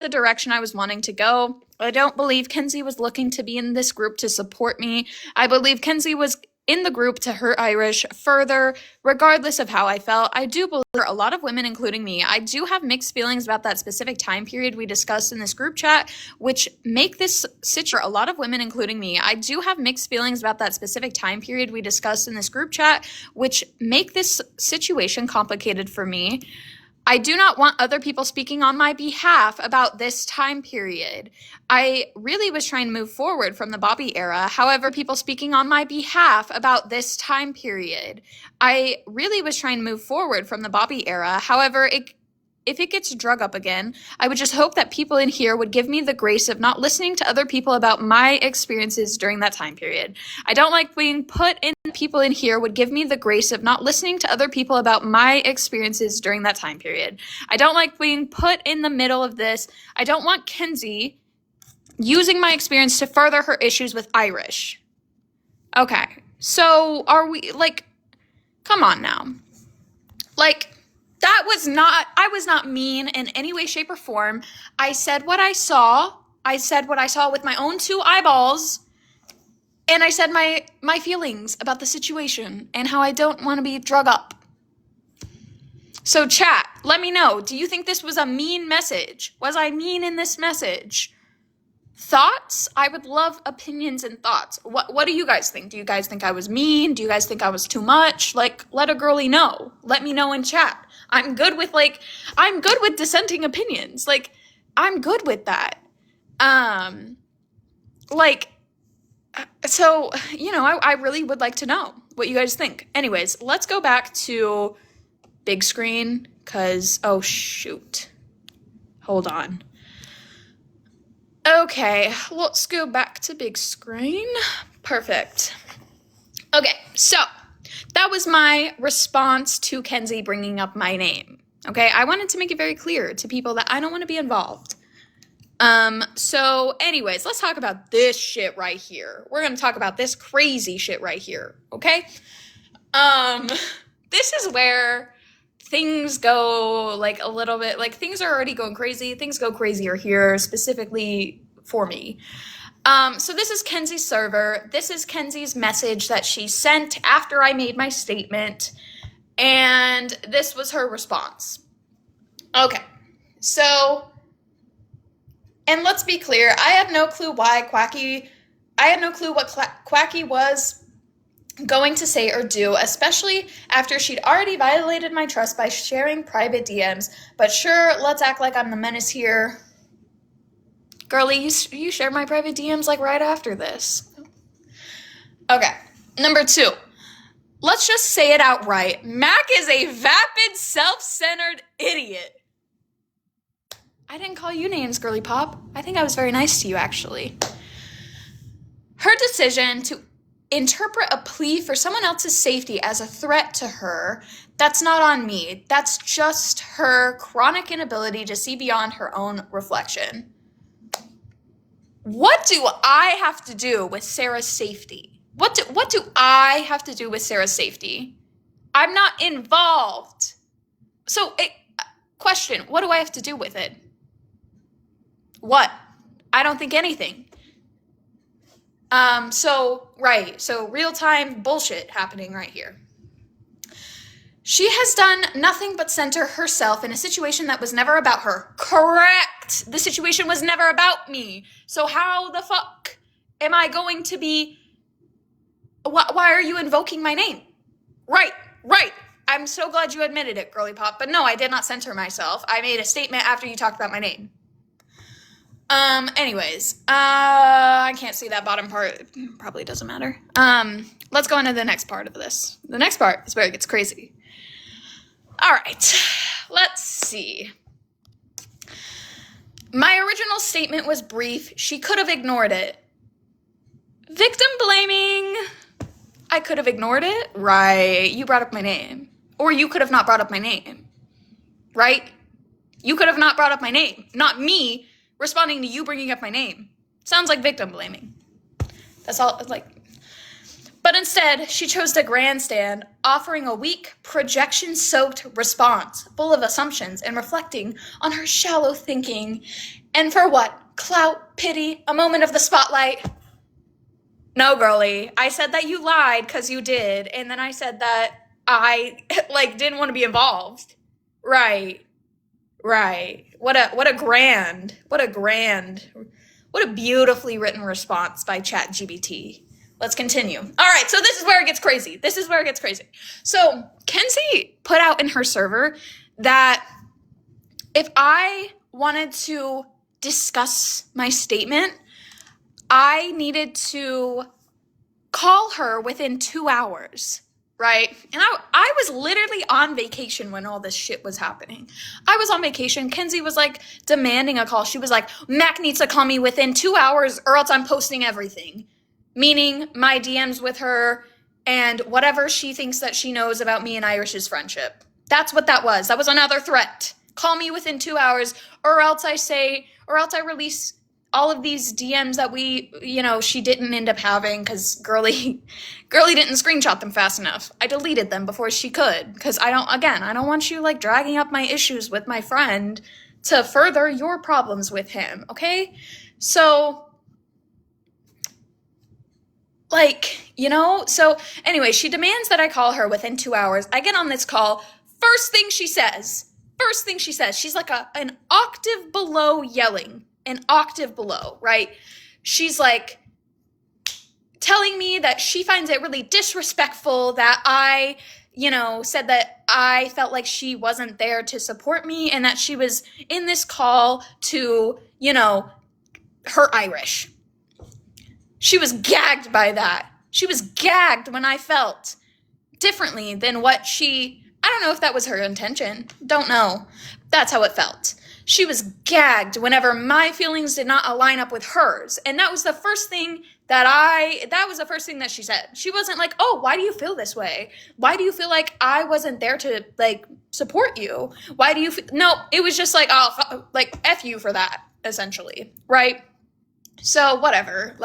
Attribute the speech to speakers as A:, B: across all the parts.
A: the direction I was wanting to go. I don't believe Kenzie was looking to be in this group to support me. I believe Kenzie was in the group to hurt Irish further, regardless of how I felt. I do believe a lot of women, including me, I do have mixed feelings about that specific time period we discussed in this group chat, which make this situation, a lot of women, including me, I do have mixed feelings about that specific time period we discussed in this group chat, which make this situation complicated for me. I do not want other people speaking on my behalf about this time period. I really was trying to move forward from the Bobby era. However, people speaking on my behalf about this time period. I really was trying to move forward from the Bobby era. However, if it gets drug up again, I would just hope that people in here would give me the grace of not listening to other people about my experiences during that time period. I don't like being put in. People in here would give me the grace of not listening to other people about my experiences during that time period. I don't like being put in the middle of this. I don't want Kenzie using my experience to further her issues with Irish. Okay, so are we, like, come on now. Like, that was not, I was not mean in any way, shape, or form. I said what I saw. I said what I saw with my own two eyeballs. And I said my feelings about the situation and how I don't want to be drug up. So chat, let me know. Do you think this was a mean message? Was I mean in this message? Thoughts? I would love opinions and thoughts. What do you guys think? Do you guys think I was mean? Do you guys think I was too much? Like, let a girlie know. Let me know in chat. I'm good with dissenting opinions. Like, I'm good with that. So, you know, I really would like to know what you guys think. Anyways, let's go back to big screen, because, oh, shoot. Hold on. Okay, let's go back to big screen. Perfect. Okay, so that was my response to Kenzie bringing up my name. Okay, I wanted to make it very clear to people that I don't want to be involved. So anyways, let's talk about this shit right here. We're going to talk about this crazy shit right here, okay? This is where things go, like, a little bit, like, things are already going crazy. Things go crazier here, specifically for me. So this is Kenzie's server. This is Kenzie's message that she sent after I made my statement, and this was her response. Okay, so... And let's be clear, I had no clue what Quacky was going to say or do, especially after she'd already violated my trust by sharing private DMs. But sure, let's act like I'm the menace here. Girlie, you shared my private DMs like right after this. Okay, number 2. Let's just say it outright. Mac is a vapid, self-centered idiot. I didn't call you names, girly pop. I think I was very nice to you, actually. Her decision to interpret a plea for someone else's safety as a threat to her, that's not on me. That's just her chronic inability to see beyond her own reflection. What do I have to do with Sarah's safety? What do I have to do with Sarah's safety? I'm not involved. So, question, what do I have to do with it? What? I don't think anything. So real-time bullshit happening right here. She has done nothing but center herself in a situation that was never about her. Correct! The situation was never about me. So how the fuck am I going to be... Why are you invoking my name? Right. I'm so glad you admitted it, girly pop. But no, I did not center myself. I made a statement after you talked about my name. Anyways, I can't see that bottom part. It probably doesn't matter. Let's go into the next part of this. The next part is where it gets crazy. All right, let's see. My original statement was brief. She could have ignored it. Victim blaming. I could have ignored it. Right, you brought up my name. Or you could have not brought up my name. Right? You could have not brought up my name. Not me responding to you bringing up my name. Sounds like victim blaming. That's all, like. But instead, she chose to grandstand, offering a weak, projection-soaked response, full of assumptions and reflecting on her shallow thinking And for what? Clout, pity, a moment of the spotlight? No, girly. I said that you lied because you did. And then I said that I, like, didn't want to be involved. Right. Right. What a beautifully written response by ChatGPT. Let's continue. All right, so this is where it gets crazy. So Kenzie put out in her server that if I wanted to discuss my statement, I needed to call her within 2 hours, right? And I was literally on vacation when all this shit was happening. I was on vacation. Kenzie was like demanding a call. She was like, Mac needs to call me within 2 hours or else I'm posting everything. Meaning my DMs with her and whatever she thinks that she knows about me and Irish's friendship. That's what that was. That was another threat. Call me within 2 hours or else I release all of these DMs that she didn't end up having because girly didn't screenshot them fast enough. I deleted them before she could because I don't want you like dragging up my issues with my friend to further your problems with him, okay? So so anyway, she demands that I call her within 2 hours. I get on this call. First thing she says, she's like an octave below yelling. An octave below, right? She's like telling me that she finds it really disrespectful that I, said that I felt like she wasn't there to support me and that she was in this call to, hurt Irish. She was gagged by that. She was gagged when I felt differently than what I don't know if that was her intention. Don't know. That's how it felt. She was gagged whenever my feelings did not align up with hers. And that was the first thing that she said. She wasn't like, oh, why do you feel this way? Why do you feel like I wasn't there to, like, support you? Why do you no, it was just like, oh, like, F you for that, essentially, right? So, whatever,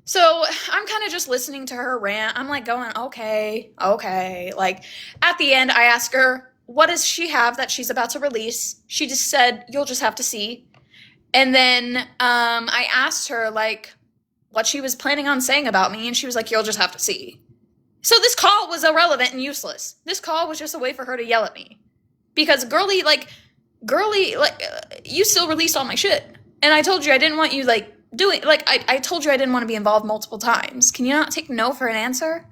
A: so I'm kind of just listening to her rant. I'm, like, going, okay. Like, at the end, I ask her, what does she have that she's about to release? She just said, you'll just have to see. And then I asked her, like, what she was planning on saying about me, and she was like, you'll just have to see. So this call was irrelevant and useless. This call was just a way for her to yell at me. Because girly, you still released all my shit. And I told you I didn't want you, like, doing, like, I told you I didn't want to be involved multiple times. Can you not take no for an answer?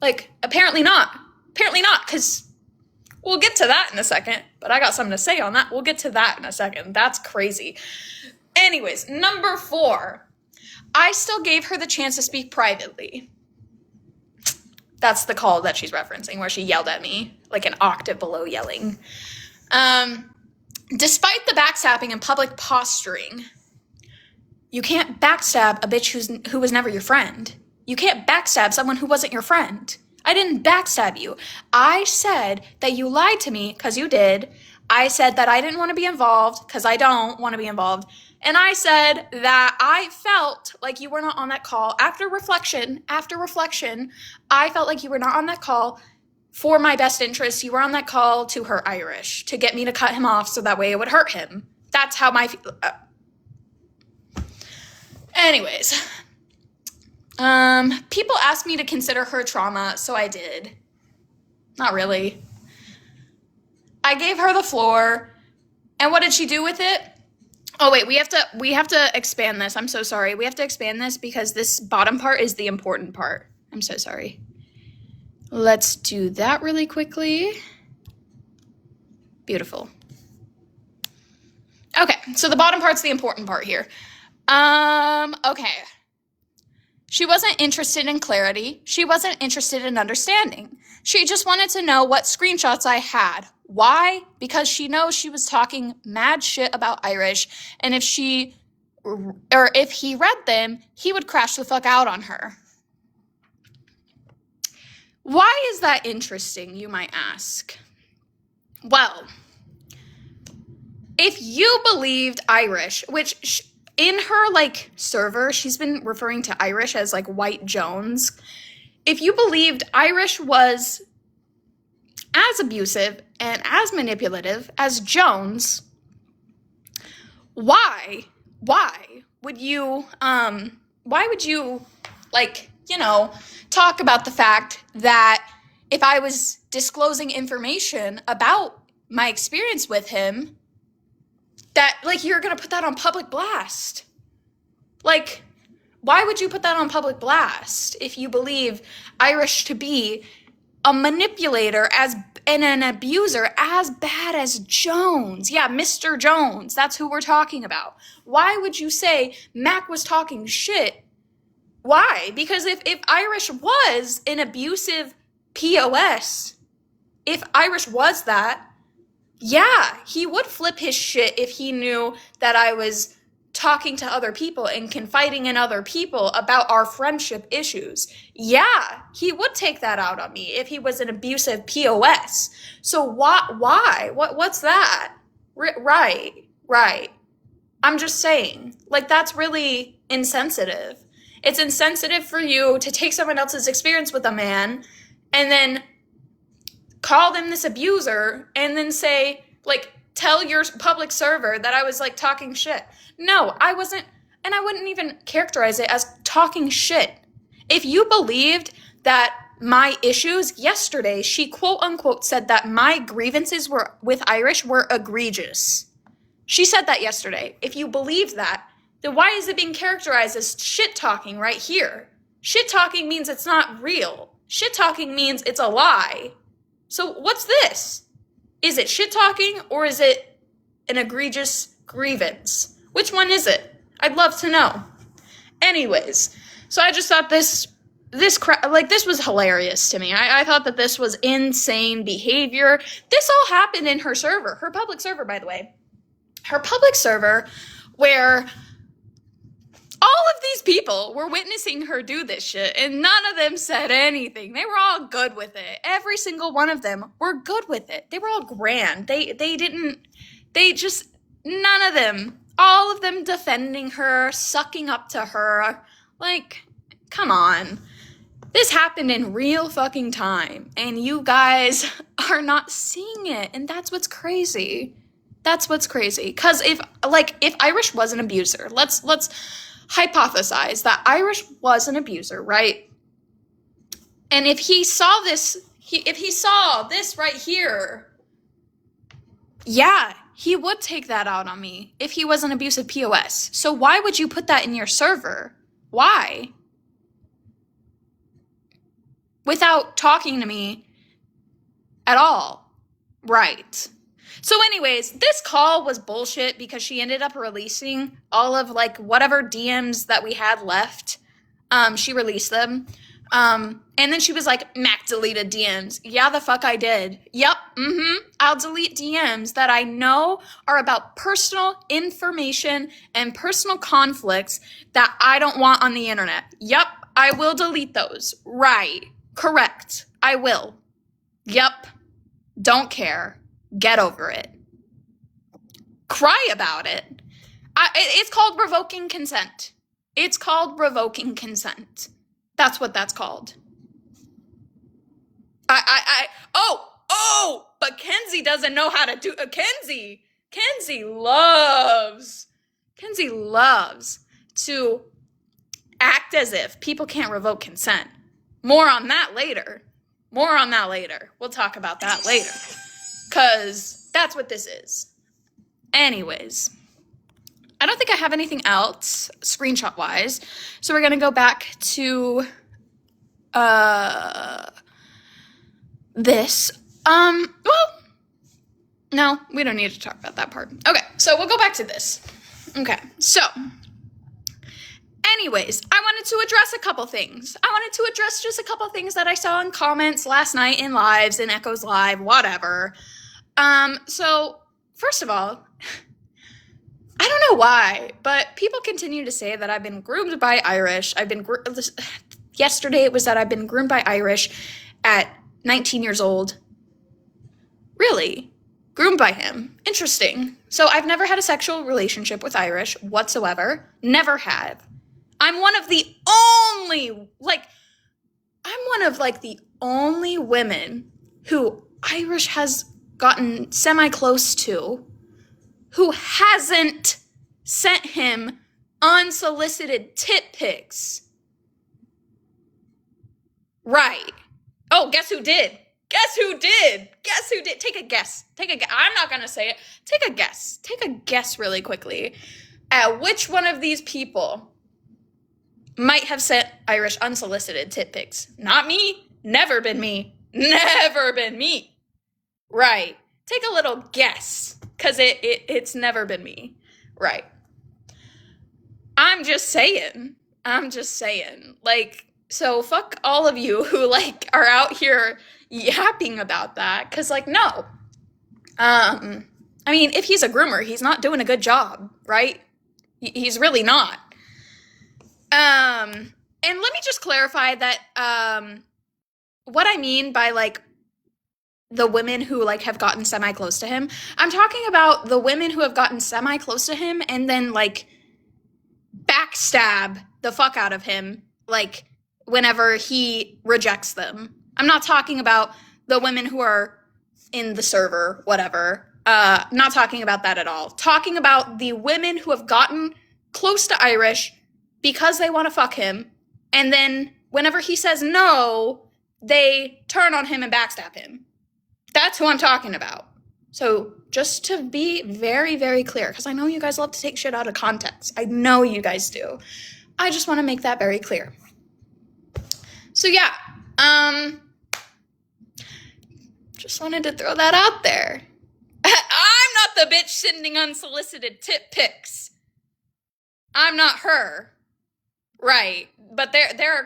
A: Like, apparently not, because we'll get to that in a second, but I got something to say on that. We'll get to that in a second. That's crazy. Anyways, number 4, I still gave her the chance to speak privately. That's the call that she's referencing, where she yelled at me, like an octave below yelling. Despite the backstabbing and public posturing, you can't backstab a bitch who was never your friend. You can't backstab someone who wasn't your friend. I didn't backstab you. I said that you lied to me because you did. I said that I didn't want to be involved because I don't want to be involved. And I said that I felt like you were not on that call. After reflection, I felt like you were not on that call for my best interest. You were on that call to hurt Irish, to get me to cut him off so that way it would hurt him. That's how anyways. People asked me to consider her trauma, so I did. Not really. I gave her the floor, and what did she do with it? Oh wait, we have to expand this. I'm so sorry. We have to expand this because this bottom part is the important part. I'm so sorry. Let's do that really quickly. Beautiful. Okay, so the bottom part's the important part here. Okay. She wasn't interested in clarity. She wasn't interested in understanding. She just wanted to know what screenshots I had. Why? Because she knows she was talking mad shit about Irish, and if he read them, he would crash the fuck out on her. Why is that interesting, you might ask? Well, if you believed Irish, which in her, like, server, she's been referring to Irish as, like, White Jones. If you believed Irish was as abusive and as manipulative as Jones, why? Why would you, like, talk about the fact that if I was disclosing information about my experience with him, that, like, you're gonna put that on public blast? Like, why would you put that on public blast if you believe Irish to be a manipulator and an abuser as bad as Jones? Yeah, Mr. Jones, that's who we're talking about. Why would you say Mac was talking shit? Why? Because if Irish was an abusive POS, if Irish was that, yeah, he would flip his shit if he knew that I was talking to other people and confiding in other people about our friendship issues. Yeah, he would take that out on me if he was an abusive POS. So why? What's that? Right. I'm just saying, like, that's really insensitive. It's insensitive for you to take someone else's experience with a man and then call them this abuser and then say, like, tell your public server that I was, like, talking shit. No, I wasn't, and I wouldn't even characterize it as talking shit. If you believed that my issues yesterday, she quote unquote said that my grievances with Irish were egregious. She said that yesterday. If you believe that, then why is it being characterized as shit talking right here? Shit talking means it's not real. Shit talking means it's a lie. So what's this? Is it shit talking or is it an egregious grievance? Which one is it? I'd love to know. Anyways, so I just thought this was hilarious to me. I thought that this was insane behavior. This all happened in her server, her public server, by the way. Her public server, where all of these people were witnessing her do this shit, and none of them said anything. They were all good with it. Every single one of them were good with it. They were all grand. None of them, all of them defending her, sucking up to her. Like, come on. This happened in real fucking time, and you guys are not seeing it, and that's what's crazy. That's what's crazy. Because if Irish was an abuser, let's hypothesize that Irish was an abuser, right? And if he saw this, if he saw this right here, yeah, he would take that out on me if he was an abusive POS. So why would you put that in your server? Why? Without talking to me at all. Right. So anyways, this call was bullshit because she ended up releasing all of, like, whatever DMs that we had left. She released them. And then she was like, Mac deleted DMs. Yeah, the fuck I did. Yep. I'll delete DMs that I know are about personal information and personal conflicts that I don't want on the internet. Yep. I will delete those. Right. Correct. I will. Yep. Don't care. Get over it. Cry about it. It's called revoking consent. It's called revoking consent. That's what that's called. But Kenzie doesn't know how to do it. Kenzie loves to act as if people can't revoke consent. More on that later. We'll talk about that later. Because that's what this is. Anyways, I don't think I have anything else screenshot-wise. So we're going to go back to this. No, we don't need to talk about that part. Okay, so we'll go back to this. Okay, so anyways, I wanted to address a couple things. I wanted to address just a couple things that I saw in comments last night in lives, in Echoes Live, whatever. So first of all, I don't know why, but people continue to say that I've been groomed by Irish. Yesterday it was that I've been groomed by Irish at 19 years old. Really? Groomed by him. Interesting. So I've never had a sexual relationship with Irish whatsoever. Never have. I'm one of the only women who Irish has gotten semi-close to who hasn't sent him unsolicited tit pics. Right. Oh, guess who did? Guess who did? Guess who did? Take a guess. Take a guess. I'm not going to say it. Take a guess. Take a guess really quickly at which one of these people might have sent Irish unsolicited tit pics. Not me. Never been me. Never been me. Right. Take a little guess, because it's never been me. Right. I'm just saying. Like, so fuck all of you who, like, are out here yapping about that, because, like, no. I mean, if he's a groomer, he's not doing a good job, right? He's really not. And let me just clarify that, what I mean by, like, the women who, like, have gotten semi-close to him, I'm talking about the women who have gotten semi-close to him and then, like, backstab the fuck out of him, like, whenever he rejects them. I'm not talking about the women who are in the server, whatever. Not talking about that at all. Talking about the women who have gotten close to Irish because they want to fuck him, and then whenever he says no, they turn on him and backstab him. That's who I'm talking about. So just to be very, very clear, because I know you guys love to take shit out of context. I know you guys do. I just want to make that very clear. So yeah, just wanted to throw that out there. I'm not the bitch sending unsolicited tit pics. I'm not her. Right. But there are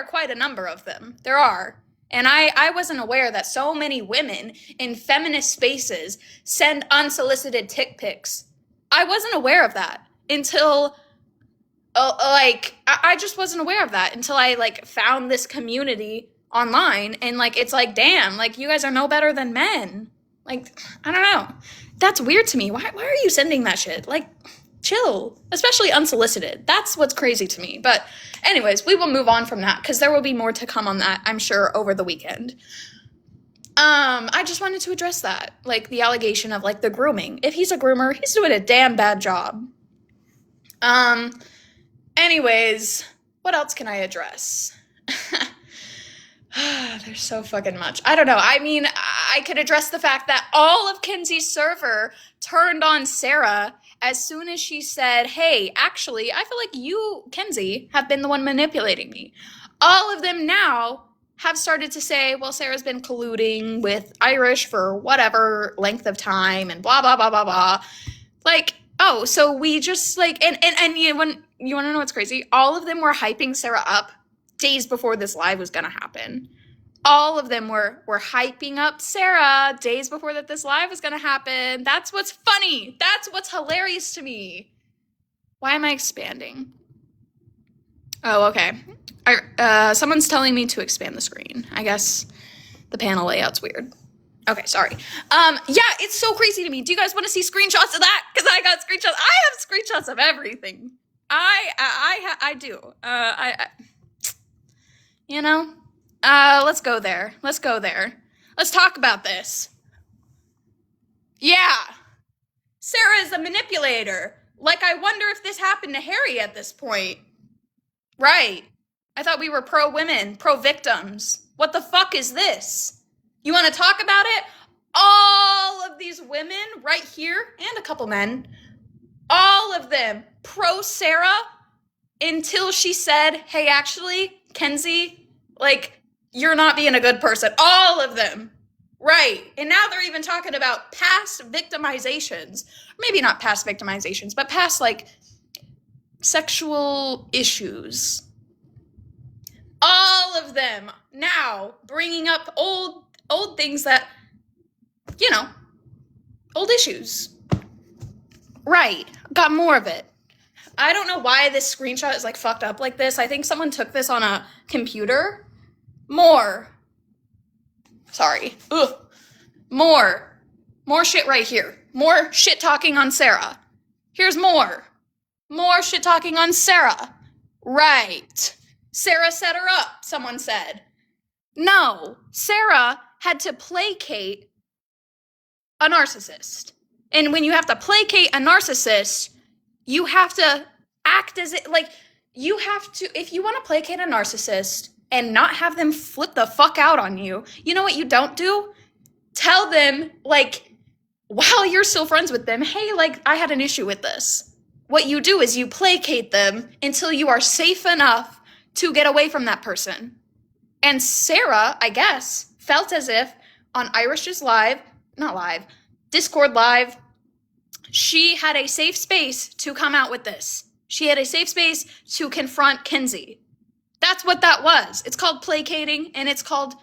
A: quite a number of them. There are. And I wasn't aware that so many women in feminist spaces send unsolicited tit pics. I wasn't aware of that until, I just wasn't aware of that until I, like, found this community online. And, like, it's like, damn, like, you guys are no better than men. Like, I don't know. That's weird to me. Why are you sending that shit? Like, chill. Especially unsolicited. That's what's crazy to me. But anyways, we will move on from that because there will be more to come on that, I'm sure, over the weekend. I just wanted to address that. Like, the allegation of, like, the grooming. If he's a groomer, he's doing a damn bad job. Anyways, what else can I address? There's so fucking much. I don't know. I mean, I could address the fact that all of Kenzie's server turned on Sarah as soon as she said, hey, actually, I feel like you, Kenzie, have been the one manipulating me. All of them now have started to say, well, Sarah's been colluding with Irish for whatever length of time and blah, blah, blah, blah, blah. Like, oh, so we just, like, and you know, when you want to know what's crazy? All of them were hyping Sarah up days before this live was going to happen. All of them were hyping up Sarah days before that this live was going to happen. That's what's funny. That's what's hilarious to me. Why am I expanding? Oh, okay. Someone's telling me to expand the screen. I guess the panel layout's weird. Okay, sorry. Yeah, it's so crazy to me. Do you guys want to see screenshots of that? Because I got screenshots. I have screenshots of everything. I do. You know? Let's go there. Let's talk about this. Yeah. Sarah is a manipulator. Like, I wonder if this happened to Harry at this point. Right. I thought we were pro-women, pro-victims. What the fuck is this? You want to talk about it? All of these women right here, and a couple men, all of them pro-Sarah until she said, hey, actually, Kenzie, like, you're not being a good person. All of them. Right. And now they're even talking about past victimizations. Maybe not past victimizations, but past, like, sexual issues. All of them now bringing up old things that, you know, old issues. Right. Got more of it. I don't know why this screenshot is, like, fucked up like this. I think someone took this on a computer. More. Sorry. Ugh. More shit right here. More shit talking on Sarah. Here's more. More shit talking on Sarah. Right. Sarah set her up, someone said. No. Sarah had to placate a narcissist. And when you have to placate a narcissist, You have to act as it, like, you have to, if you want to placate a narcissist and not have them flip the fuck out on you, you know what you don't do? Tell them, like, while you're still friends with them, hey, like, I had an issue with this. What you do is you placate them until you are safe enough to get away from that person. And Sarah, I guess, felt as if on Irish's Discord Live, she had a safe space to come out with this. She had a safe space to confront Kenzie. That's what that was. It's called placating, and it's called,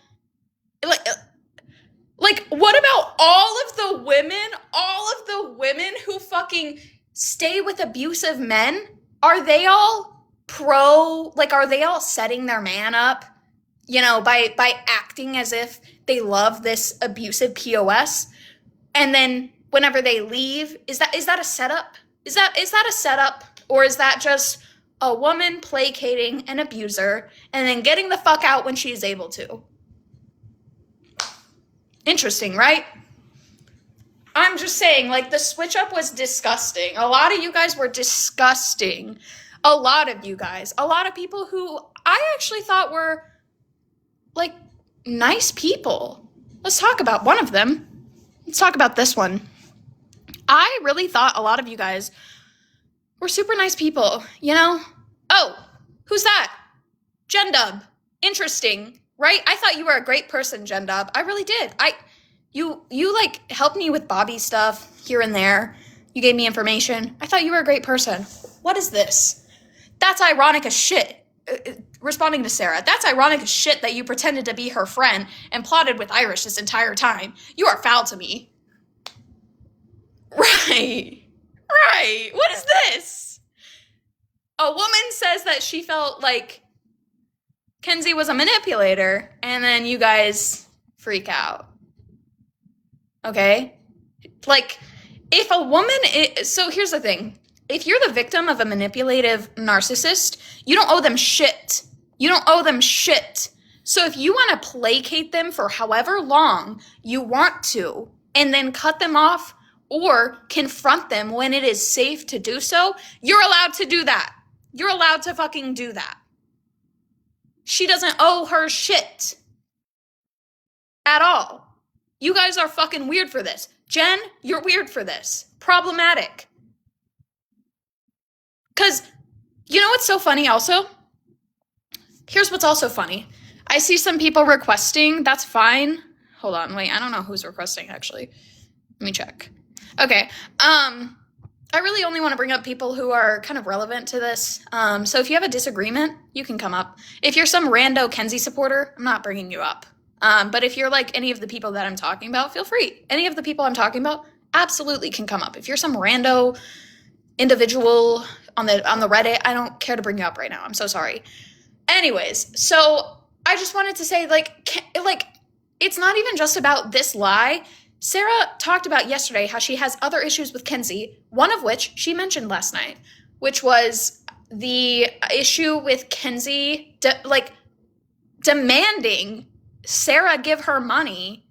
A: like, what about all of the women who fucking stay with abusive men? Are they all are they all setting their man up, you know, by acting as if they love this abusive POS? And then whenever they leave, is that a setup? Is that a setup? Or is that just a woman placating an abuser and then getting the fuck out when she is able to? Interesting, right? I'm just saying, like, the switch up was disgusting. A lot of you guys were disgusting. A lot of you guys. A lot of people who I actually thought were, like, nice people. Let's talk about one of them. Let's talk about this one. I really thought a lot of you guys were super nice people, you know? Oh, who's that? Jen Dub. Interesting, right? I thought you were a great person, Jen Dub. I really did. You like helped me with Bobby stuff here and there. You gave me information. I thought you were a great person. What is this? That's ironic as shit. Responding to Sarah, that's ironic as shit that you pretended to be her friend and plotted with Irish this entire time. You are foul to me. Right. What is this? A woman says that she felt like Kenzie was a manipulator, and then you guys freak out. Okay? Like, if a woman so here's the thing. If you're the victim of a manipulative narcissist, you don't owe them shit. You don't owe them shit. So if you want to placate them for however long you want to, and then cut them off or confront them when it is safe to do so, you're allowed to do that. You're allowed to fucking do that. She doesn't owe her shit at all. You guys are fucking weird for this. Jen, you're weird for this. Problematic. Because, you know what's so funny also? Here's what's also funny. I see some people requesting. That's fine. Hold on, wait. I don't know who's requesting, actually. Let me check. Okay. I really only want to bring up people who are kind of relevant to this. So if you have a disagreement, you can come up. If you're some rando Kenzie supporter, I'm not bringing you up. But if you're like any of the people that I'm talking about, feel free. Any of the people I'm talking about absolutely can come up. If you're some rando individual on the Reddit, I don't care to bring you up right now. I'm so sorry. Anyways, so I just wanted to say, like, it's not even just about this lie. Sarah talked about yesterday how she has other issues with Kenzie, one of which she mentioned last night, which was the issue with Kenzie, demanding Sarah give her money,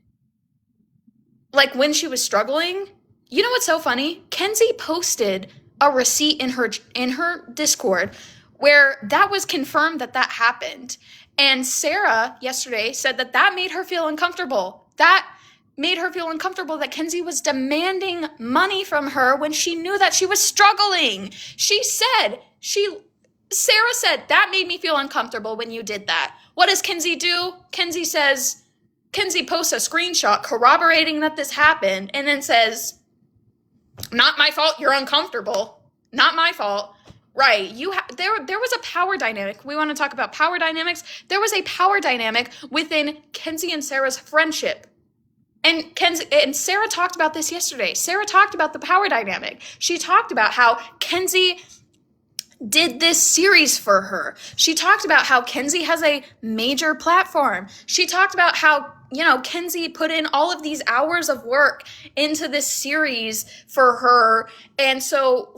A: like, when she was struggling. You know what's so funny? Kenzie posted a receipt in her Discord where that was confirmed that happened. And Sarah yesterday said that made her feel uncomfortable. That made her feel uncomfortable that Kenzie was demanding money from her when she knew that she was struggling. Sarah said, that made me feel uncomfortable when you did that. What does Kenzie do? Kenzie posts a screenshot corroborating that this happened and then says, not my fault, you're uncomfortable. Not my fault. Right. There was a power dynamic. We want to talk about power dynamics. There was a power dynamic within Kenzie and Sarah's friendship. And Sarah talked about this yesterday. Sarah talked about the power dynamic. She talked about how Kenzie did this series for her. She talked about how Kenzie has a major platform. She talked about how, Kenzie put in all of these hours of work into this series for her. And so,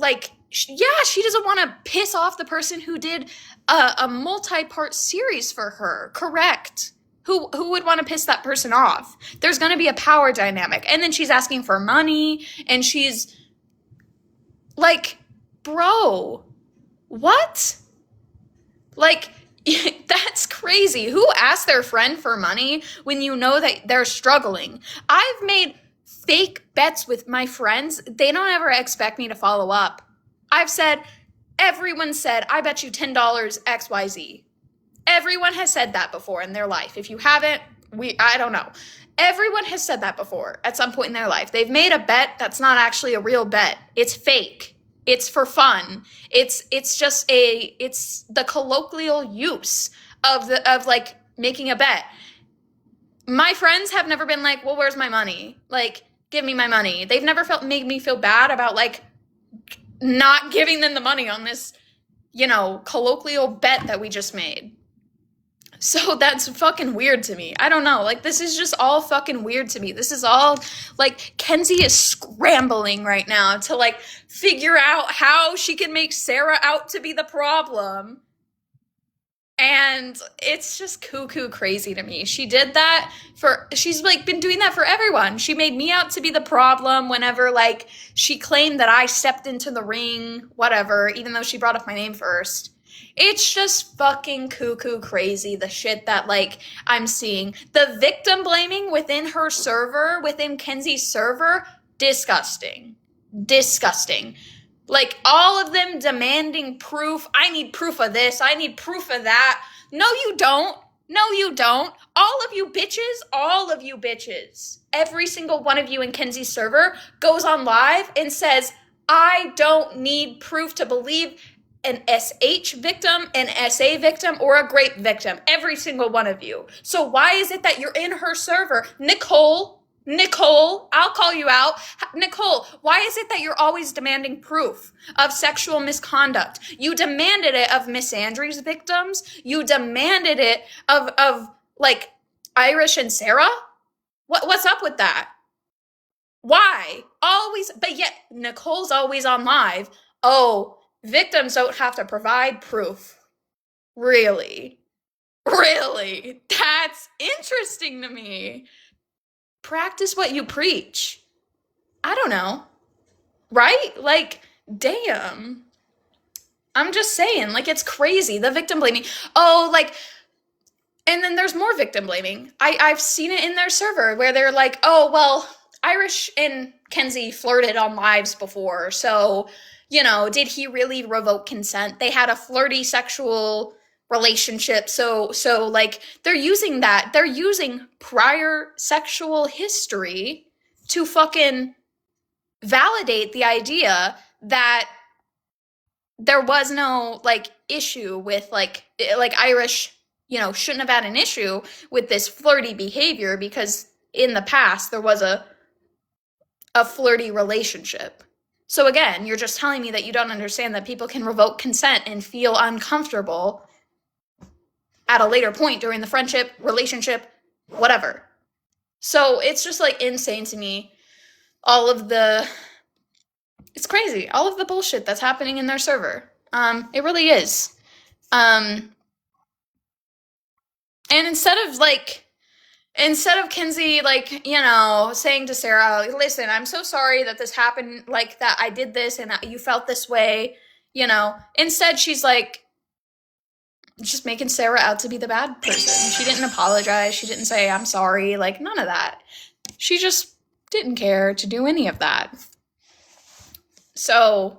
A: she doesn't want to piss off the person who did a multi-part series for her. Correct. Who would want to piss that person off? There's going to be a power dynamic. And then she's asking for money, and she's bro, what? Like, that's crazy. Who asks their friend for money when you know that they're struggling? I've made fake bets with my friends. They don't ever expect me to follow up. Everyone said, I bet you $10 XYZ. Everyone has said that before in their life. If you haven't, I don't know. Everyone has said that before at some point in their life. They've made a bet that's not actually a real bet. It's fake. It's for fun. It's the colloquial use of like making a bet. My friends have never been like, well, where's my money? Like, give me my money. They've never made me feel bad about like not giving them the money on this, colloquial bet that we just made. So that's fucking weird to me. I don't know. Like, this is just all fucking weird to me. This is all, like, Kenzie is scrambling right now to, like, figure out how she can make Sarah out to be the problem. And it's just cuckoo crazy to me. She did that she's, like, been doing that for everyone. She made me out to be the problem whenever, like, she claimed that I stepped into the ring, whatever, even though she brought up my name first. It's just fucking cuckoo crazy, the shit that, like, I'm seeing. The victim blaming within her server, within Kenzie's server, disgusting. Disgusting. Like, all of them demanding proof. I need proof of this. I need proof of that. No, you don't. No, you don't. All of you bitches. Every single one of you in Kenzie's server goes on live and says, I don't need proof to believe an SH victim, an SA victim, or a grape victim. Every single one of you. So why is it that you're in her server? Nicole, I'll call you out. Nicole, why is it that you're always demanding proof of sexual misconduct? You demanded it of Miss Andrews' victims. You demanded it of like, Irish and Sarah? What's up with that? Why? Always, but yet Nicole's always on live. Oh, victims don't have to provide proof. Really? Really? That's interesting to me. Practice what you preach. I don't know. Right? Like, damn. I'm just saying, like, it's crazy. The victim blaming. Oh, like, and then there's more victim blaming. I've seen it in their server where they're like, oh, well, Irish and Kenzie flirted on lives before, so did he really revoke consent? They had a flirty sexual relationship. So like, they're using that. They're using prior sexual history to fucking validate the idea that there was no, like, issue with, like Irish, shouldn't have had an issue with this flirty behavior because in the past there was a flirty relationship. So again, you're just telling me that you don't understand that people can revoke consent and feel uncomfortable at a later point during the friendship, relationship, whatever. So it's just, like, insane to me. It's crazy. All of the bullshit that's happening in their server. It really is. And instead of Kenzie, like, saying to Sarah, listen, I'm so sorry that this happened, like, that I did this and that you felt this way, instead she's, like, just making Sarah out to be the bad person. She didn't apologize. She didn't say, I'm sorry. Like, none of that. She just didn't care to do any of that. So,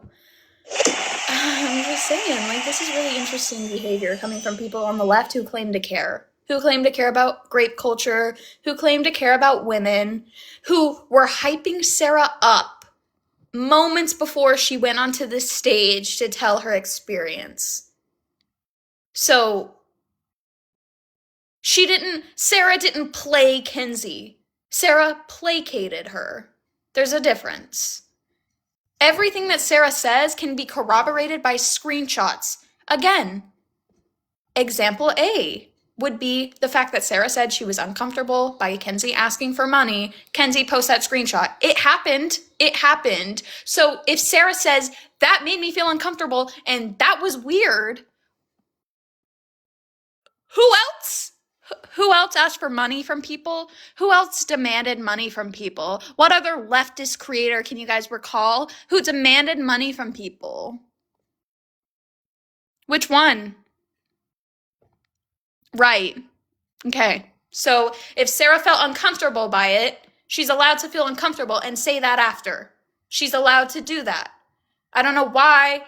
A: I'm just saying, like, this is really interesting behavior coming from people on the left who claim to care. Who claim to care about grape culture, who claim to care about women, who were hyping Sarah up moments before she went onto the stage to tell her experience. So, Sarah didn't play Kenzie. Sarah placated her. There's a difference. Everything that Sarah says can be corroborated by screenshots. Again, example A would be the fact that Sarah said she was uncomfortable by Kenzie asking for money. Kenzie posts that screenshot. It happened. It happened. So if Sarah says, that made me feel uncomfortable and that was weird, who else? Who else asked for money from people? Who else demanded money from people? What other leftist creator can you guys recall who demanded money from people? Which one? Right. Okay. So if Sarah felt uncomfortable by it, she's allowed to feel uncomfortable and say that after. She's allowed to do that. I don't know why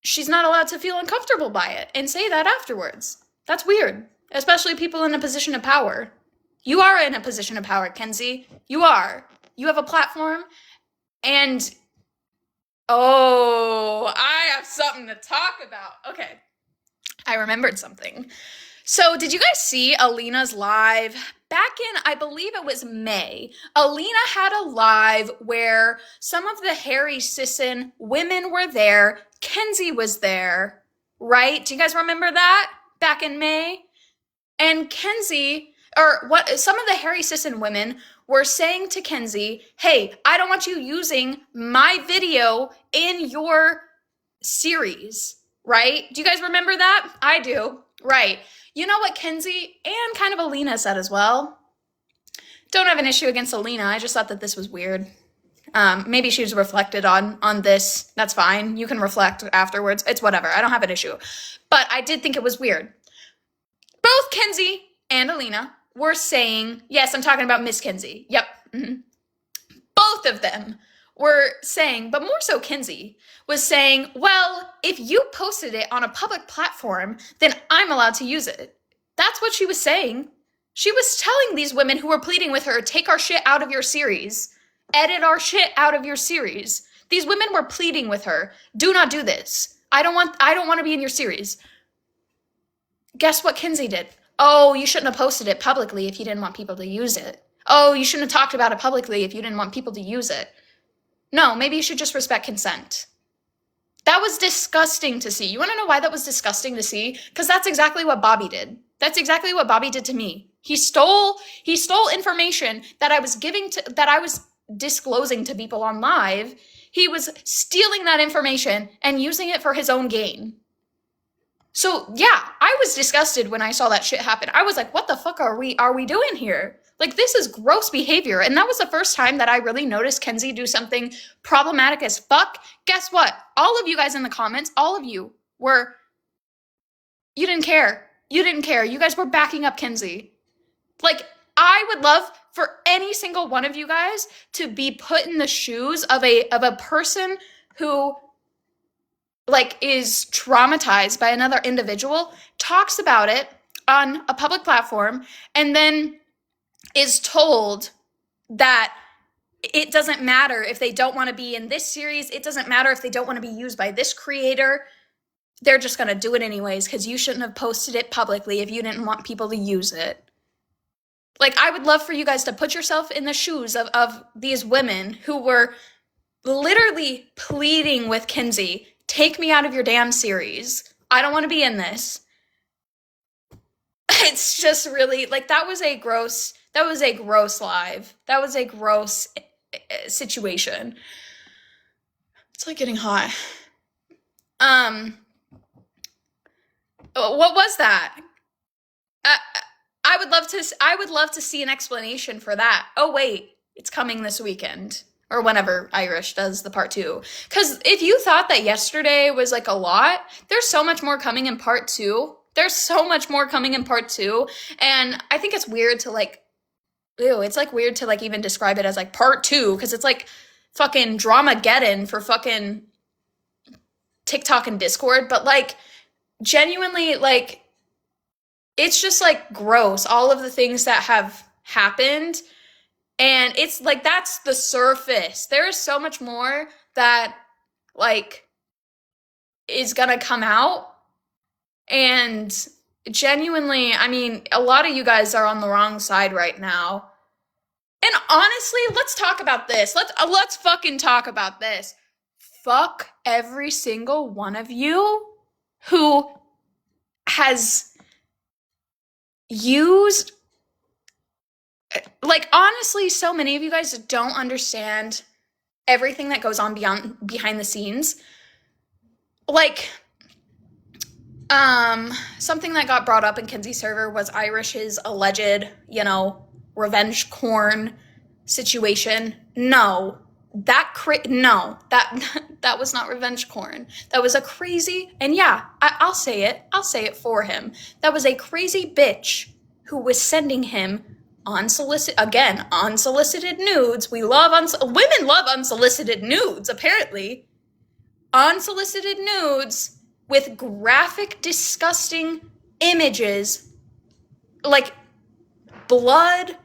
A: she's not allowed to feel uncomfortable by it and say that afterwards. That's weird, especially people in a position of power. You are in a position of power, Kenzie. You are. You have a platform, and oh, I have something to talk about. Okay, I remembered something. So, did you guys see Alina's live? Back in, I believe it was May, Alina had a live where some of the Harry Sisson women were there. Kenzie was there, right? Do you guys remember that? Back in May? And Kenzie, or what, some of the Harry Sisson women were saying to Kenzie, hey, I don't want you using my video in your series, right? Do you guys remember that? I do, right. You know what Kenzie and kind of Alina said as well? Don't have an issue against Alina. I just thought that this was weird. Maybe she was reflected on this. That's fine. You can reflect afterwards. It's whatever. I don't have an issue. But I did think it was weird. Both Kenzie and Alina were saying, yes, I'm talking about Miss Kenzie. Yep. Mm-hmm. Both of them were saying, but more so Kenzie, was saying, well, if you posted it on a public platform, then I'm allowed to use it. That's what she was saying. She was telling these women who were pleading with her, take our shit out of your series. Edit our shit out of your series. These women were pleading with her, do not do this. I don't want to be in your series. Guess what Kenzie did? Oh, you shouldn't have posted it publicly if you didn't want people to use it. Oh, you shouldn't have talked about it publicly if you didn't want people to use it. No, maybe you should just respect consent. That was disgusting to see. You want to know why that was disgusting to see? Because that's exactly what Bobby did. That's exactly what Bobby did to me. He stole information that I was disclosing to people on live. He was stealing that information and using it for his own gain. So yeah, I was disgusted when I saw that shit happen. I was like, what the fuck are we doing here? Like, this is gross behavior. And that was the first time that I really noticed Kenzie do something problematic as fuck. Guess what? All of you guys in the comments, all of you you didn't care. You didn't care. You guys were backing up Kenzie. Like, I would love for any single one of you guys to be put in the shoes of a person who like is traumatized by another individual, talks about it on a public platform, and then is told that it doesn't matter if they don't want to be in this series. It doesn't matter if they don't want to be used by this creator. They're just going to do it anyways because you shouldn't have posted it publicly if you didn't want people to use it. Like, I would love for you guys to put yourself in the shoes of these women who were literally pleading with Kenzie, take me out of your damn series. I don't want to be in this. It's just really, like, that was a gross live. That was a gross situation. It's like getting hot. What was that? I would love to see an explanation for that. Oh wait, it's coming this weekend or whenever Irish does the part 2. Cuz if you thought that yesterday was like a lot, there's so much more coming in part 2. There's so much more coming in part 2, and I think it's weird to like it's like weird to like even describe it as like part 2 cuz it's like fucking Dramageddon for fucking TikTok and Discord, but like genuinely, like, it's just like gross, all of the things that have happened. And it's like, that's the surface. There is so much more that like is gonna come out. And genuinely, I mean, a lot of you guys are on the wrong side right now. And honestly, let's talk about this. Let's fucking talk about this. Fuck every single one of you who has used, like, honestly, so many of you guys don't understand everything that goes on behind the scenes. Like, something that got brought up in Kenzie's server was Irish's alleged, revenge corn situation. No, no, that was not revenge porn. That was a crazy, and yeah, I'll say it for him. That was a crazy bitch who was sending him unsolicited nudes. Women love unsolicited nudes, apparently. Unsolicited nudes with graphic, disgusting images, like blood,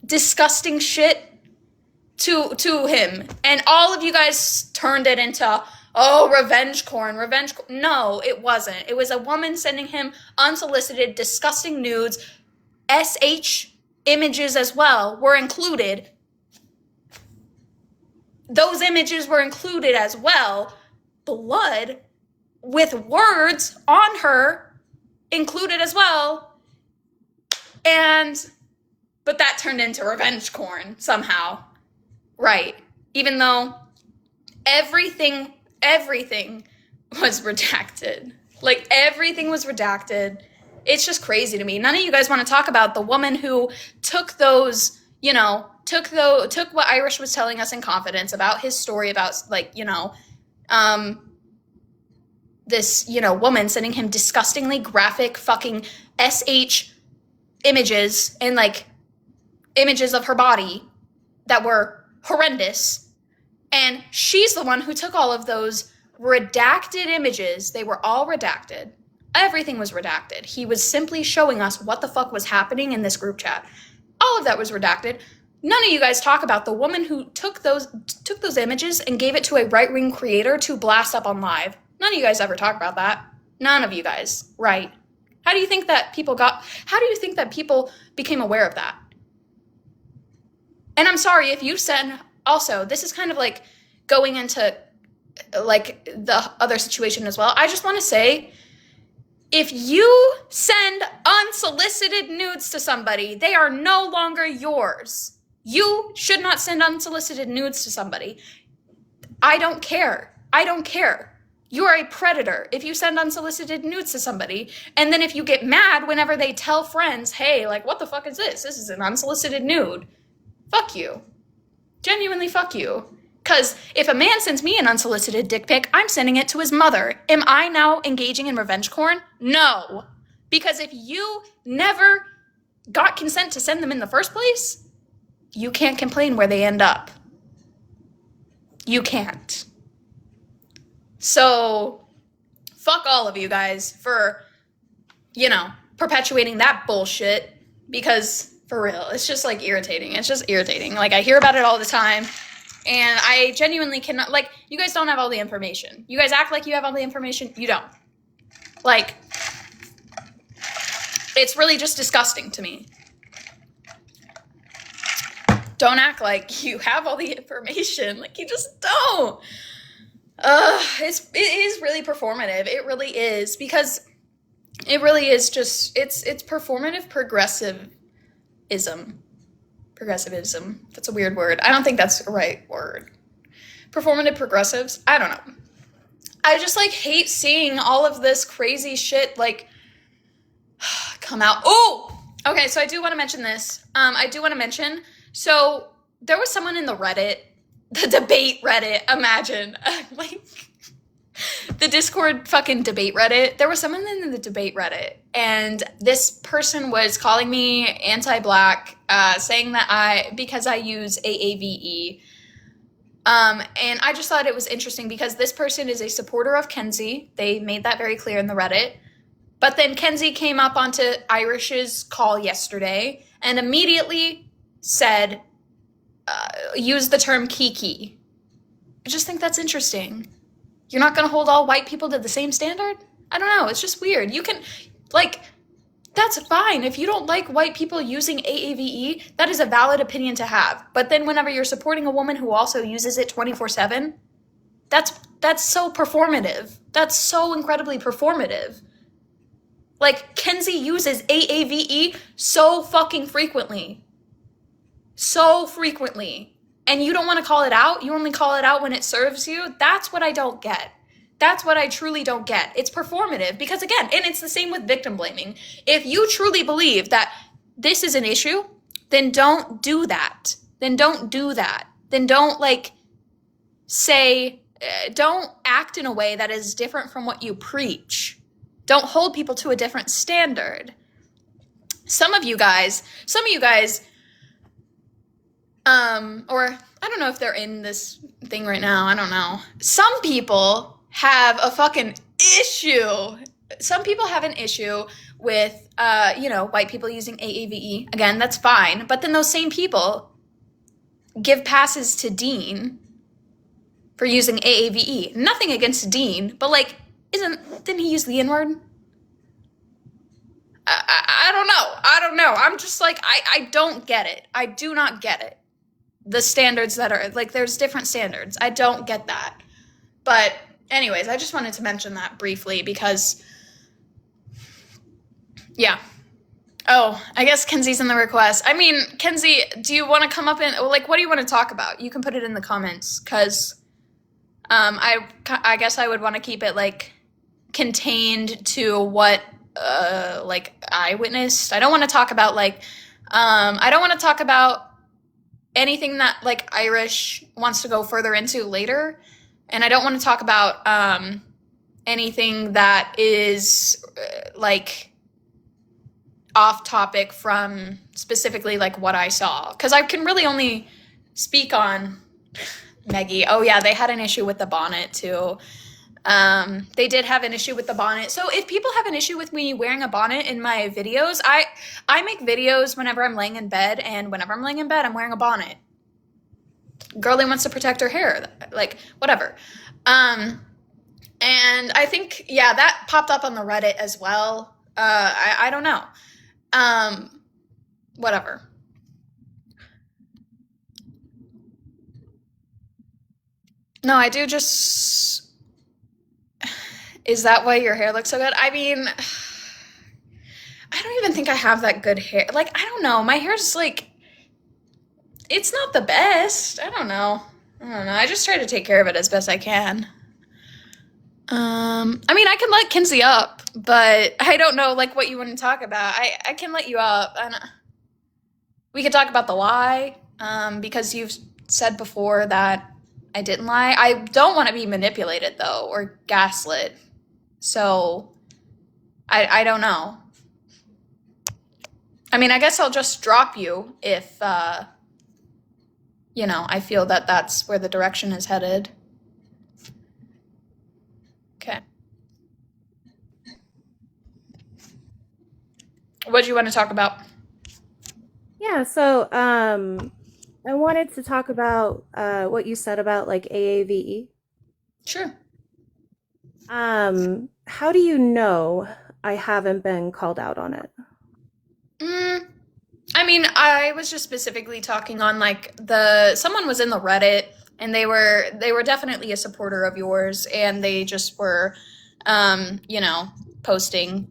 A: disgusting shit to him. And all of you guys turned it into, oh, revenge porn. No, it wasn't. It was a woman sending him unsolicited, disgusting nudes. SH images as well were included. Those images were included as well. Blood with words on her included as well. But that turned into revenge porn somehow. Right. Even though everything was redacted. Like, everything was redacted. It's just crazy to me. None of you guys want to talk about the woman who took those, took what Irish was telling us in confidence about his story about, this, woman sending him disgustingly graphic fucking SH images and, images of her body that were horrendous. And she's the one who took all of those redacted images. They were all redacted. Everything was redacted. He was simply showing us what the fuck was happening in this group chat. All of that was redacted. None of you guys talk about the woman who took those images and gave it to a right-wing creator to blast up on live. None of you guys ever talk about that. None of you guys. Right. How do you think that people became aware of that? And I'm sorry if you send, also, this is kind of like going into the other situation as well. I just want to say, if you send unsolicited nudes to somebody, they are no longer yours. You should not send unsolicited nudes to somebody. I don't care. You are a predator if you send unsolicited nudes to somebody. And then if you get mad whenever they tell friends, hey, what the fuck is this? This is an unsolicited nude. Fuck you. Genuinely fuck you. Because if a man sends me an unsolicited dick pic, I'm sending it to his mother. Am I now engaging in revenge porn? No. Because if you never got consent to send them in the first place, you can't complain where they end up. You can't. So, fuck all of you guys for, perpetuating that bullshit. Because, for real, it's just, irritating. It's just irritating. I hear about it all the time. And I genuinely cannot, you guys don't have all the information. You guys act like you have all the information. You don't. It's really just disgusting to me. Don't act like you have all the information. You just don't. It is really performative. It really is. Because it really is just, it's performative progressivism. Progressivism. That's a weird word. I don't think that's the right word. Performative progressives. I don't know. I just hate seeing all of this crazy shit come out. Oh! Okay, so I do want to mention this. So there was someone in the Reddit, the debate Reddit, imagine. The Discord fucking debate Reddit. There was someone in the debate Reddit, and this person was calling me anti-black, saying that because I use AAVE. And I just thought it was interesting because this person is a supporter of Kenzie. They made that very clear in the Reddit. But then Kenzie came up onto Irish's call yesterday and immediately said, use the term kiki. I just think that's interesting. You're not going to hold all white people to the same standard? I don't know. It's just weird. You can, that's fine. If you don't like white people using AAVE, that is a valid opinion to have. But then whenever you're supporting a woman who also uses it 24/7, that's so performative. That's so incredibly performative. Kenzie uses AAVE so fucking frequently. So frequently. And you don't want to call it out? You only call it out when it serves you? That's what I don't get. That's what I truly don't get. It's performative because, again, and it's the same with victim blaming. If you truly believe that this is an issue, then don't do that. Then then don't like say, don't act in a way that is different from what you preach. Don't hold people to a different standard. Some of you guys, or I don't know if they're in this thing right now. I don't know. Some people have a fucking issue. Some people have an issue with, white people using AAVE. Again, that's fine. But then those same people give passes to Dean for using AAVE. Nothing against Dean, but like, didn't he use the N-word? I don't know. I don't know. I'm just like, I don't get it. I do not get it. The standards that are, like, there's different standards. I don't get that. But anyways, I just wanted to mention that briefly because, yeah. Oh, I guess Kenzie's in the request. I mean, Kenzie, do you want to come up and, like, what do you want to talk about? You can put it in the comments because I guess I would want to keep it, like, contained to what like I witnessed. I don't want to talk about like I don't want to talk about anything that like Irish wants to go further into later, and I don't want to talk about anything that is like off topic from specifically like what I saw, because I can really only speak on Maggie. Oh yeah, they had an issue with the bonnet too. They did have an issue with the bonnet. So if people have an issue with me wearing a bonnet in my videos, I make videos whenever I'm laying in bed, and whenever I'm laying in bed, I'm wearing a bonnet. Girlie wants to protect her hair, like whatever. And I think, yeah, that popped up on the Reddit as well. I don't know. Whatever. No, I do just... Is that why your hair looks so good? I mean, I don't even think I have that good hair. Like, I don't know. My hair's like, it's not the best. I don't know. I just try to take care of it as best I can. I mean, I can let Kenzie up, but I don't know, like, what you want to talk about. I can let you up. We could talk about the lie, because you've said before that I didn't lie. I don't want to be manipulated, though, or gaslit. So, I don't know. I mean, I guess I'll just drop you if, I feel that that's where the direction is headed. Okay. What do you want to talk about?
B: Yeah, so I wanted to talk about what you said about like AAVE.
A: Sure.
B: How do you know I haven't been called out on it?
A: I mean, I was just specifically talking on like someone was in the Reddit, and they were definitely a supporter of yours, and they just were posting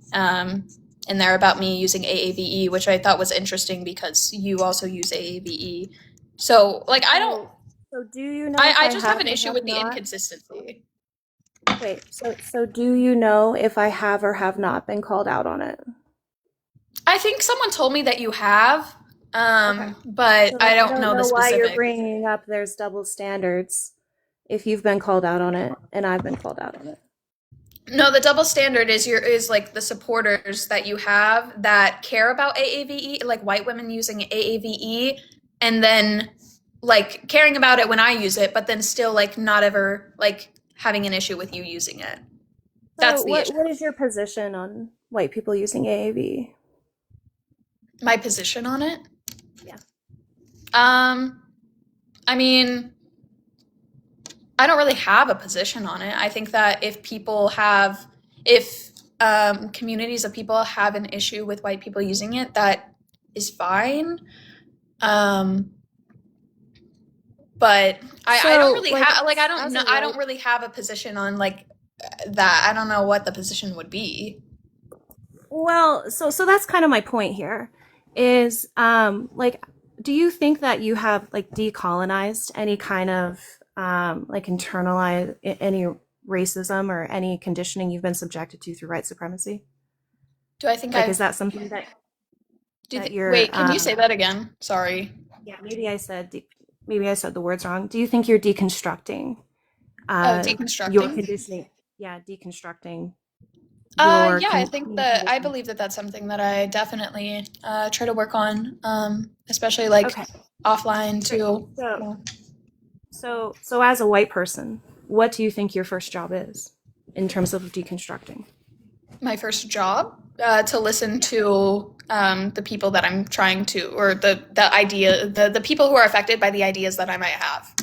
A: in there about me using AAVE, which I thought was interesting because you also use AAVE. So like I don't
B: So do you know if
A: I
B: I
A: just have
B: have
A: an
B: or
A: issue
B: have
A: with the
B: not?
A: inconsistency.
B: Wait, so do you know if I have or have not been called out on it?
A: I think someone told me that you have,
B: Okay.
A: but
B: So then
A: I
B: I
A: don't
B: don't
A: know the
B: know why you're
A: specifics.
B: bringing up there's double standards if you've been called out on it and I've been called out on it.
A: No, the double standard is like the supporters that you have that care about AAVE, like white women using AAVE, and then like caring about it when I use it, but then still like not ever like having an issue with you using it.
B: So
A: That's the
B: what
A: issue.
B: what is your position on white people using AAV?
A: My position on it.
B: Yeah.
A: Um, I mean, I don't really have a position on it. I think that if communities of people have an issue with white people using it, that is fine. Um, but I don't
B: So,
A: really
B: like,
A: have, like, I don't
B: as
A: know,
B: a
A: I don't
B: white,
A: really have a position on, like, that. I don't know what the position would be.
B: well, so that's kind of my point here is like do you think that you have like decolonized any kind of like internalized any racism or any conditioning you've been subjected to through white supremacy?
A: Do I think
B: Like is
A: I've,
B: that something that you're
A: wait, can you say that again? Sorry.
B: yeah, maybe I said maybe I said the words wrong. Do you think you're deconstructing
A: Oh,
B: your
A: deconstructing.
B: conditioning? Yeah, deconstructing your
A: Yeah, I think
B: human
A: that I
B: conditioning.
A: believe that that's something that I definitely try to work on, especially like
B: Okay,
A: offline
B: great.
A: too.
B: So,
A: Yeah.
B: so as a white person, what do you think your first job is in terms of deconstructing?
A: My first job to listen
B: Yeah.
A: to the people that I'm trying to, or the people who are affected by the ideas that I might have.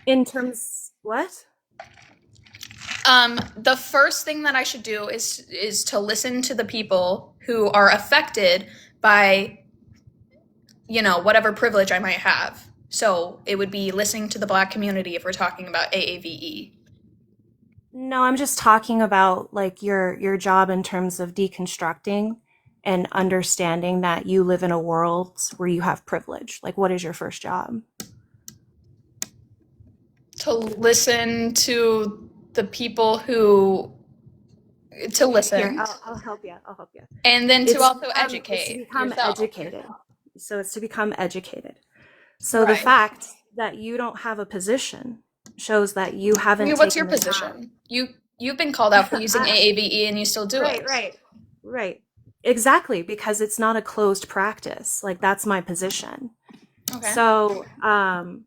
B: In terms what?
A: The first thing that I should do is to listen to the people who are affected by whatever privilege I might have. So it would be listening to the Black community if we're talking about AAVE.
B: No, I'm just talking about like your job in terms of deconstructing and understanding that you live in a world where you have privilege. Like, what is your first job?
A: To listen to the people who to
B: Here,
A: listen
B: I'll help you. I'll help you.
A: and then to also
B: It's to
A: educate
B: become
A: yourself.
B: educated. So it's to become educated. So the
A: Right.
B: fact that you don't have a position shows that you
A: I
B: haven't
A: mean, what's your
B: taken the time.
A: position? You've been called out for using
B: I,
A: AAVE and you still do
B: right,
A: it.
B: right, right. Exactly, because it's not a closed practice. Like that's my position.
A: Okay.
B: So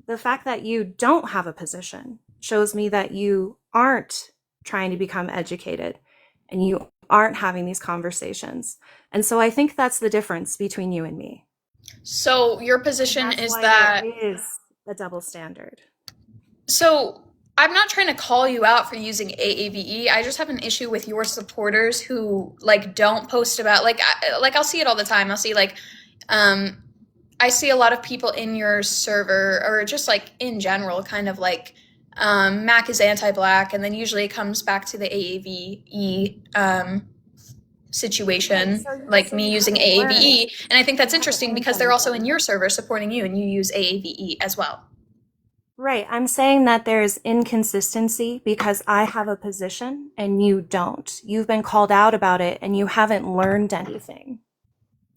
B: the fact that you don't have a position shows me that you aren't trying to become educated and you aren't having these conversations. And so I think that's the difference between you and me.
A: So your
B: And
A: position
B: that's
A: is
B: why there
A: that
B: is a double standard.
A: so I'm not trying to call you out for using AAVE. I just have an issue with your supporters who like don't post about like I'll see it all the time. I'll see like um I see a lot of people in your server or just like in general kind of like Mac is anti-black and then usually it comes back to the AAVE
B: Right.
A: situation, like
B: So
A: me
B: you
A: using
B: haven't learned.
A: AAVE. And I think that's
B: You haven't
A: interesting
B: learned
A: because they're also in
B: anything.
A: your server supporting you and you use AAVE as well.
B: Right. I'm saying that there's inconsistency because I have a position and you don't. You've been called out about it and you haven't learned anything.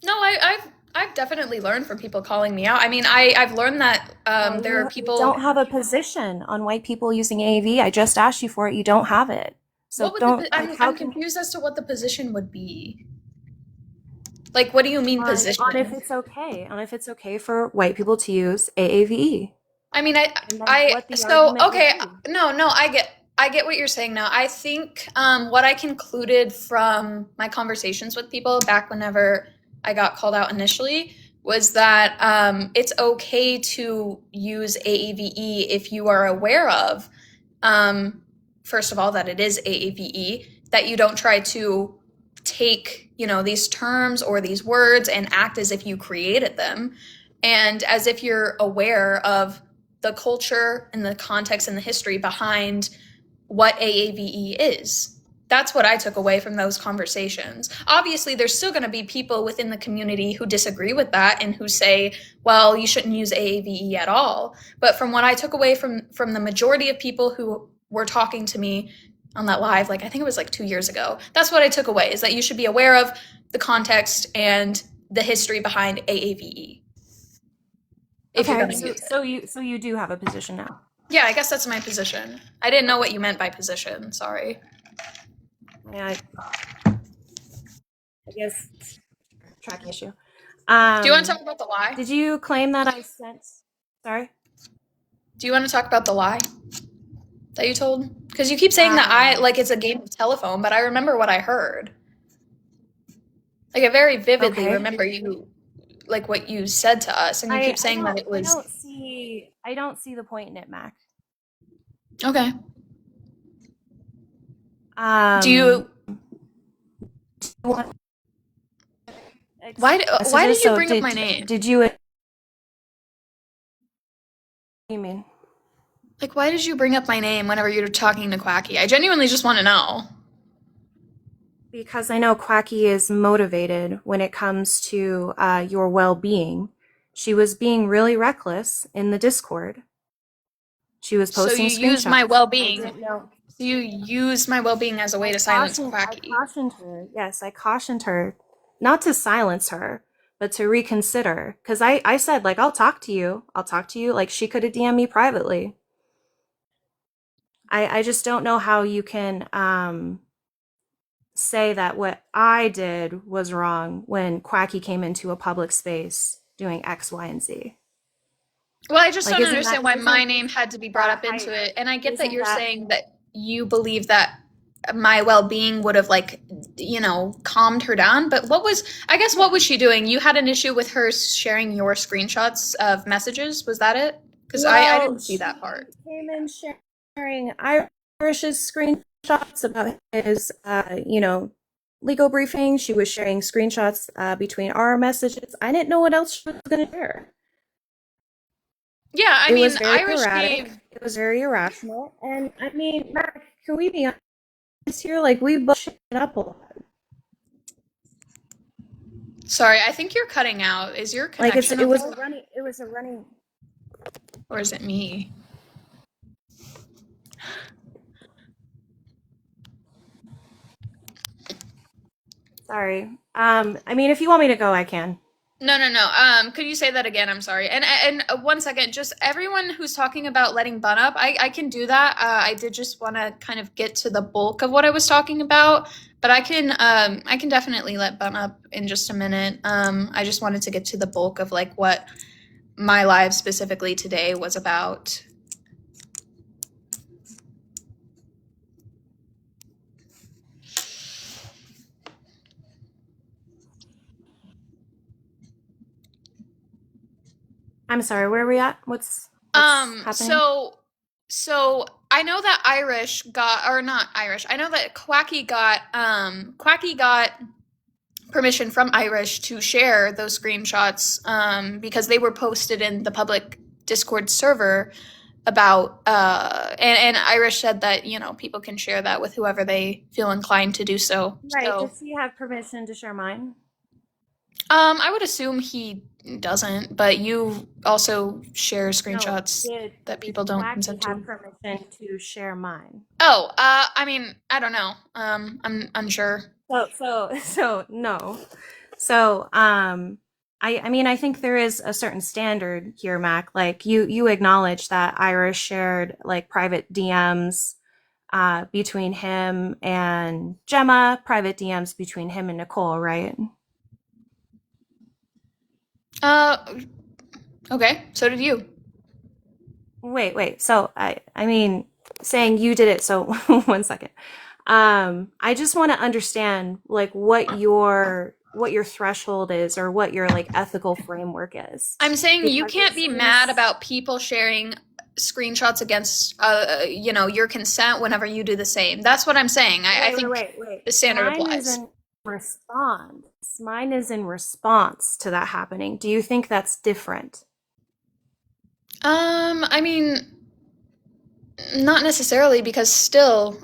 A: No, I've definitely learned from people calling me out. I mean, I've learned that
B: Well,
A: there are
B: you don't
A: people.
B: have a position on white people using AV. I just asked you for it. You don't have it. So
A: What would
B: don't,
A: the?
B: like, how
A: I'm
B: can,
A: confused as to what the position would be. Like, what do you mean
B: on if
A: position?
B: it's okay, on if it's okay for white people to use AAVE.
A: I mean,
B: And then what the
A: so
B: argument would
A: okay,
B: be.
A: no, I get what you're saying now. I think what I concluded from my conversations with people back whenever I got called out initially was that it's okay to use AAVE if you are aware of, um, first of all, that it is AAVE, that you don't try to take, these terms or these words and act as if you created them and as if you're aware of the culture and the context and the history behind what AAVE is. That's what I took away from those conversations. Obviously, there's still going to be people within the community who disagree with that and who say, "Well, you shouldn't use AAVE at all." But from what I took away from the majority of people who were talking to me on that live, like I think it was like 2 years ago, that's what I took away is that you should be aware of the context and the history behind AAVE if you're
B: Okay,
A: going to use it.
B: so you do have a position now.
A: Yeah, I guess that's my position. I didn't know what you meant by position. Sorry.
B: Yeah, I guess tracking issue.
A: Do you want to
B: Um,
A: talk about the lie?
B: did you claim that I sent? Sorry.
A: Do you want to talk about the lie that you told? Because you keep saying that I
B: Um,
A: like it's a game of telephone, but I remember what I heard. Like I very vividly
B: okay.
A: remember you like what you said to us, and you keep saying that it was
B: I don't see the point in it, Mac.
A: okay. Do
B: Um,
A: you?
B: what
A: Why
B: messages?
A: did you
B: So
A: bring up my name?
B: did you? What do you mean?
A: Like why did you bring up my name whenever you're talking to Quacky? I genuinely just want to know.
B: Because I know Quacky is motivated when it comes to your well-being. She was being really reckless in the Discord. She was
A: So
B: posting
A: you used my
B: screenshots. I
A: well-being.
B: didn't know.
A: So you used my well-being as a way to silence
B: I
A: Quacky.
B: cautioned her. Yes, I cautioned her not to silence her, but to reconsider. Because I said, like, I'll talk to you. I'll talk to you. Like, she could have DM'd me privately. I just don't know how you can say that what I did was wrong when Quacky came into a public space doing X, Y, and Z.
A: Well, I just
B: Like,
A: don't understand why my name had to be brought
B: that
A: up into it. And I get that
B: isn't
A: you're
B: that
A: saying that you believe that my well-being would have like, calmed her down, but I guess what was she doing? You had an issue with her sharing your screenshots of messages. Was that it? Because I
B: well,
A: didn't see
B: she
A: that part.
B: came in sharing Irish's screenshots about his, legal briefing. She was sharing screenshots between our messages. I didn't know what else she was going to share.
A: Yeah, I
B: It
A: mean,
B: was very
A: Irish
B: erratic.
A: gave.
B: It was very irrational. And I mean, Mac, can we be honest here? Like, we both shit up a lot.
A: Sorry, I think you're cutting out. Is your
B: Like,
A: connection okay?
B: it was a running.
A: Or is it me?
B: Sorry. I mean, if you want me to go, I can.
A: No, no, no. Could you say that again? I'm sorry. And 1 second, just everyone who's talking about letting Bun up, I can do that. I did just want to kind of get to the bulk of what I was talking about, but I can definitely let Bun up in just a minute. I just wanted to get to the bulk of like what my live specifically today was about.
B: I'm sorry, where are we at? What's happening?
A: So I know that Irish got, or not Irish. I know that Quacky got permission from Irish to share those screenshots because they were posted in the public Discord server about and Irish said that people can share that with whoever they feel inclined to do so.
B: Right.
A: So
B: Does he have permission to share mine?
A: I would assume he doesn't, but you also share
B: No.
A: screenshots that
B: Did
A: people don't
B: Quacky
A: consent
B: have
A: to.
B: permission to share mine?
A: Oh, I mean, I don't know. I'm unsure.
B: So no. So, I mean, I think there is a certain standard here, Mac. Like you acknowledge that Irish shared like private DMs between him and Gemma, private DMs between him and Nicole, right?
A: Uh, okay. So did you.
B: Wait. So I mean, saying you did it. So 1 second. I just want to understand like what your threshold is or what your like ethical framework is.
A: I'm saying you
B: Because it
A: can't be mad
B: seems
A: about people sharing screenshots against, your consent whenever you do the same. That's what I'm saying. I think
B: wait.
A: the standard
B: Mine is
A: applies.
B: in response. Mine is in response to that happening. Do you think that's different?
A: I mean, not necessarily because still,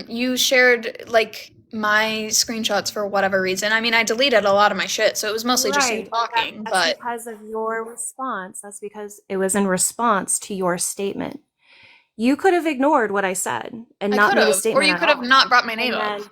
A: you shared like my screenshots for whatever reason. I mean, I deleted a lot of my shit, so it was mostly just you
B: Right.
A: talking,
B: That's
A: but
B: because of your response. That's because it was in response to your statement. You could have ignored what I said and
A: I
B: not
A: could
B: made a
A: have. Or
B: statement
A: you
B: at
A: could have
B: all.
A: not brought my name
B: And
A: up.
B: then,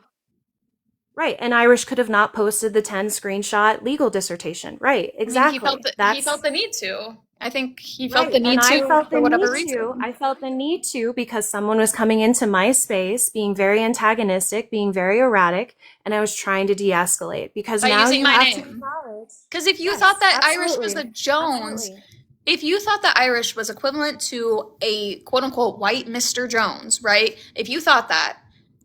B: right, and Irish could have not posted the 10 screenshot legal dissertation. Right,
A: I mean, he felt
B: exactly.
A: he felt the need to. I think he felt the
B: Right. And
A: need
B: I
A: to
B: felt
A: for
B: the
A: whatever
B: need to.
A: reason.
B: I felt the need to because someone was coming into my space, being very antagonistic, being very erratic, and I was trying to de escalate because
A: By
B: now
A: using
B: you
A: my
B: have to
A: name.
B: acknowledge.
A: Because if you thought
B: Yes,
A: that Irish was a
B: absolutely.
A: Jones,
B: Absolutely.
A: if you thought that Irish was equivalent to a quote unquote white Mr. Jones, right? If you thought that,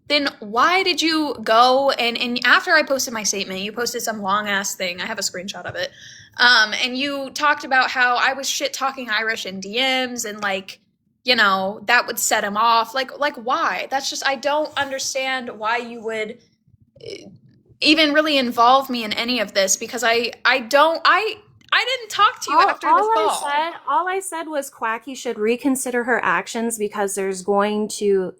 A: then why did you go and after I posted my statement, you posted some long ass thing. I have a screenshot of it. And you talked about how I was shit talking Irish in DMs and like, that would set him off. Like why? That's just I don't understand why you would even really involve me in any of this because I didn't talk to you after the call.
B: All I said was Quacky should reconsider her actions because it's going to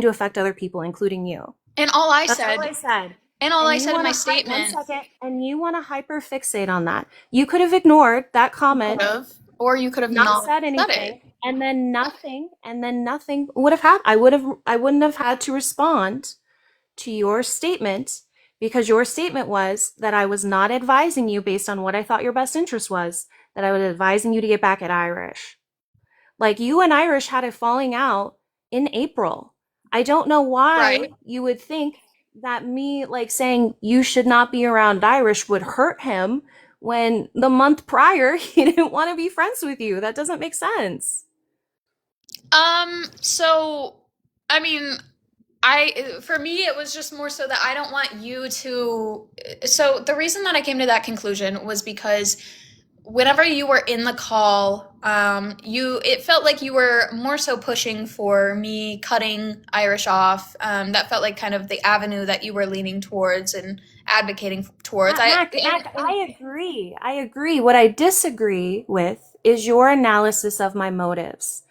B: affect other people, including you.
A: And all I
B: That's all
A: said
B: I said.
A: and all I
B: And you
A: said in
B: want
A: my
B: to one
A: statement,
B: second, and you want to hyper fixate on that. You could have ignored that
A: you could
B: comment,
A: have, or you could have
B: not
A: not
B: said
A: said it.
B: anything, and then nothing would have happened. I wouldn't have had to respond to your statement because your statement was that I was not advising you based on what I thought your best interest was, that I was advising you to get back at Irish. Like you and Irish had a falling out in April. I don't know
A: Right.
B: why you would think that me like saying you should not be around Irish would hurt him when the month prior he didn't want to be friends with you. That doesn't make sense.
A: So, I mean, for me, it was just more so that I don't want you to. So, the reason that I came to that conclusion was because whenever you were in the call, it felt like you were more so pushing for me cutting Irish off. That felt like kind of the avenue that you were leaning towards and advocating towards.
B: Mac, I agree. I agree. What I disagree with is your analysis of my motives.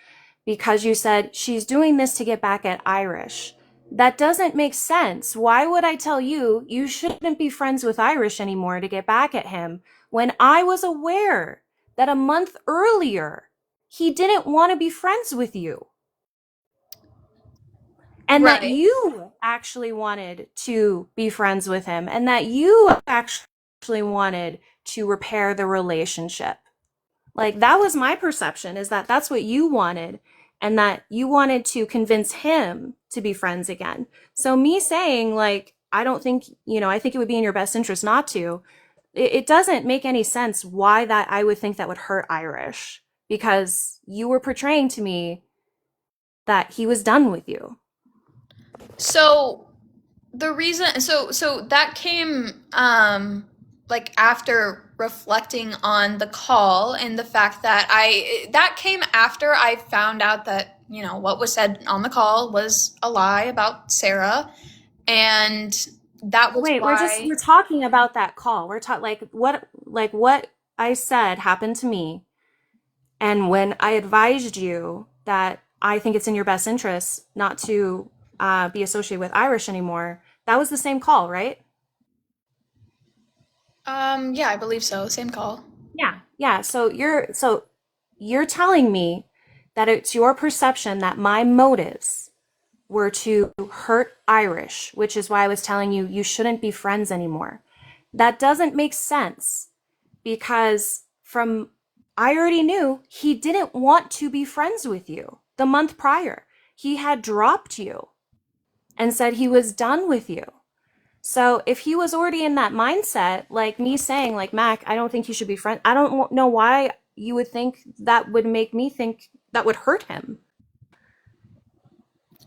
B: Because you said she's doing this to get back at Irish. That doesn't make sense. Why would I tell you you shouldn't be friends with Irish anymore to get back at him when I was aware that a month earlier he didn't want to be friends with you and that
A: Right.
B: you actually wanted to be friends with him and that you actually wanted to repair the relationship? Like that was my perception, is that that's what you wanted and that you wanted to convince him to be friends again. So me saying like, I don't think, I think it would be in your best interest not to, it doesn't make any sense why that I would think that would hurt Irish, because you were portraying to me that he was done with you.
A: So the reason so that came like after reflecting on the call and the fact that that came after I found out that, what was said on the call was a lie about Sarah, and that was
B: Wait,
A: why.
B: we're talking about that call. We're talking like what I said happened to me. And when I advised you that I think it's in your best interest not to be associated with Irish anymore, that was the same call, right?
A: Yeah, I believe so. Same call.
B: Yeah. Yeah. So you're telling me that it's your perception that my motives were to hurt Irish, which is why I was telling you you shouldn't be friends anymore. That doesn't make sense because from I already knew he didn't want to be friends with you the month prior. He had dropped you and said he was done with you. So if he was already in that mindset, like me saying, like, Mac, I don't think you should be friends, I don't know why you would think that would make me think that would hurt him.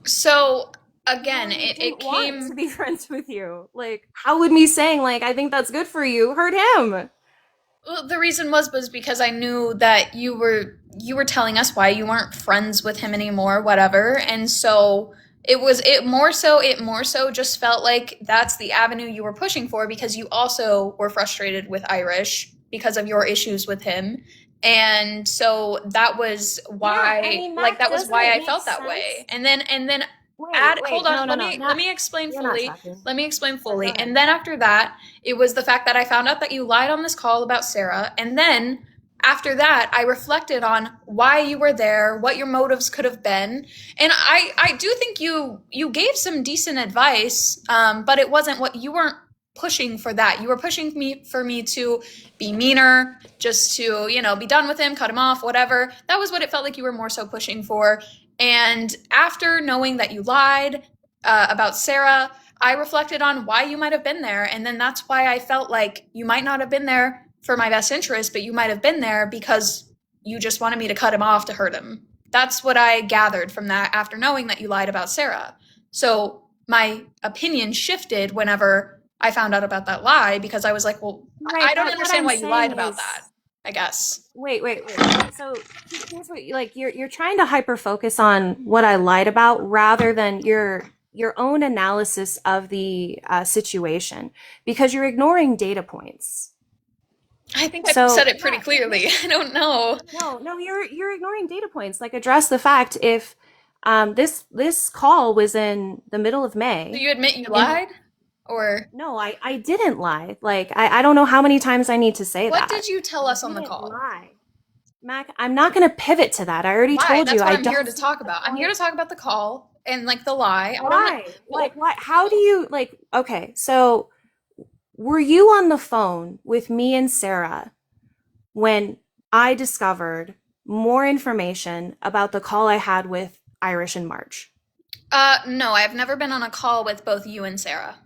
A: So
B: He
A: again,
B: already
A: it
B: didn't want to
A: came.
B: be friends with you. Like, how would me saying, like, I think that's good for you hurt him?
A: Well, the reason was because I knew that you were telling us why you weren't friends with him anymore, whatever. And so it more so just felt like that's the avenue you were pushing for because you also were frustrated with Irish because of your issues with him. And so that was
B: Yeah, I
A: why,
B: mean,
A: like,
B: Mac,
A: that was
B: doesn't
A: why
B: it
A: I
B: make
A: felt that
B: sense?
A: way. And then
B: Wait,
A: hold
B: wait,
A: on,
B: no, no,
A: let
B: no,
A: me let
B: not,
A: me explain
B: you're not
A: fully.
B: talking.
A: Let me explain
B: Go
A: fully.
B: ahead.
A: And then after that, it was the fact that I found out that you lied on this call about Sarah. And then after that, I reflected on why you were there, what your motives could have been. And I do think you gave some decent advice, but it wasn't what you weren't pushing for that. You were pushing me to be meaner, just to, be done with him, cut him off, whatever. That was what it felt like you were more so pushing for. And after knowing that you lied about Sarah, I reflected on why you might have been there. And then that's why I felt like you might not have been there for my best interest, but you might have been there because you just wanted me to cut him off to hurt him. That's what I gathered from that after knowing that you lied about Sarah. So my opinion shifted whenever I found out about that lie because I was like, well,
B: Right,
A: I don't
B: but what
A: understand
B: I'm
A: why you lied
B: saying
A: about that,
B: is,
A: I guess.
B: wait. So here's what like you're trying to hyper focus on what I lied about rather than your own analysis of the situation, because you're ignoring data points.
A: I think I said
B: So
A: it pretty
B: yeah,
A: clearly. I don't know.
B: no, you're ignoring data points. Like address the fact if this call was in the middle of
A: Do
B: May.
A: you admit you
B: And
A: lied? Or
B: no, I didn't lie. Like I don't know how many times I need to say
A: what did
B: that.
A: you tell
B: I
A: us on the
B: didn't
A: call?
B: lie. Mac, I'm not going to pivot to that. I already
A: Why?
B: told you
A: That's what
B: I
A: I'm here
B: don't
A: to
B: see
A: talk
B: the
A: about. I'm here
B: point.
A: to talk about the call and like the lie. I want to.
B: Why?
A: Well,
B: How do you like okay, so were you on the phone with me and Sarah when I discovered more information about the call I had with Irish in March?
A: No, I've never been on a call with both you and Sarah.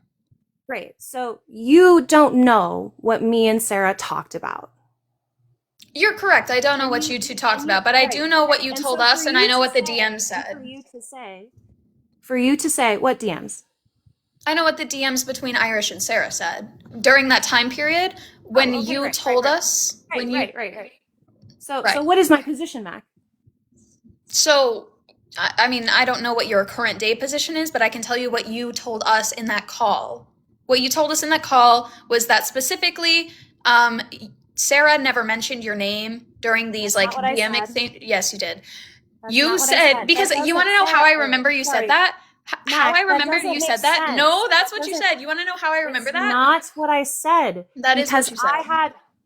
B: Great. So you don't know what me and Sarah talked about.
A: You're correct. I don't know
B: And
A: what
B: you
A: you two talked
B: and you
A: about, but I
B: right.
A: do know what you
B: And
A: told
B: so for
A: us, and I
B: you
A: know
B: to
A: what the
B: say,
A: DM
B: and
A: said.
B: for you to say what DMs?
A: I know what the DMs between Irish and Sarah said during that time period when
B: Oh, okay,
A: you
B: right, right,
A: told
B: right.
A: us
B: Right,
A: when you
B: right, right, right. So
A: right.
B: what is my position, Mac?
A: So I mean, I don't know what your current day position is, but I can tell you what you told us in that call. What you told us in that call was that specifically, um, Sarah never mentioned your name during these
B: That's not
A: like
B: what I
A: DM
B: said.
A: exchange. Yes, you did.
B: That's
A: You
B: not what I
A: said
B: said.
A: because
B: That
A: you want
B: doesn't
A: to know how I
B: say,
A: remember you said
B: sorry,
A: that. How I
B: Mac, that
A: remember
B: doesn't
A: you
B: make
A: said that? No,
B: sense.
A: that's
B: That
A: what you
B: doesn't,
A: said. You want to know how I
B: it's
A: remember that?
B: not what I said
A: That is what
B: because
A: you said.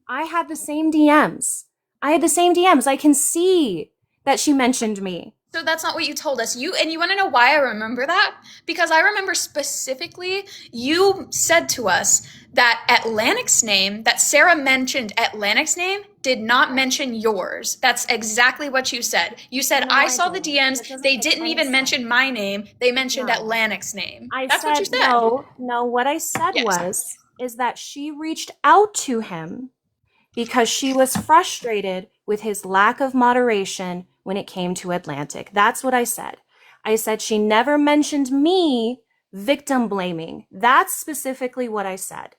B: I had the same DMs. I had the same DMs. I can see that she mentioned me.
A: So that's not what you told us. You want to know why I remember that? Because I remember specifically you said to us that Atlantic's name, that Sarah mentioned Atlantic's name, did not mention yours. That's exactly what you said. You said
B: No,
A: I
B: I
A: saw the
B: didn't.
A: DMs.
B: That doesn't
A: They
B: make
A: didn't
B: any
A: even
B: sense.
A: mention my name. They mentioned
B: No.
A: Atlantic's name.
B: I
A: That's what you
B: said
A: said.
B: no. What I said
A: Yes.
B: is that she reached out to him because she was frustrated with his lack of moderation when it came to Atlantic. That's what I said. I said she never mentioned me victim blaming. That's specifically what I said.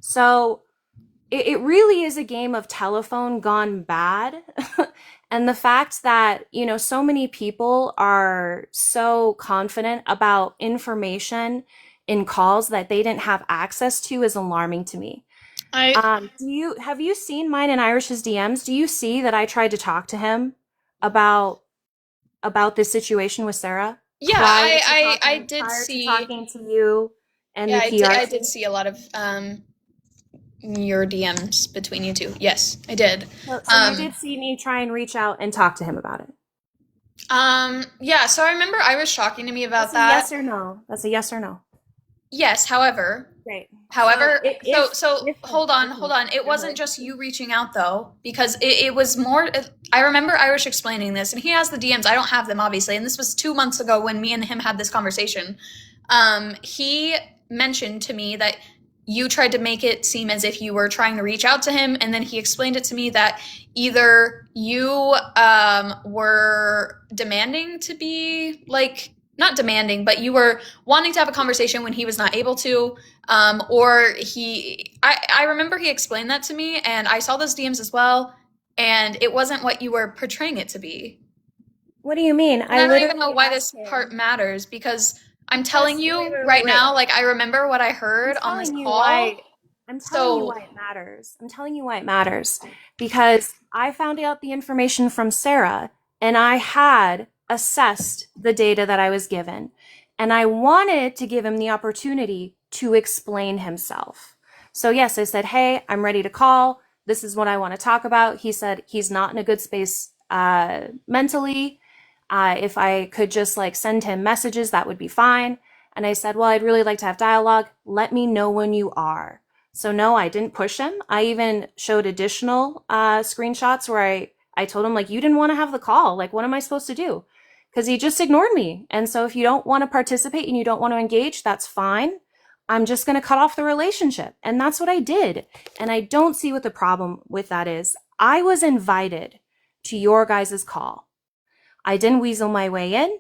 B: So it really is a game of telephone gone bad. And the fact that, so many people are so confident about information in calls that they didn't have access to is alarming to me.
A: I
B: Have you seen mine and Irish's DMs? Do you see that I tried to talk to him about this situation with Sarah
A: yeah, I did
B: prior to
A: see.
B: talking to you and
A: Yeah,
B: the PR
A: I did
B: team?
A: see a lot of your DMs between you two. Yes, I did.
B: So you
A: Um,
B: did see me try and reach out and talk to him about it.
A: yeah, so I remember Iris talking to me about
B: That's a
A: that.
B: yes or no. That's a yes or no.
A: Yes, however,
B: Great. So
A: however, so hold on,
B: okay,
A: hold on. It
B: go
A: wasn't
B: ahead.
A: just you reaching out though, because it was more. I remember Irish explaining this, and he has the DMs. I don't have them obviously, and this was 2 months ago when me and him had this conversation. He mentioned to me that you tried to make it seem as if you were trying to reach out to him, and then he explained it to me that either you were demanding to be like not demanding, but you were wanting to have a conversation when he was not able to, or I remember he explained that to me, and I saw those DMs as well, and it wasn't what you were portraying it to be.
B: What do you mean?
A: And
B: I
A: I don't even know
B: literally
A: why
B: asked
A: this part
B: him
A: matters because I'm telling
B: because
A: you right
B: wait.
A: now, like I remember what I
B: I'm
A: heard on this
B: telling you
A: call.
B: why. I'm telling you
A: So,
B: why it matters. I'm telling you why it matters because I found out the information from Sarah and I had assessed the data that I was given and I wanted to give him the opportunity to explain himself. So yes, I said, "Hey, I'm ready to call. This is what I want to talk about." He said he's not in a good space mentally. If I could just like send him messages, that would be fine. And I said, "Well, I'd really like to have dialogue. Let me know when you are." So, no, I didn't push him. I even showed additional screenshots where I told him, like, you didn't want to have the call. Like, what am I supposed to do? Because he just ignored me. And so, if you don't want to participate and you don't want to engage, that's fine. I'm just going to cut off the relationship. And that's what I did. And I don't see what the problem with that is. I was invited to your guys' call. I didn't weasel my way in.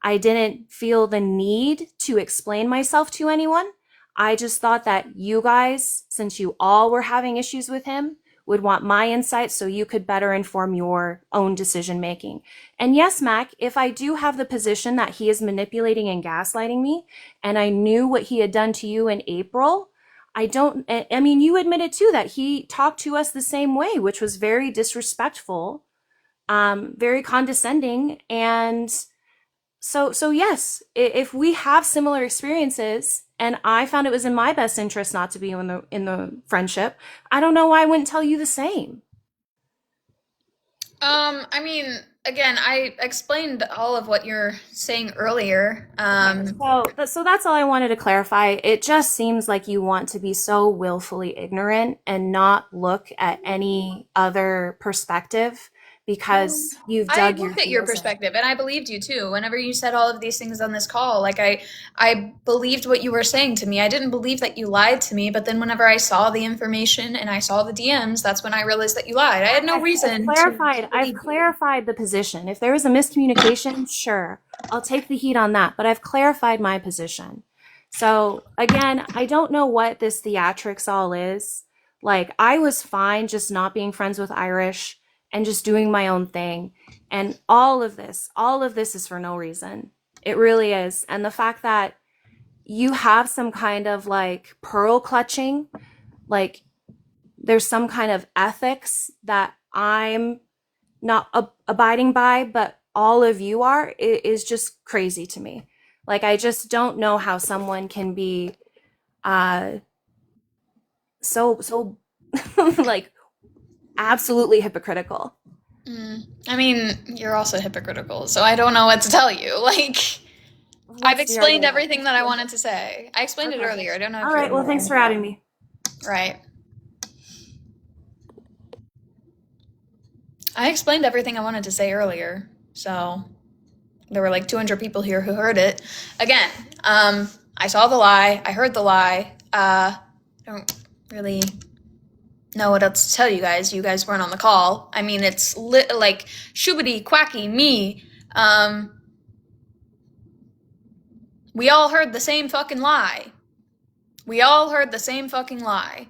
B: I didn't feel the need to explain myself to anyone. I just thought that you guys, since you all were having issues with him, would want my insights so you could better inform your own decision making. And yes, Mac, if I do have the position that he is manipulating and gaslighting me, and I knew what he had done to you in April, I mean, you admitted too that he talked to us the same way, which was very disrespectful, very condescending, and so yes, if we have similar experiences and I found it was in my best interest not to be in the friendship, I don't know why I wouldn't tell you the same.
A: I mean, again, I explained all of what you're saying earlier.
B: Okay, so that's all I wanted to clarify. It just seems like you want to be so willfully ignorant and not look at any other perspective because you've
A: I
B: dug your
A: looked at your
B: heels in.
A: perspective and I believed you too. Whenever you said all of these things on this call, like I believed what you were saying to me. I didn't believe that you lied to me, but then whenever I saw the information and I saw the DMs, that's when I realized that you lied. I had no reason to
B: I've
A: believe you.
B: clarified the position. If there was a miscommunication, sure, I'll take the heat on that, but I've clarified my position. So again, I don't know what this theatrics all is. Like, I was fine just not being friends with Irish and just doing my own thing. And all of this is for no reason. It really is. And the fact that you have some kind of like pearl clutching, like there's some kind of ethics that I'm not abiding by, but all of you are, is just crazy to me. Like, I just don't know how someone can be uh, so like absolutely hypocritical.
A: I mean, you're also hypocritical, so I don't know what to tell you. Like, I've
B: What's the
A: explained
B: argument?
A: everything that I wanted to say. I explained it
B: Okay.
A: earlier. I don't know
B: All
A: if
B: right. Well, thanks for adding me.
A: right. I explained everything I wanted to say earlier, so there were like 200 people here who heard it. Again, I saw the lie. I heard the lie. I don't really know what else to tell you guys. You guys weren't on the call. I mean, it's like shoobity quacky me. We all heard the same fucking lie. We all heard the same fucking lie.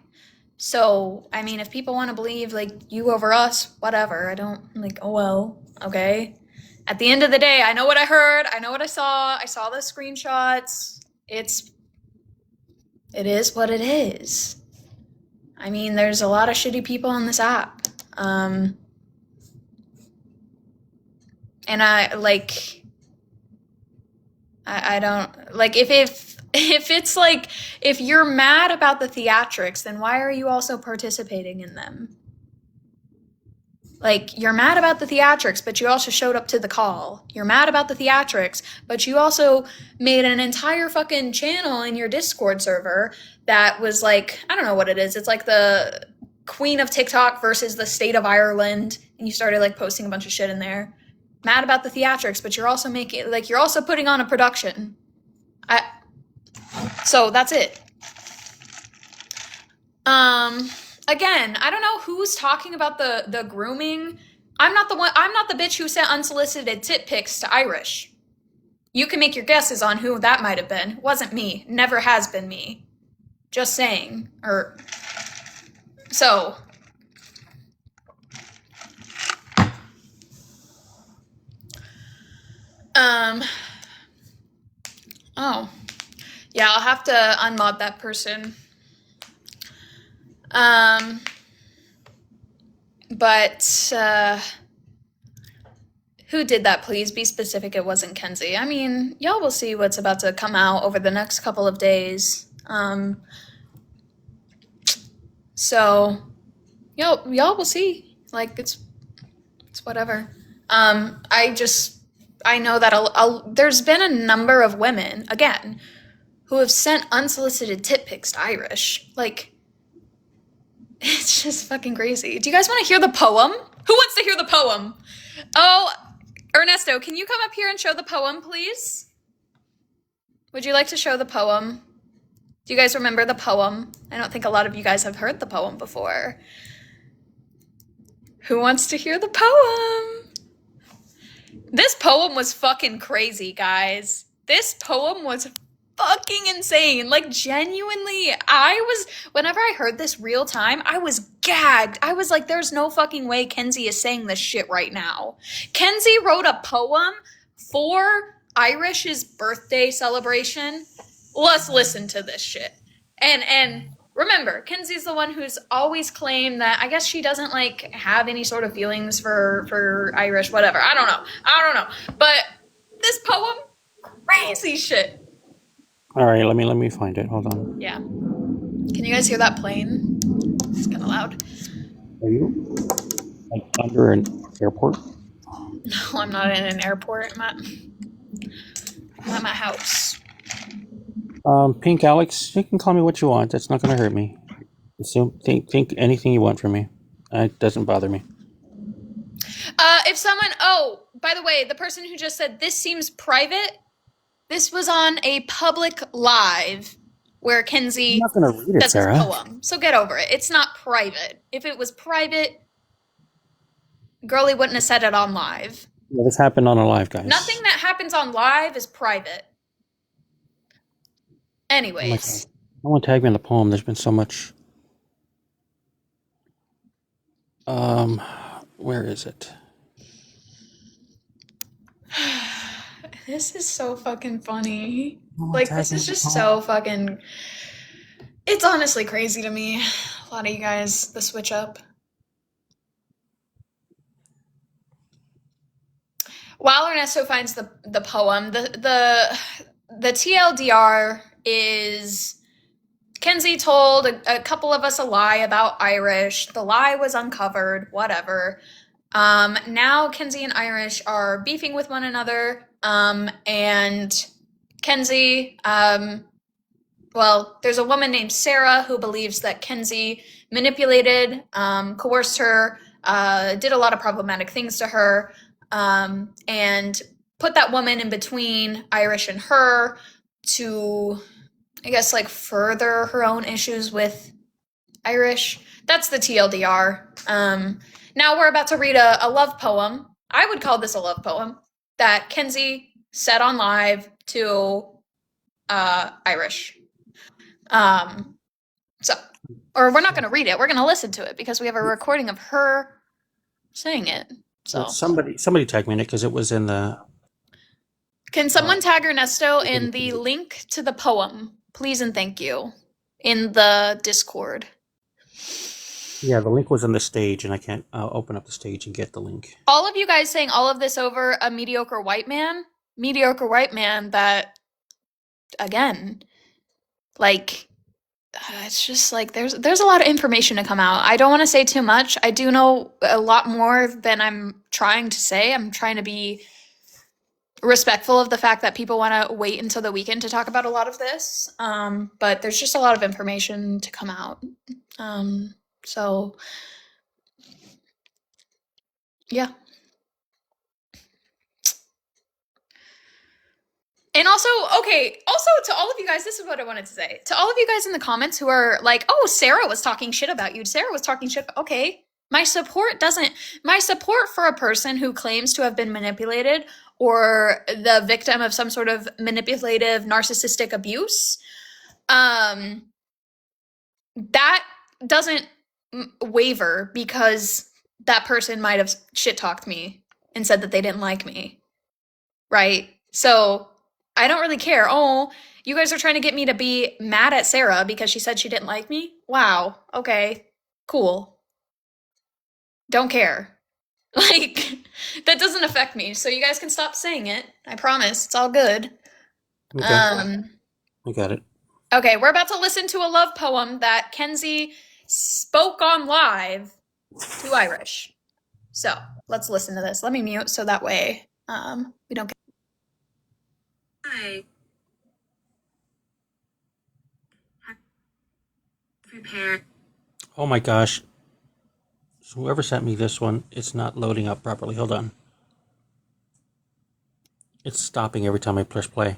A: So, I mean, if people want to believe, like, you over us, whatever. I don't, like, oh well, okay. At the end of the day, I know what I heard. I know what I saw. I saw the screenshots. It is what it is. I mean, there's a lot of shitty people on this app. And I don't, like, if it's like, if you're mad about the theatrics, then why are you also participating in them? Like, you're mad about the theatrics, but you also showed up to the call. You're mad about the theatrics, but you also made an entire fucking channel in your Discord server that was like, I don't know what it is. It's like the Queen of TikTok versus the State of Ireland. And you started like posting a bunch of shit in there. Mad about the theatrics, but you're also making, like, you're also putting on a production. So that's it. Again, I don't know who's talking about the grooming. I'm not the bitch who sent unsolicited tit pics to Irish. You can make your guesses on who that might have been. It wasn't me. Never has been me. Just saying. So. Oh. Yeah, I'll have to unmod that person. But who did that? Please be specific. It wasn't Kenzie. I mean, y'all will see what's about to come out over the next couple of days. So y'all will see. Like, it's whatever. I know that there's been a number of women, again, who have sent unsolicited tit pics to Irish. Like, it's just fucking crazy. Do you guys want to hear the poem? Who wants to hear the poem? Oh, Ernesto, can you come up here and show the poem, please? Would you like to show the poem? Do you guys remember the poem? I don't think a lot of you guys have heard the poem before. Who wants to hear the poem? This poem was fucking crazy, guys. This poem was fucking insane. Like, genuinely, whenever I heard this real time, I was gagged. I was like, there's no fucking way Kenzie is saying this shit right now. Kenzie wrote a poem for Irish's birthday celebration. Let's listen to this shit. And remember, Kenzie's the one who's always claimed that, I guess she doesn't, like, have any sort of feelings for Irish, whatever. I don't know. But this poem, crazy shit.
C: All right, let me find it. Hold on.
A: Yeah. Can you guys hear that plane? It's kind of loud.
C: Are you like under an airport?
A: No, I'm not in an airport. I'm at my house.
C: Pink Alex, you can call me what you want. That's not going to hurt me. Assume, think anything you want from me. It doesn't bother me.
A: If someone, oh, by the way, the person who just said this seems private, this was on a public live where
C: I'm
A: Kenzie
C: not going to read it,
A: does his
C: Sarah.
A: poem. So get over it. It's not private. If it was private, Girly wouldn't have said it on live.
C: Yeah, this happened on a live, guys.
A: Nothing that happens on live is private.
C: Oh my
A: Anyways.
C: God. No one tagged me in the poem. There's been so much. Where is it?
A: This is so fucking funny.
C: No one
A: Like,
C: tagged
A: this
C: me
A: is
C: in the
A: just
C: poem.
A: so fucking. It's honestly crazy to me. A lot of you guys, the switch up. While Ernesto finds the poem, the TLDR is Kenzie told a couple of us a lie about Irish. The lie was uncovered, whatever. Now Kenzie and Irish are beefing with one another. And Kenzie, well, there's a woman named Sarah who believes that Kenzie manipulated, coerced her, did a lot of problematic things to her, and put that woman in between Irish and her to, I guess, like further her own issues with Irish. That's the TLDR. Now we're about to read a love poem. I would call this a love poem that Kenzie said on live to Irish. So, or we're not going to read it. We're going to listen to it because we have a recording of her saying it. So,
C: Well, somebody tagged me in it because it was in the.
A: can someone tag Ernesto in the link to the poem, please and thank you, in the Discord?
C: Yeah, the link was on the stage, and I can't open up the stage and get the link.
A: All of you guys saying all of this over a mediocre white man that, again, like, it's just like there's a lot of information to come out. I don't want to say too much. I do know a lot more than I'm trying to say. I'm trying to be respectful of the fact that people want to wait until the weekend to talk about a lot of this. But there's just a lot of information to come out. So yeah. And also to all of you guys, this is what I wanted to say. To all of you guys in the comments who are like, oh, Sarah was talking shit about you. Sarah was talking shit. Okay. My support for a person who claims to have been manipulated or the victim of some sort of manipulative narcissistic abuse, that doesn't waver because that person might have shit talked me and said that they didn't like me. Right? So I don't really care. Oh, you guys are trying to get me to be mad at Sarah because she said she didn't like me? Wow. Okay. Cool. Don't care. Like, that doesn't affect me. So you guys can stop saying it. I promise. It's all good.
C: Okay. I got it.
A: Okay, we're about to listen to a love poem that Kenzie spoke on live to Irish. So let's listen to this. Let me mute so that way we don't get.
D: Hi. Prepare.
C: Oh my gosh. So whoever sent me this one, it's not loading up properly. Hold on. It's stopping every time I push play.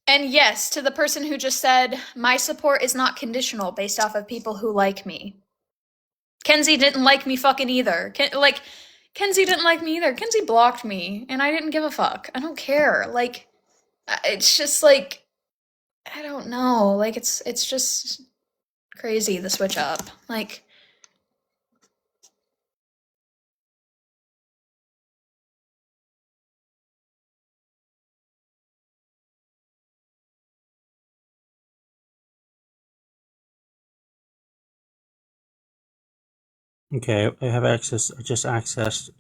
A: And yes, to the person who just said, my support is not conditional based off of people who like me. Kenzie didn't like me fucking either. Kenzie didn't like me either. Kenzie blocked me, and I didn't give a fuck. I don't care. Like, it's just like, I don't know. Like, it's just crazy, the switch up. Like,
C: Okay, I have access. I just accessed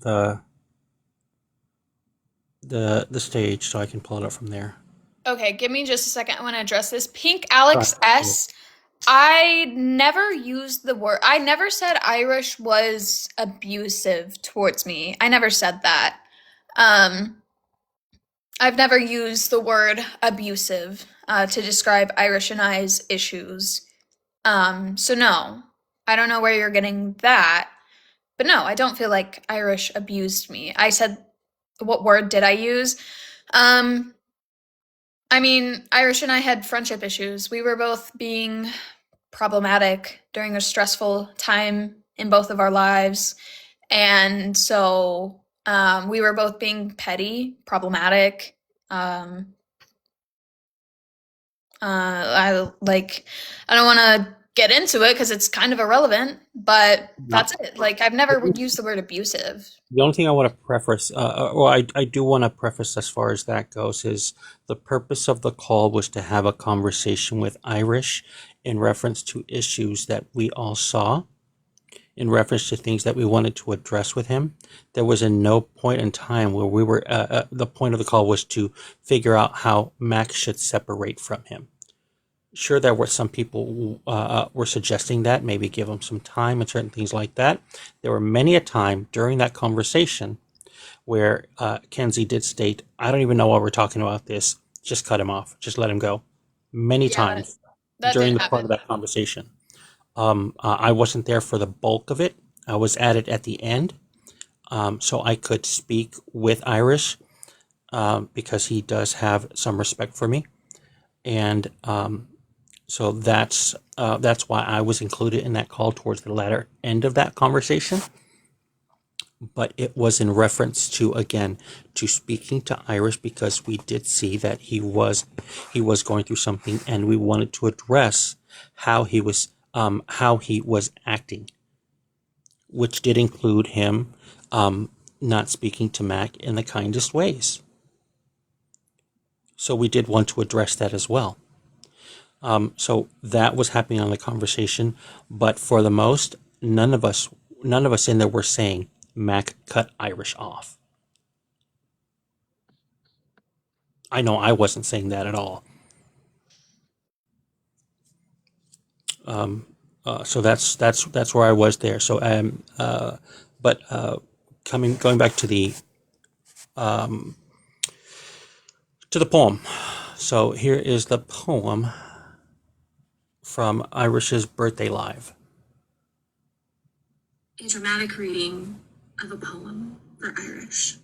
C: the stage, so I can pull it up from there.
A: okay, give me just a second. I want to address this. Pink Alex S I never used the word. I never said Irish was abusive towards me. I never said that. Um, I've never used the word abusive to describe Irish and I's issues. So no, I don't know where you're getting that, but no, I don't feel like Irish abused me. I said, what word did I use? Um, I mean, Irish and I had friendship issues. We were both being problematic during a stressful time in both of our lives. And so we were both being petty, problematic. Um, I don't want to get into it because it's kind of irrelevant, but
C: No.
A: that's it. Like, I've never used the word abusive.
C: The only thing I want to preface, or I do want to preface as far as that goes, is the purpose of the call was to have a conversation with Irish in reference to issues that we all saw, in reference to things that we wanted to address with him. There was in no point in time where we were, the point of the call was to figure out how Max should separate from him. Sure, there were some people were suggesting that, maybe give him some time and certain things like that. There were many a time during that conversation where Kenzie did state, I don't even know why we're talking about this. Just cut him off. Just let him go. Many
A: Yeah, that,
C: times
A: that
C: during
A: did
C: the part of
A: happen.
C: that conversation. I wasn't there for the bulk of it. I was at it at the end. So I could speak with Irish because he does have some respect for me. And so that's why I was included in that call towards the latter end of that conversation. But it was in reference to, again, to speaking to Irish because we did see that he was going through something, and we wanted to address how he was acting, which did include him not speaking to Mac in the kindest ways. So we did want to address that as well. So that was happening on the conversation, but for the most, none of us in there were saying Mac cut Irish off. I know I wasn't saying that at all. So that's where I was there. So but going back to the poem. So here is the poem from Irish's Birthday Live.
B: A dramatic reading of a poem for Irish.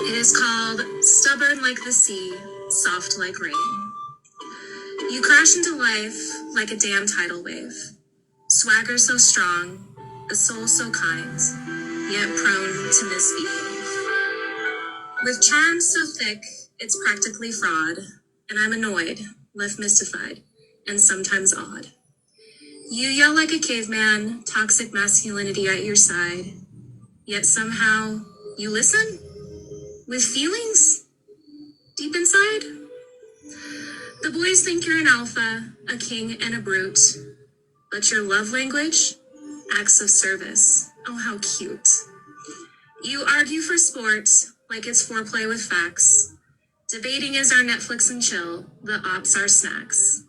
B: It is called Stubborn Like the Sea, Soft Like Rain. You crash into life like a damn tidal wave. Swagger so strong, a soul so kind, yet prone to misbehave. With charm so thick, it's practically fraud, and I'm annoyed, left mystified, and sometimes awed. You yell like a caveman, toxic masculinity at your side, yet somehow you listen? With feelings? Deep inside? The boys think you're an alpha, a king, and a brute, but your love language? Acts of service. Oh, how cute. You argue for sport, like it's foreplay with facts. Debating is our Netflix and chill, the ops are snacks.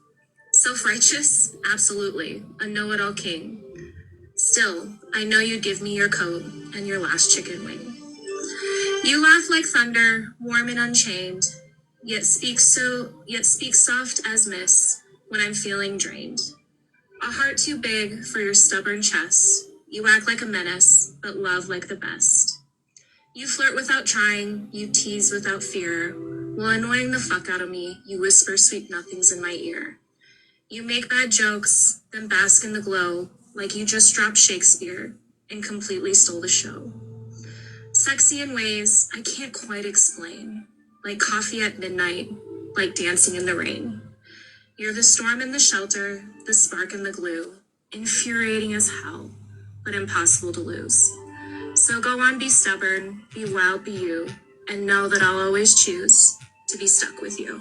B: Self-righteous? Absolutely. A know-it-all king. Still, I know you'd give me your coat and your last chicken wing. You laugh like thunder, warm and unchained, yet speak soft as mist when I'm feeling drained. A heart too big for your stubborn chest. You act like a menace, but love like the best. You flirt without trying, you tease without fear. While annoying the fuck out of me, you whisper sweet nothings in my ear. You make bad jokes, then bask in the glow, like you just dropped Shakespeare and completely stole the show. Sexy in ways I can't quite explain, like coffee at midnight, like dancing in the rain. You're the storm in the shelter, the spark and the glue, infuriating as hell, but impossible to lose. So go on, be stubborn, be wild, be you, and know that I'll always choose to be stuck with you.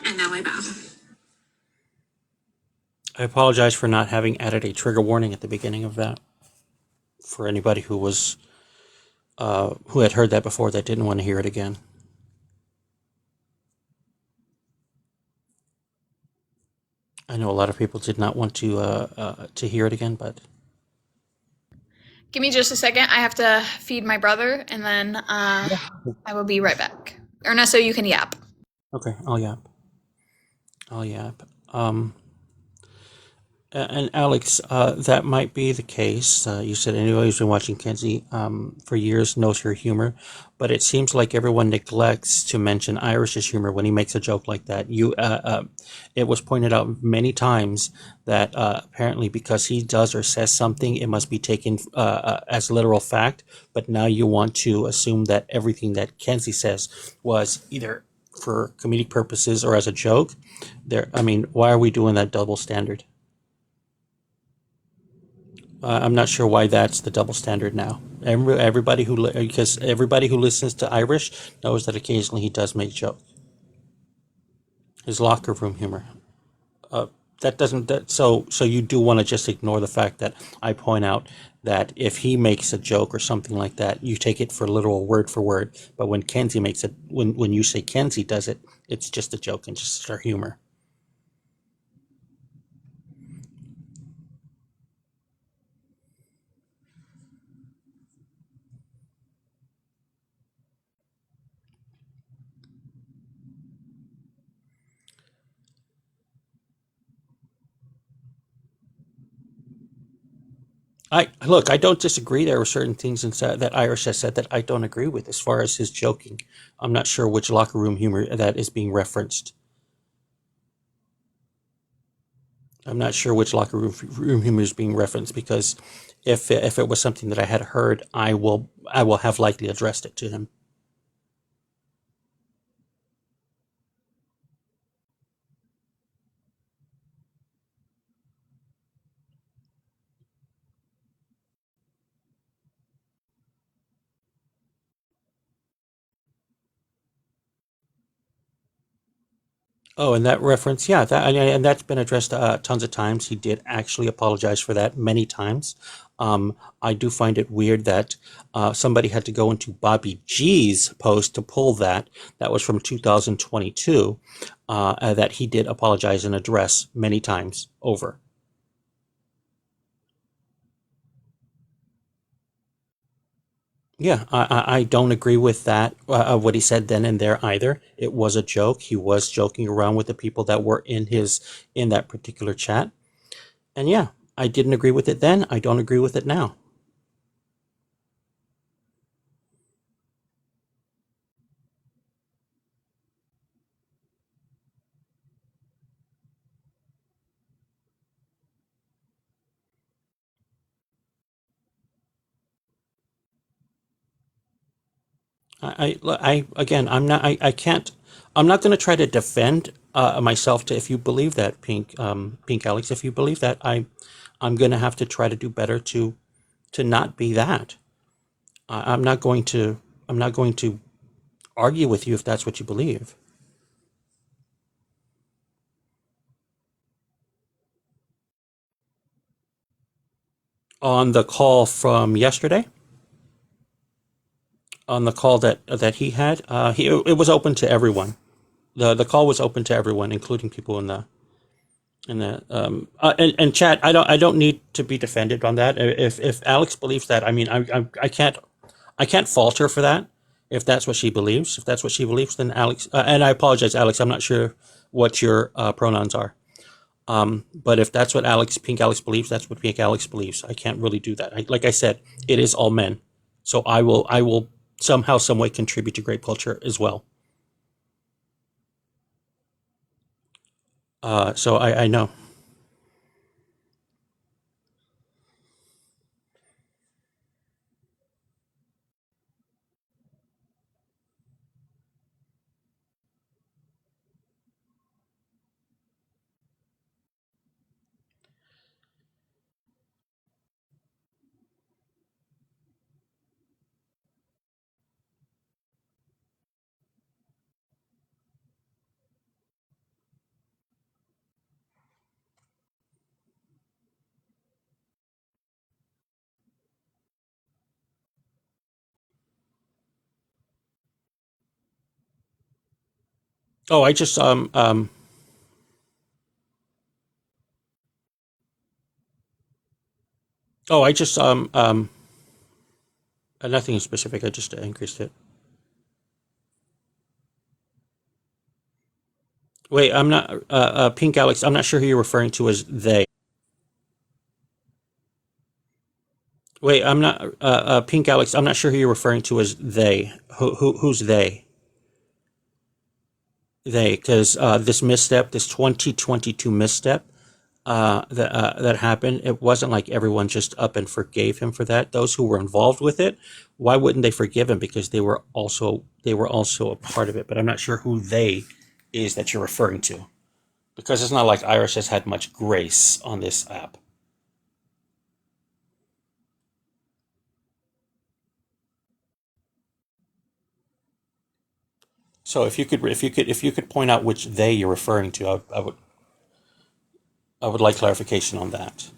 B: And now I bow.
C: I apologize for not having added a trigger warning at the beginning of that. For anybody who was who had heard that before that didn't want to hear it again. I know a lot of people did not want to hear it again, but
A: Give me just a second. I have to feed my brother, and then
C: yeah.
A: I will be right back. Ernesto, you can yap.
C: Okay, I'll yap. I'll yap. Um, and Alex, that might be the case. You said anybody who's been watching Kenzie for years knows her humor, but it seems like everyone neglects to mention Irish's humor when he makes a joke like that. It was pointed out many times that apparently because he does or says something, it must be taken as literal fact. But now you want to assume that everything that Kenzie says was either for comedic purposes or as a joke. I mean, why are we doing that double standard? I'm not sure why that's the double standard now. Because everybody who listens to Irish knows that occasionally he does make jokes. His locker room humor. Uh, that doesn't. So you do want to just ignore the fact that I point out that if he makes a joke or something like that, you take it for literal word for word. But when Kenzie makes it, when you say Kenzie does it, it's just a joke and just our humor. I look. I don't disagree. There were certain things that Irish has said that I don't agree with, as far as his joking. I'm not sure which locker room humor that is being referenced. I'm not sure which room humor is being referenced because if it was something that I had heard, I will have likely addressed it to him. Oh, and that reference, yeah, and that's been addressed tons of times. He did actually apologize for that many times. I do find it weird that somebody had to go into Bobby G's post to pull that. That was from 2022. That he did apologize and address many times over. Yeah, I don't agree with that, what he said then and there either. It was a joke. He was joking around with the people that were in that particular chat. And yeah, I didn't agree with it then. I don't agree with it now. Again, I can't, I'm not going to try to defend myself to, if you believe that, Pink Alex, if you believe that, I'm going to have to try to do better to not be that. I'm not going to, I'm not going to argue with you if that's what you believe. On the call from yesterday, on the call that he had, it was open to everyone. The call was open to everyone, including people in the chat. I don't need to be defended on that. If Alex believes that, I mean, I can't fault her for that. If that's what she believes, then Alex. And I apologize, Alex. I'm not sure what your pronouns are. But if that's what Pink Alex believes, that's what Pink Alex believes. I can't really do that. Like I said, it is all men. So I will somehow, some way contribute to grape culture as well. So I know. Oh, I just Oh, I just nothing specific. I just increased it. Wait, I'm not Pink Alex. I'm not sure who you're referring to as they. Wait, I'm not Pink Alex. I'm not sure who you're referring to as they. Who's they? They, because this misstep, this 2022 misstep that happened, it wasn't like everyone just up and forgave him for that. Those who were involved with it, why wouldn't they forgive him? Because they were also a part of it. But I'm not sure who they is that you're referring to, because it's not like Irish has had much grace on this app. So if you could point out which they you're referring to, I would like clarification on that.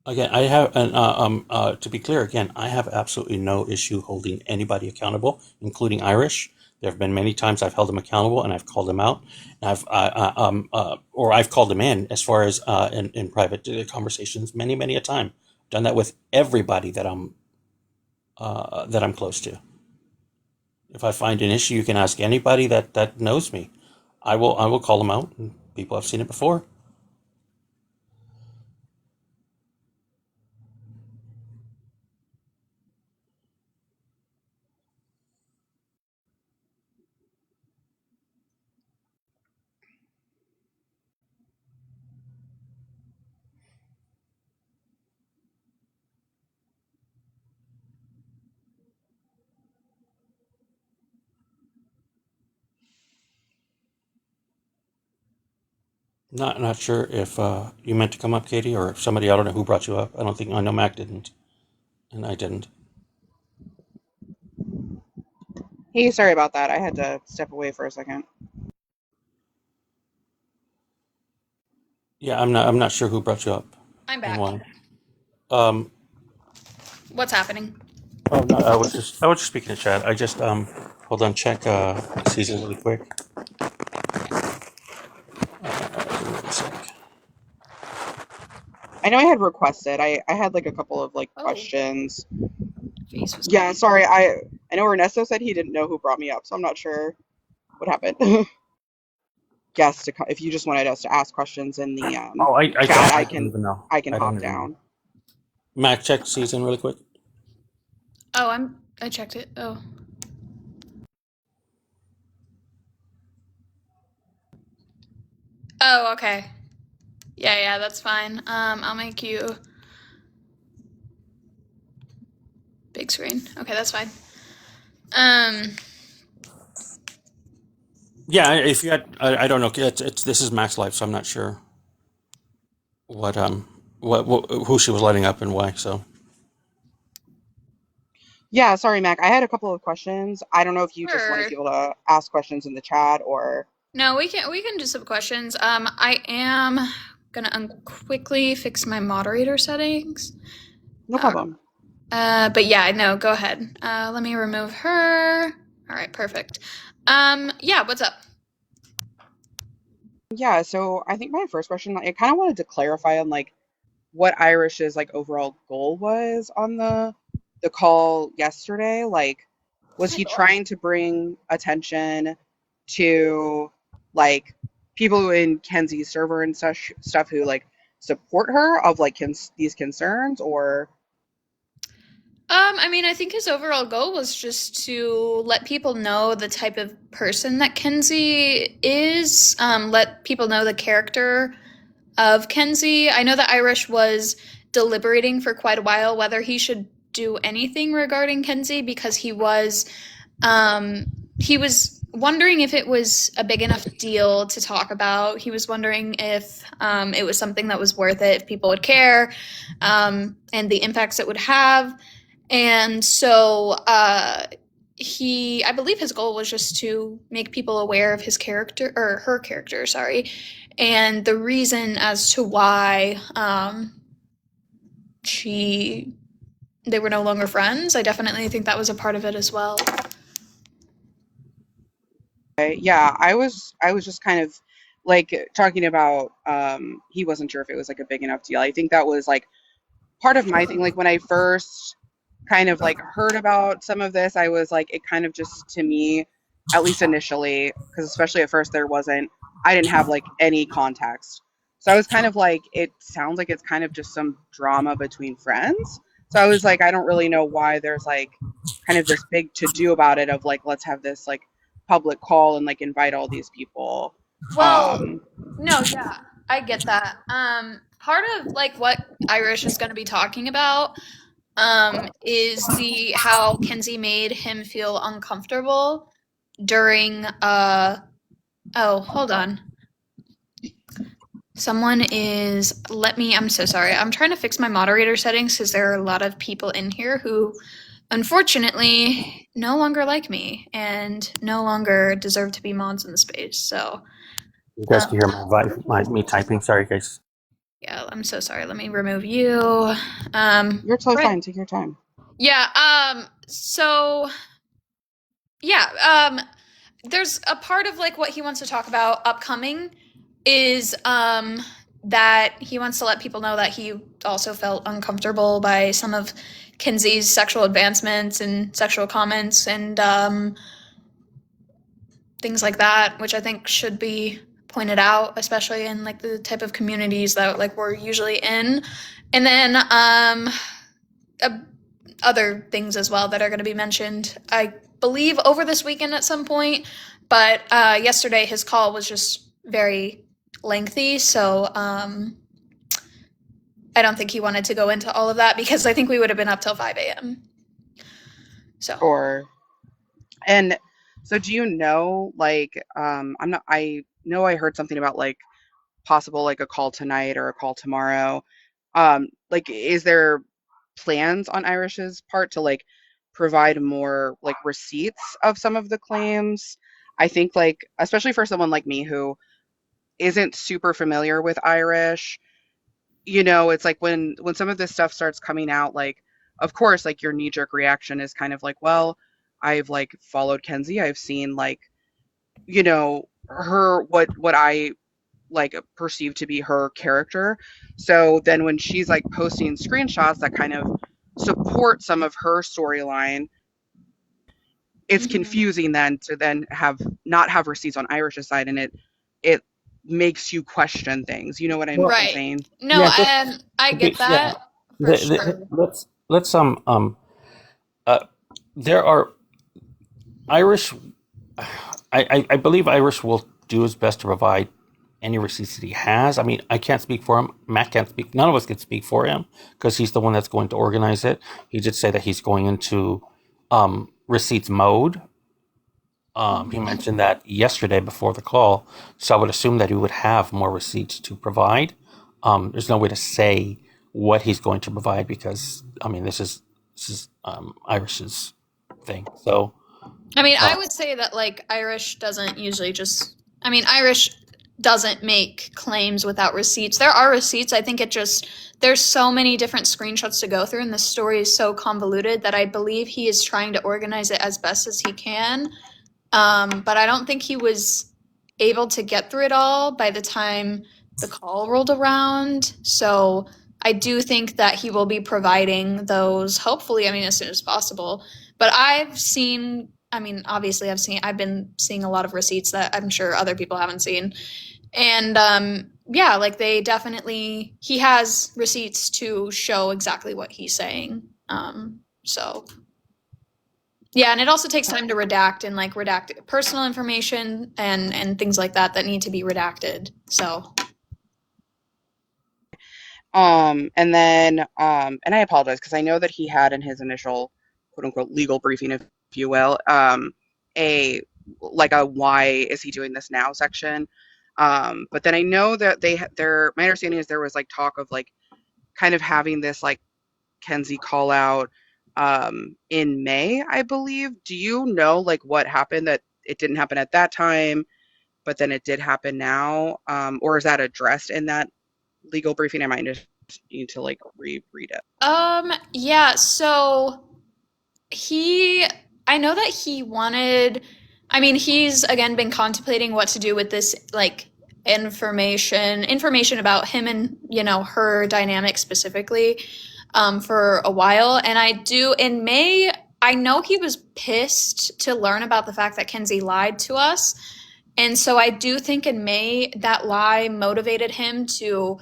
C: Again, I have, and to be clear, again, I have absolutely no issue holding anybody accountable, including Irish. There have been many times I've held him accountable and I've called him out, and or I've called him in as far as in private conversations, many many a time. I've done that with everybody that I'm close to. If I find an issue, you can ask anybody that knows me. I will call them out, and people have seen it before. Not sure if you meant to come up, Katie, or if somebody, I don't know who brought you up. I know Mac didn't, and I didn't.
D: Hey, sorry about that. I had to step away for a second.
C: Yeah, I'm not sure who brought you up
A: I'm
C: and
A: back.
C: why. Um,
A: What's happening?
C: oh no, I was just speaking to Chad. I just hold on, check season really quick. Give me 1 sec.
D: I know I had requested. I had like a couple of like
A: Oh,
D: questions.
A: face was
D: Yeah,
A: gone.
D: sorry. I know Ernesto said he didn't know who brought me up, so I'm not sure what happened. Yes, if you just wanted us to ask questions in the
C: Oh, I
D: chat,
C: don't I don't even know.
D: I can
C: I don't
D: hop
C: even know.
D: down.
C: Mac, check season really quick.
A: Oh, I checked it. Oh. Oh, okay. Yeah, yeah, that's fine. I'll make you big screen. Okay, that's fine. Um,
C: Yeah, if you had, I don't know. It's this is Mac's life, so I'm not sure what who she was lighting up and why. So
D: Yeah, sorry, Mac. I had a couple of questions. I don't know if you just wanted
A: sure.
D: people to ask questions in the chat or
A: No, we can do some questions. I am gonna quickly fix my moderator settings.
D: no problem.
A: But yeah, no, go ahead. Let me remove her. All right, perfect. Yeah, what's up?
D: Yeah, so I think my first question, I kind of wanted to clarify on like what Irish's like overall goal was on the call yesterday. Like, was he trying to bring attention to like people in Kenzie's server and stuff who like support her of like these concerns or
A: I mean, I think his overall goal was just to let people know the type of person that Kenzie is, let people know the character of Kenzie. I know that Irish was deliberating for quite a while whether he should do anything regarding Kenzie because um, he was wondering if it was a big enough deal to talk about. He was wondering if it was something that was worth it, if people would care, and the impacts it would have. And so I believe his goal was just to make people aware of his character, or her character, sorry, and the reason as to why she they were no longer friends. I definitely think that was a part of it as well.
D: Yeah, I was just kind of like talking about he wasn't sure if it was like a big enough deal. I think that was like part of my thing. Like when I first kind of like heard about some of this, I was like, it kind of just to me, at least initially, because especially at first I didn't have like any context. So I was kind of like, it sounds like it's kind of just some drama between friends. So I was like, I don't really know why there's like kind of this big to do about it of like, let's have this like public call and like invite all these people.
A: Well,
D: Um,
A: no, yeah, I get that. Part of like what Irish is going to be talking about is the how Kenzie made him feel uncomfortable during oh, hold on. Someone is let me I'm so sorry. I'm trying to fix my moderator settings because there are a lot of people in here who unfortunately no longer like me and no longer deserve to be mods in the space. So,
C: You guys can hear me typing. Sorry, guys.
A: yeah, I'm so sorry. Let me remove you.
D: you're totally
A: Right.
D: fine. Take your time.
A: Yeah, so yeah, there's a part of like what he wants to talk about upcoming is that he wants to let people know that he also felt uncomfortable by some of Kenzie's sexual advancements and sexual comments and things like that, which I think should be pointed out, especially in like the type of communities that like we're usually in. And then other things as well that are going to be mentioned, I believe, over this weekend at some point. But yesterday his call was just very lengthy, so I don't think he wanted to go into all of that because I think we would have been up till 5 a.m. So.
D: Or And so do you know like I know I heard something about like possible like a call tonight or a call tomorrow. Like is there plans on Irish's part to like provide more like receipts of some of the claims? I think like especially for someone like me who isn't super familiar with Irish, it's like when some of this stuff starts coming out, like of course, like your knee-jerk reaction is kind of like, well, I've like followed Kenzie. I've seen like, her what I like perceive to be her character. So then when she's like posting screenshots that kind of support some of her storyline, it's
A: Mhm.
D: confusing then to then have not have receipts on Irish's side, and it makes you question things. You know what I'm
C: Well,
A: Right.
D: saying?
A: No,
C: yeah, just
A: and I get
C: yeah.
A: that for sure.
C: Let's uh, there are Irish. I believe Irish will do his best to provide any receipts that he has. I mean, I can't speak for him. Matt can't speak. None of us can speak for him because he's the one that's going to organize it. He did say that he's going into receipts mode. He
A: Mhm.
C: mentioned that yesterday before the call, so I would assume that he would have more receipts to provide. There's no way to say what he's going to provide because I mean this is Irish's thing. So
A: I mean, I
C: uh,
A: would say that like Irish doesn't usually just. I mean, Irish doesn't make claims without receipts. There are receipts. I think it just there's so many different screenshots to go through, and the story is so convoluted that I believe he is trying to organize it as best as he can. But I don't think he was able to get through it all by the time the call rolled around. So I do think that he will be providing those, hopefully, I mean, as soon as possible. But I mean, obviously, I've been seeing a lot of receipts that I'm sure other people haven't seen. And yeah, like he has receipts to show exactly what he's saying. So yeah, and it also takes time to redact and like redact personal information and things like that that need to be redacted. So,
D: And I apologize because I know that he had in his initial quote unquote legal briefing, if you will, a like a why is he doing this now section. But then I know that my understanding is there was like talk of like kind of having this like Kenzie call out in May, I believe. Do you know like what happened that it didn't happen at that time, but then it did happen now? Or is that addressed in that legal briefing? I might You need to like reread it.
A: Yeah, so he, I know that he wanted, I mean, he's again been contemplating what to do with this, like, information about him and, her dynamic specifically, for a while. And in May, I know he was pissed to learn about the fact that Kenzie lied to us. And so I do think in May that lie motivated him to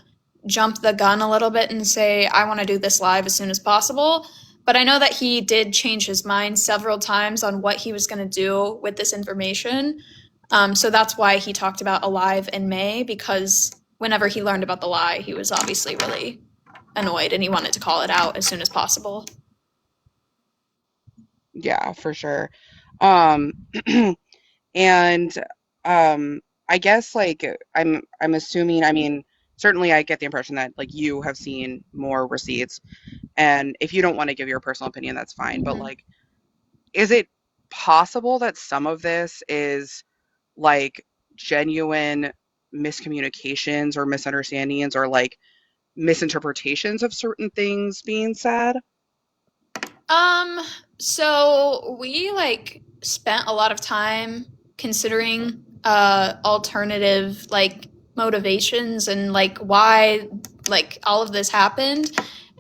A: jump the gun a little bit and say, I want to do this live as soon as possible. But I know that he did change his mind several times on what he was going to do with this information. So that's why he talked about a live in May, because whenever he learned about the lie, he was obviously really annoyed and he wanted to call it out as soon as possible.
D: Yeah, for sure. Um, and I guess like I'm assuming, I mean, certainly I get the impression that like you have seen more receipts, and if you don't want to give your personal opinion, that's fine. But
A: Mm-hmm.
D: like, is it possible that some of this is like genuine miscommunications or misunderstandings or like misinterpretations of certain things being said?
A: Um, so we like spent a lot of time considering alternative like motivations and like why like all of this happened.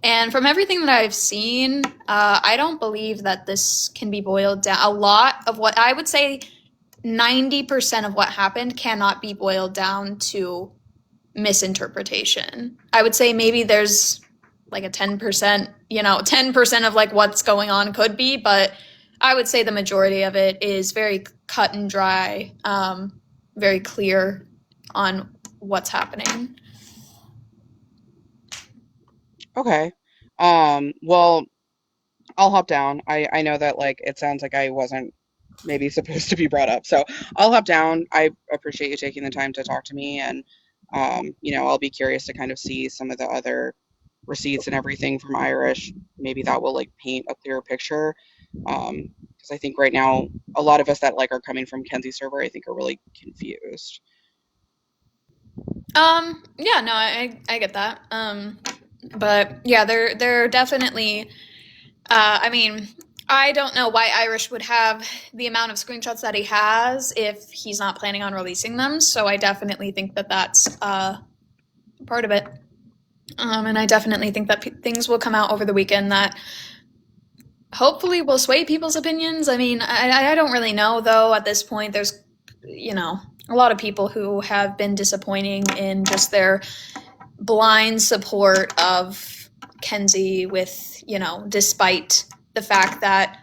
A: And from everything that I've seen, I don't believe that this can be boiled down. A lot of what I would say 90% of what happened cannot be boiled down to misinterpretation. I would say maybe there's like a 10%, 10% of like what's going on could be, but I would say the majority of it is very cut and dry, very clear on what's happening.
D: Okay. Well, I'll hop down. I know that like it sounds like I wasn't maybe supposed to be brought up. So I'll hop down. I appreciate you taking the time to talk to me, and I'll be curious to kind of see some of the other receipts and everything from Irish. Maybe that will like paint a clearer picture. Because I think right now a lot of us that like are coming from Kenzie's server, I think are really confused.
A: Yeah, no, I get that. But yeah, they're definitely. I mean, I don't know why Irish would have the amount of screenshots that he has if he's not planning on releasing them. So I definitely think that that's part of it. And I definitely think that things will come out over the weekend that hopefully will sway people's opinions. I mean, I don't really know though. At this point, there's a lot of people who have been disappointing in just their blind support of Kenzie with, despite the fact that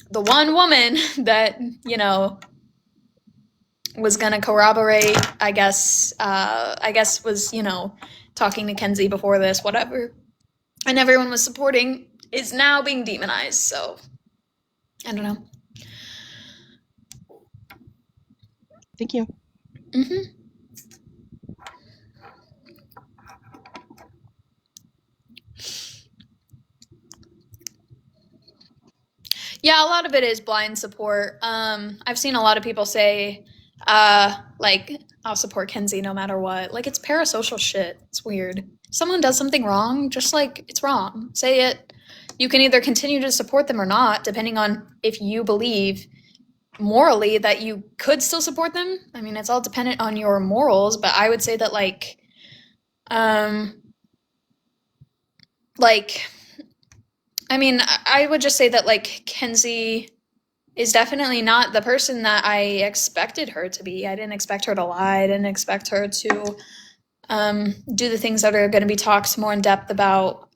A: the one woman that, was going to corroborate, I guess was, talking to Kenzie before this, whatever, and everyone was supporting, is now being demonized. So, I don't know.
D: Thank you.
A: Mm-hmm. Yeah, a lot of it is blind support. I've seen a lot of people say, like, I'll support Kenzie no matter what. Like, it's parasocial shit. It's weird. If someone does something wrong, just like, it's wrong. Say it. You can either continue to support them or not, depending on if you believe morally that you could still support them. I mean, it's all dependent on your morals, but I would say that, um, like, I mean, I would just say that, like, Kenzie is definitely not the person that I expected her to be. I didn't expect her to lie. I didn't expect her to do the things that are going to be talked more in depth about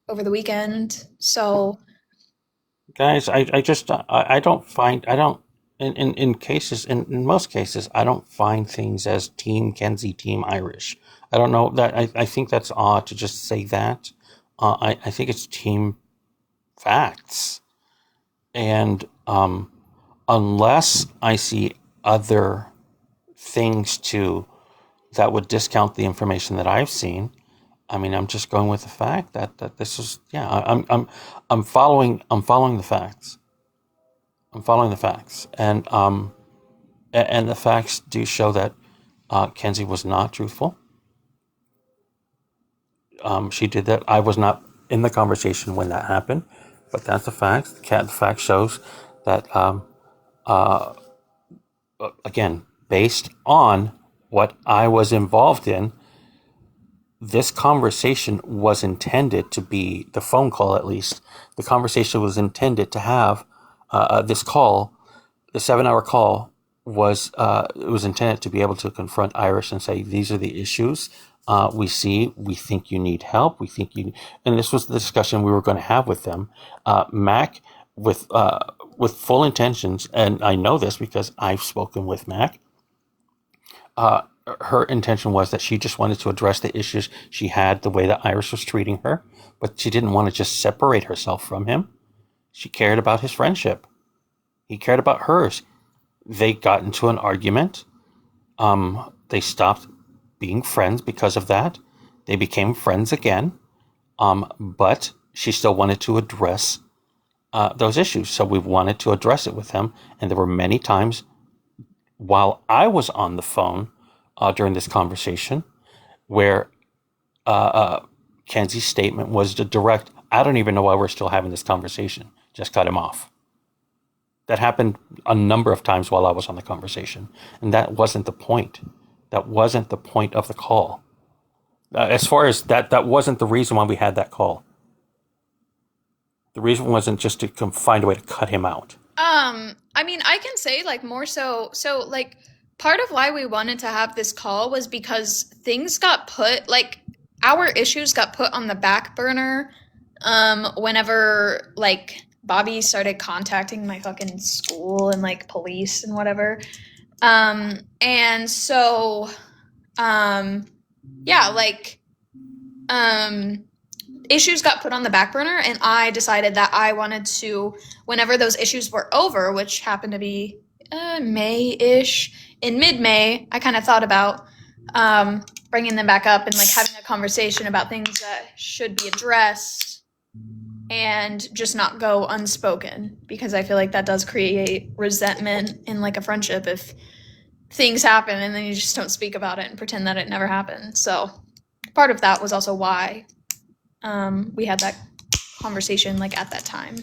A: over the weekend. So,
C: Guys, I don't find, I don't, in cases, in most cases, I don't find things as Team Kenzie, Team Irish. I don't know that, I think that's odd to just say that. I think it's team facts. And unless I see other things that would discount the information that I've seen, I mean, I'm just going with the fact that this is, yeah, I'm following the facts. I'm following the facts, and the facts do show that Kenzie was not truthful. She did that. I was not in the conversation when that happened, but that's a fact. The fact shows that, again, based on what I was involved in, this conversation was intended to be, the phone call at least, the conversation was intended to have this call, the 7 hour call it was intended to be able to confront Irish and say, these are the issues we see, we think you need help, we think you, and this was the discussion we were going to have with them. Mac, with full intentions, and I know this because I've spoken with Mac, her intention was that she just wanted to address the issues she had, the way that Iris was treating her, but she didn't want to just separate herself from him. She cared about his friendship. He cared about hers. They got into an argument. They stopped being friends because of that. They became friends again. But she still wanted to address those issues. So we wanted to address it with him. And there were many times while I was on the phone during this conversation where Kenzie's statement was the direct, I don't even know why we're still having this conversation. Just cut him off. That happened a number of times while I was on the conversation. And that wasn't the point. That wasn't the point of the call. As far as that wasn't the reason why we had that call. The reason wasn't just to find a way to cut him out.
A: I mean, I can say like more so like part of why we wanted to have this call was because things got put like our issues got put on the back burner whenever like Bobby started contacting my fucking school and like police and whatever. And so yeah, like issues got put on the back burner, and I decided that I wanted to, whenever those issues were over, which happened to be May-ish, in mid-May, I kind of thought about bringing them back up and like having a conversation about things that should be addressed and just not go unspoken, because I feel like that does create resentment in like a friendship if things happen and then you just don't speak about it and pretend that it never happened. So part of that was also why we had that conversation like at that time.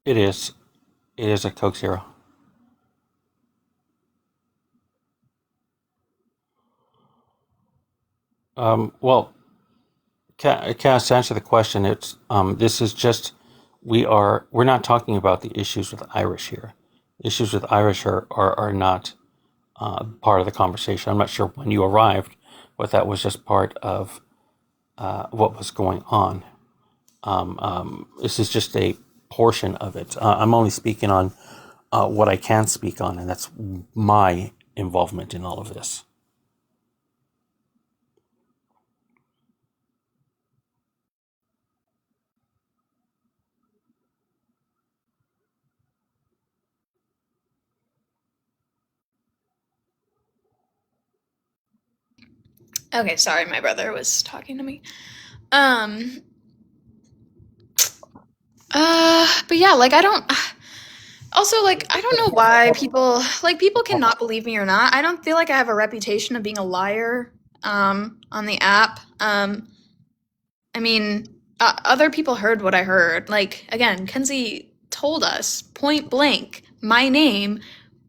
C: It is a Coke Zero. Well, Cass, to answer the question, it's this is just we're not talking about the issues with Irish here. Issues with Irish are not part of the conversation. I'm not sure when you arrived, but that was just part of what was going on. This is just a portion of it. I'm only speaking on what I can speak on, and that's my involvement in all of this.
A: Okay, sorry, my brother was talking to me. But yeah, like I don't. Also, like I don't know why people cannot believe me or not. I don't feel like I have a reputation of being a liar. On the app. I mean, other people heard what I heard. Like again, Kenzie told us point blank, my name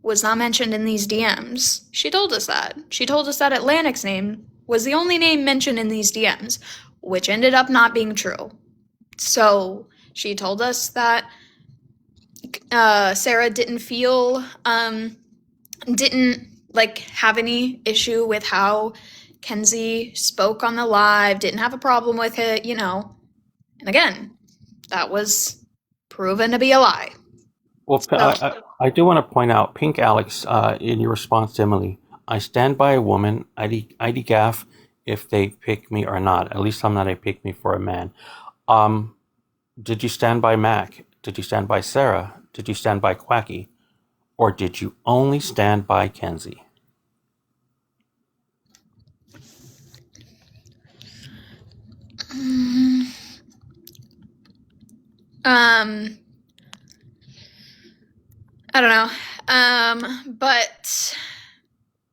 A: was not mentioned in these DMs. She told us that. She told us that Atlantic's name was the only name mentioned in these DMs, which ended up not being true. So she told us that Sarah didn't like have any issue with how Kenzie spoke on the live, didn't have a problem with it, you know. And again, that was proven to be a lie.
C: Well,
A: So,
C: I do want to point out, Pink Alex, in your response to Emily, I stand by a woman, ID gaff, if they pick me or not. At least I'm not a pick me for a man. Did you stand by Mac? Did you stand by Sarah? Did you stand by Quacky? Or did you only stand by Kenzie?
A: I don't know. But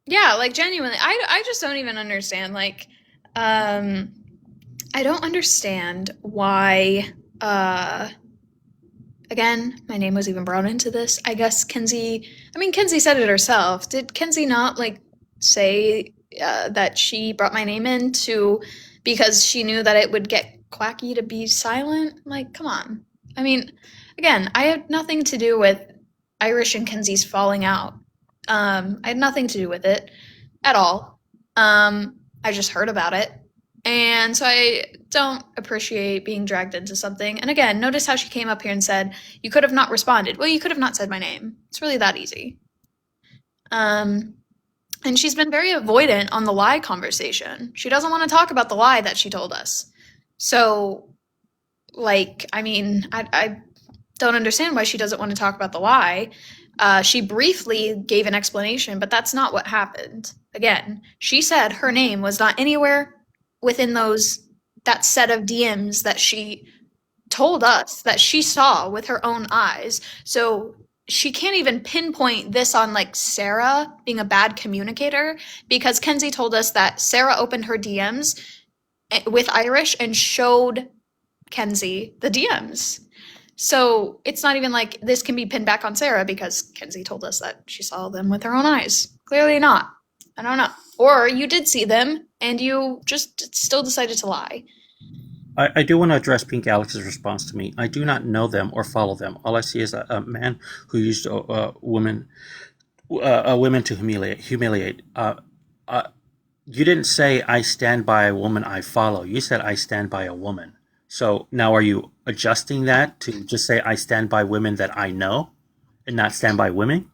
A: yeah, like genuinely, I just don't even understand. Like, I don't understand why. Again, my name was even brought into this. I guess Kenzie. I mean, Kenzie said it herself. Did Kenzie not like say that she brought my name in to because she knew that it would get Quacky to be silent? Like, come on. I mean, again, I had nothing to do with Irish and Kenzie's falling out. I had nothing to do with it at all. I just heard about it. And so I don't appreciate being dragged into something. And again, notice how she came up here and said, you could have not responded. Well, you could have not said my name. It's really that easy. And she's been very avoidant on the lie conversation. She doesn't want to talk about the lie that she told us. So, like, I mean, I don't understand why she doesn't want to talk about the lie. She briefly gave an explanation, but that's not what happened. Again, she said her name was not anywhere within that set of DMs that she told us that she saw with her own eyes. So she can't even pinpoint this on like Sarah being a bad communicator because Kenzie told us that Sarah opened her DMs with Irish and showed Kenzie the DMs. So it's not even like this can be pinned back on Sarah because Kenzie told us that she saw them with her own eyes. Clearly not. I don't know. Or you did see them and you just still decided to lie.
C: I do want to address Pink Alex's response to me. I do not know them or follow them. All I see is a man who used women to humiliate. You didn't say I stand by a woman I follow. You said I stand by a woman. So now are you adjusting that to just say I stand by women that I know and not stand by women?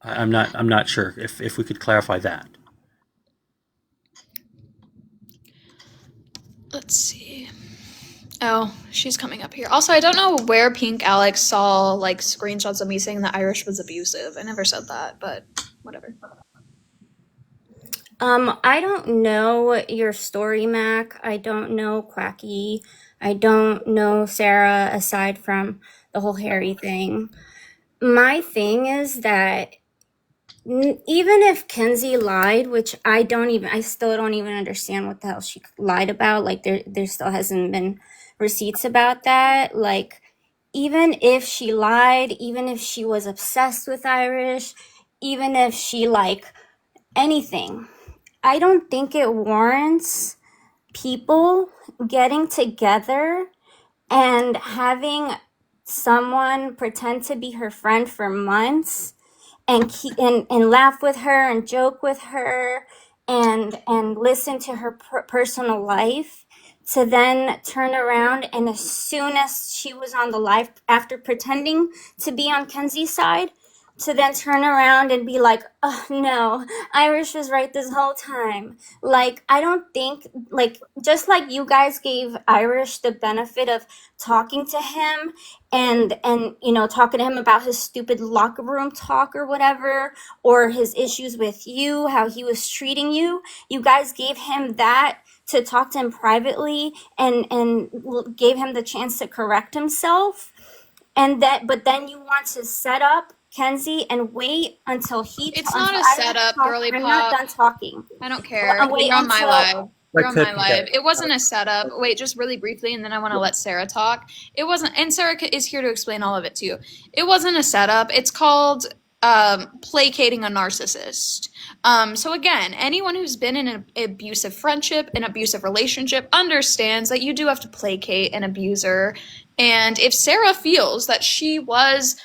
C: I'm not sure if we could clarify that.
A: Let's see. Oh, she's coming up here. Also, I don't know where Pink Alex saw like screenshots of me saying that Irish was abusive. I never said that, but whatever.
E: I don't know your story, Mac. I don't know Quacky. I don't know Sarah aside from the whole Harry thing. My thing is that even if Kenzie lied, which I still don't even understand what the hell she lied about. Like there still hasn't been receipts about that. Like even if she lied, even if she was obsessed with Irish, even if she like anything, I don't think it warrants people getting together and having someone pretend to be her friend for months and laugh with her and joke with her and listen to her personal life to then turn around and as soon as she was on the live after pretending to be on Kenzie's side to then turn around and be like, oh no, Irish was right this whole time. Like, I don't think, like, just like you guys gave Irish the benefit of talking to him and talking to him about his stupid locker room talk or whatever, or his issues with you, how he was treating you, you guys gave him that to talk to him privately and gave him the chance to correct himself. But then you want to set up Kenzie and wait until
A: It's not a setup, girly pop.
E: I'm not done talking.
A: I don't care.
E: Wait
A: You're on my
E: until-
A: live. You're on my live. It wasn't a setup. Wait, just really briefly, and then I want to let Sarah talk. It wasn't, and Sarah is here to explain all of it to you. It wasn't a setup. It's called placating a narcissist. So again, anyone who's been in an abusive friendship, an abusive relationship, understands that you do have to placate an abuser. And if Sarah feels that she was,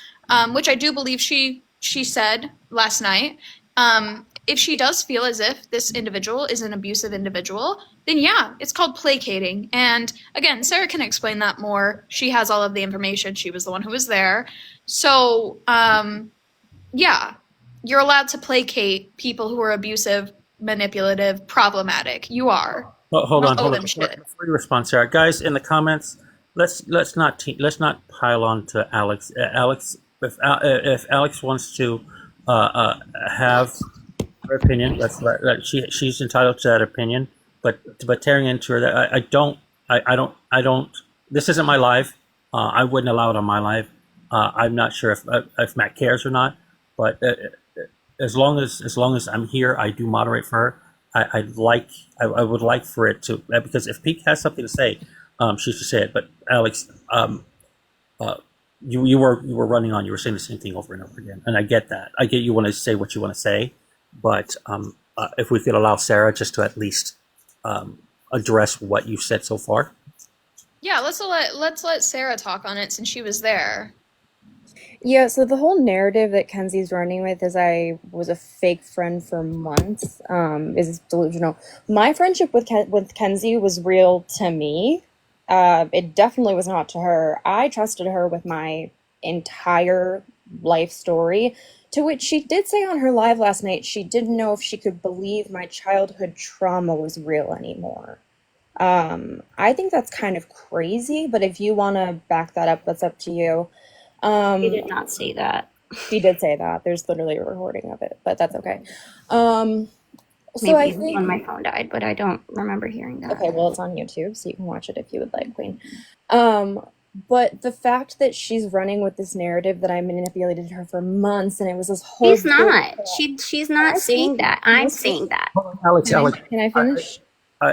A: which I do believe she said last night, if she does feel as if this individual is an abusive individual, then yeah, it's called placating. And again, Sarah can explain that more. She has all of the information. She was the one who was there. So, yeah, you're allowed to placate people who are abusive, manipulative, problematic. You are.
C: Well, hold on.
A: Before
C: you respond, Sarah, guys, in the comments, let's not pile on to Alex. Alex, if Alex wants to have her opinion, she's entitled to that opinion. But tearing into her, that I don't. This isn't my live. I wouldn't allow it on my live. I'm not sure if Matt cares or not. But as long as I'm here, I do moderate for her. I would like for it to, because if Peak has something to say, she should say it. But Alex, uh, you were running on. You were saying the same thing over and over again, and I get that. I get you want to say what you want to say, but if we could allow Sarah just to at least address what you've said so far.
A: Yeah, let's let Sarah talk on it since she was there.
F: Yeah, so the whole narrative that Kenzie's running with is I was a fake friend for months, is delusional. My friendship with Kenzie was real to me. It definitely was not to her. I trusted her with my entire life story, to which she did say on her live last night she didn't know if she could believe my childhood trauma was real anymore. I think that's kind of crazy, but if you want to back that up, that's up to you.
E: He
F: Um,
E: did not say that.
F: she did say that. There's literally a recording of it, but that's okay. Um, so I
E: Maybe
F: think,
E: when my phone died, but I don't remember hearing that.
F: okay, well, it's on YouTube, so you can watch it if you would like, Queen. Um, but the fact that she's running with this narrative that I manipulated her for months, and it was this whole
E: She's
F: big
E: not.
F: thing.
E: She's
F: Can
E: not
F: I speak?
E: saying that.
F: Can I
E: I'm
F: speak?
E: saying that.
C: Hold on, Alex,
F: Can I,
C: Alex,
F: can I finish?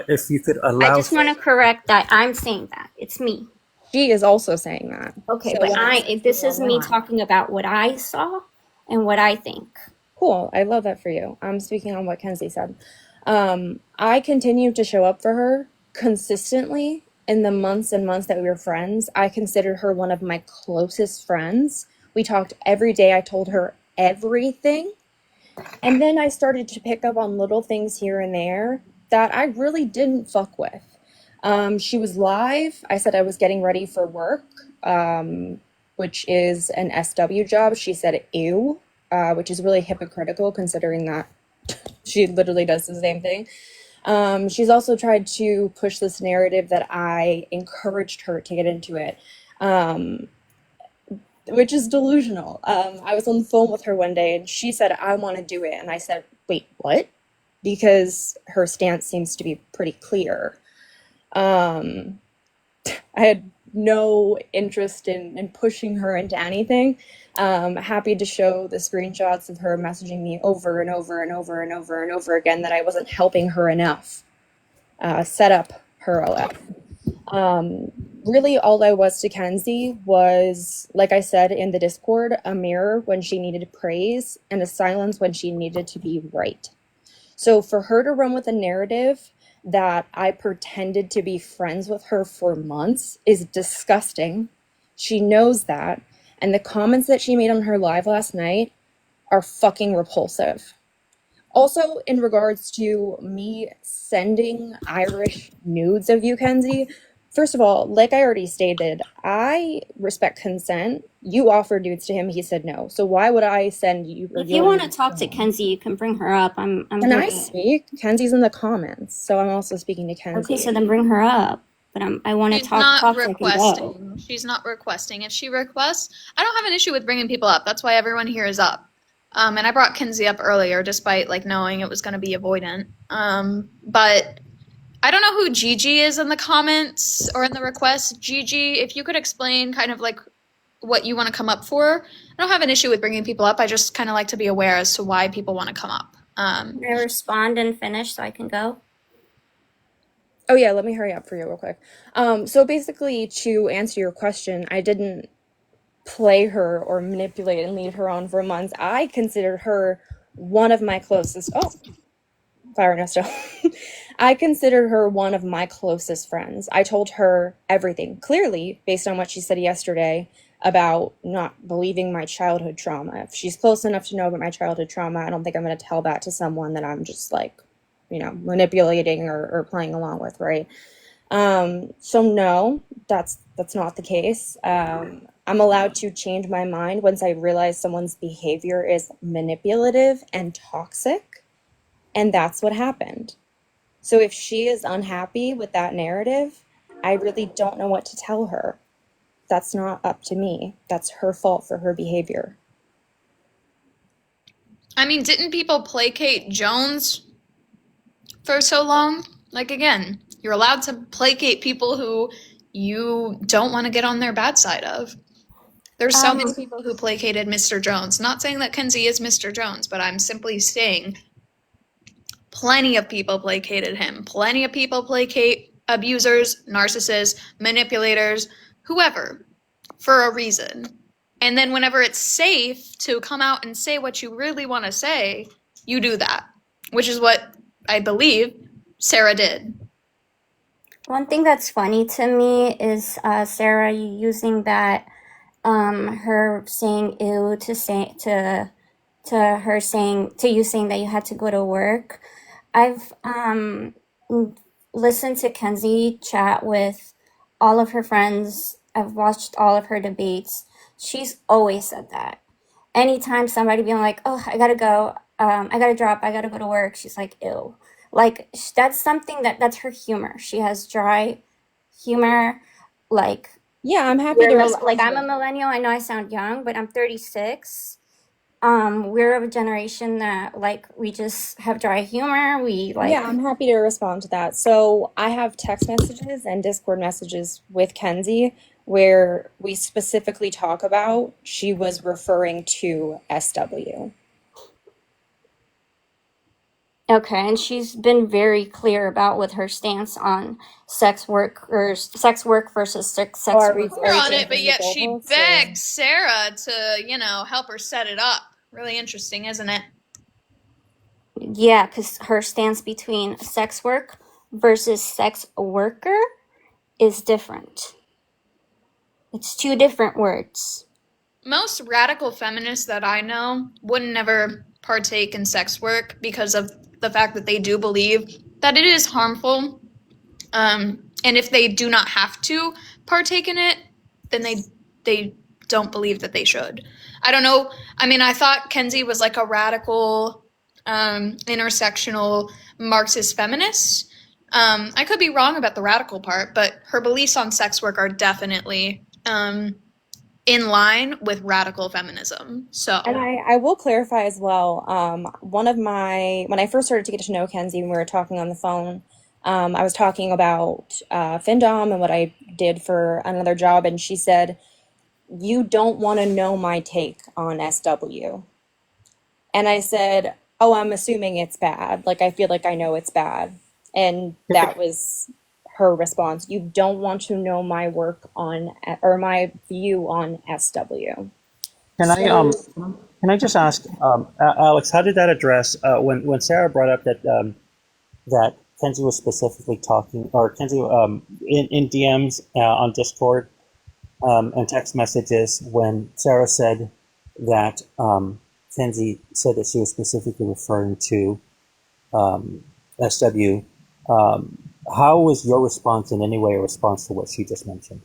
C: if you could
E: I
C: allow.
E: just want to correct that. I'm saying that. It's me.
F: She is also saying that.
E: Okay,
F: So
E: but
F: when I say
E: if this
F: you
E: is
F: are
E: me
F: not.
E: talking about what I saw and what I think.
F: Cool. I love that for you. I'm speaking on what Kenzie said. I continued to show up for her consistently in the months and months that we were friends. I considered her one of my closest friends. We talked every day. I told her everything. And then I started to pick up on little things here and there that I really didn't fuck with. She was live. I said I was getting ready for work, which is an SW job. She said, ew, which is really hypocritical considering that she literally does the same thing. She's also tried to push this narrative that I encouraged her to get into it, um, which is delusional. I was on the phone with her one day and she said, I want to do it. And I said, wait, what? Because her stance seems to be pretty clear. Um, I had no interest in pushing her into anything. Happy to show the screenshots of her messaging me over and over and over and over and over again that I wasn't helping her enough set up her OF. Really, all I was to Kenzie was, like I said in the Discord, a mirror when she needed praise and a silence when she needed to be right. So for her to run with a narrative that I pretended to be friends with her for months is disgusting. She knows that. And the comments that she made on her live last night are fucking repulsive. Also, in regards to me sending Irish nudes of you, Kenzie, first of all, like I already stated, I respect consent. You offered nudes to him, he said no. So why would I send you?
E: If you want to talk to Kenzie, you can bring her up. I'm
F: Can I
E: here.
F: speak? Kenzie's in the comments, so I'm also speaking to Kenzie.
E: Okay, so then bring her up. But I want to
A: She's
E: talk
A: not
E: so I can go.
A: requesting. She's not requesting. If she requests, I don't have an issue with bringing people up. That's why everyone here is up. And I brought Kinsey up earlier, despite like knowing it was going to be avoidant. But I don't know who Gigi is in the comments or in the request. Gigi, if you could explain kind of like what you want to come up for. I don't have an issue with bringing people up. I just kind of like to be aware as to why people want to come up.
E: Can I respond and finish so I can go?
F: Oh yeah, let me hurry up for you real quick. So basically, to answer your question, I didn't play her or manipulate and lead her on for months. I considered her one of my closest. Oh, Fire Ernesto. I considered her one of my closest friends. I told her everything clearly based on what she said yesterday about not believing my childhood trauma. If she's close enough to know about my childhood trauma, I don't think I'm going to tell that to someone that I'm just like, manipulating or playing along with, right? So no, that's not the case. I'm allowed to change my mind once I realize someone's behavior is manipulative and toxic, and that's what happened. So if she is unhappy with that narrative, I really don't know what to tell her. That's not up to me. That's her fault for her behavior.
A: I mean, didn't people placate Jones for so long? Like, again, you're allowed to placate people who you don't want to get on their bad side of. There's so many
E: Um,
A: people who placated Mr. Jones. Not saying that Kenzie is Mr. Jones, but I'm simply saying plenty of people placated him. Plenty of people placate abusers, narcissists, manipulators, whoever, for a reason. And then whenever it's safe to come out and say what you really want to say, you do that, which is what I believe Sarah did.
E: one thing that's funny to me is Sarah, you using that her saying ew to her saying to you saying that you had to go to work. I've listened to Kenzie chat with all of her friends. I've watched all of her debates. She's always said that. Anytime somebody being like, "Oh, I gotta go, I gotta drop, I gotta go to work," she's like, "Ew." Like that's something that's her humor. She has dry humor. Like
F: Yeah, I'm happy to respond
E: I'm
F: to
E: a
F: it.
E: millennial. I know I sound young, but I'm 36. We're of a generation that like we just have dry humor. We
F: Yeah,
E: like
F: I'm happy to respond to that. So I have text messages and Discord messages with Kenzie where we specifically talk about she was referring to SW.
E: okay, and she's been very clear about with her stance on sex work versus sex
F: Oh, are
E: work.
F: we
A: Clear on it, but
F: changing the
A: yet she
F: goalposts or?
A: begged Sarah to, help her set it up. Really interesting, isn't it?
E: Yeah, because her stance between sex work versus sex worker is different. It's two different words.
A: Most radical feminists that I know would never partake in sex work because of the fact that they do believe that it is harmful. And if they do not have to partake in it, then they don't believe that they should. I don't know. I mean, I thought Kenzie was like a radical, intersectional Marxist feminist. I could be wrong about the radical part, but her beliefs on sex work are definitely in line with radical feminism. So,
F: And I will clarify as well. One of when I first started to get to know Kenzie when we were talking on the phone, I was talking about FinDom and what I did for another job, and she said, "You don't want to know my take on SW." And I said, "Oh, I'm assuming it's bad. Like, I feel like I know it's bad." And that was her response. "You don't want to know my work on, or my view on SW."
C: Can I
F: So,
C: can I just ask, Alex, how did that address when Sarah brought up that Kenzie was specifically talking, or Kenzie in DMs on Discord and text messages when Sarah said that Kenzie said that she was specifically referring to SW. How was your response in any way a response to what she just mentioned?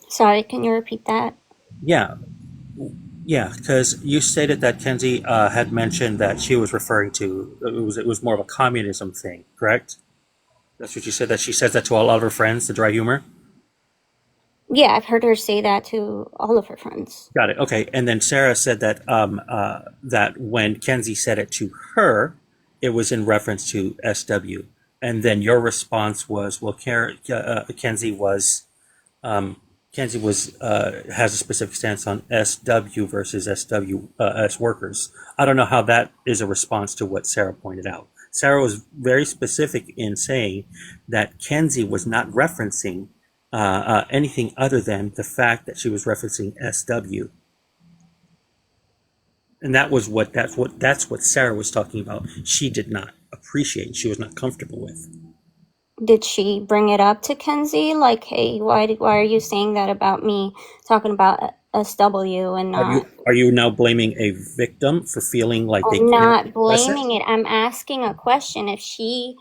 E: Sorry, can you repeat that?
C: Yeah, yeah, because you stated that Kenzie had mentioned that she was referring to it was more of a communism thing, correct? That's what you said. That she says that to a lot of her friends, the dry humor.
E: Yeah, I've heard her say that to all of her friends.
C: Got it. Okay, and then Sarah said that that when Kenzie said it to her, it was in reference to SW, and then your response was, well, Kenzie was has a specific stance on SW versus SWS workers. I don't know how that is a response to what Sarah pointed out. Sarah was very specific in saying that Kenzie was not referencing anything other than the fact that she was referencing SW, and that's what Sarah was talking about. She did not appreciate. She was not comfortable with.
E: Did she bring it up to Kenzie? Like, hey, why are you saying that about me talking about SW and not?
C: Are you now blaming a victim for feeling like they
E: I'm
C: can't
E: not
C: express it?
E: blaming it. I'm asking a question. If she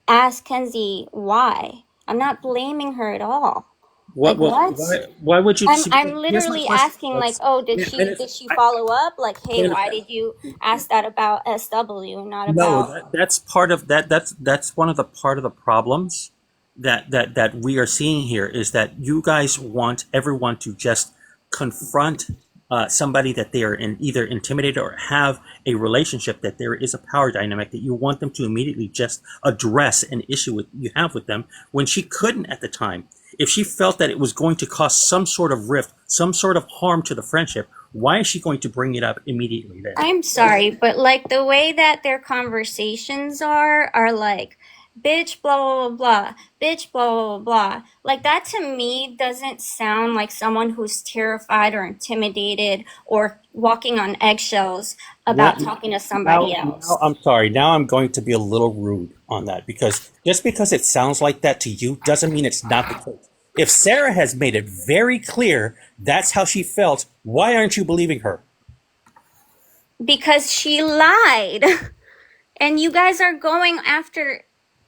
E: asked Kenzie why, I'm not blaming her at all.
C: What?
E: Like
C: Well,
E: what?
C: why would you see?
E: I'm
C: Here's my
E: literally
C: question.
E: asking like, oh,
C: Yeah, and if,
E: did she follow up? Like, hey,
C: and
E: why did you ask that about SW and not
C: no,
E: about?
C: that's part of that. That's one of the part of the problems that we are seeing here is that you guys want everyone to just confront somebody that they are either intimidated or have a relationship that there is a power dynamic that you want them to immediately just address an issue you have with them when she couldn't at the time. If she felt that it was going to cause some sort of rift, some sort of harm to the friendship, why is she going to bring it up immediately then?
E: I'm sorry, but like the way that their conversations are like, bitch, blah, blah, blah, blah, bitch, blah, blah, blah, blah. Like that to me doesn't sound like someone who's terrified or intimidated or walking on eggshells
C: Now,
E: about talking to somebody else.
C: I'm sorry. Now I'm going to be a little rude on that because just because it sounds like that to you doesn't mean it's not the case. If Sarah has made it very clear that's how she felt, why aren't you believing her?
E: Because she lied. And you guys are going after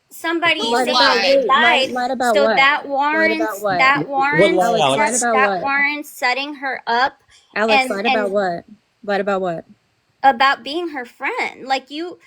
E: somebody
F: Lied
E: saying
F: about
E: they
F: wait,
E: lied.
F: lied about
E: So
F: what?
E: that
F: Lied about
E: warrants
F: what?
E: that
C: What
E: warrants
C: lie,
F: Alex, lied
C: Alex?
F: about
E: that
F: what?
E: warrants setting her up
F: Alex, lied about
E: and
F: what? Lied about what?
E: about being her friend. Like you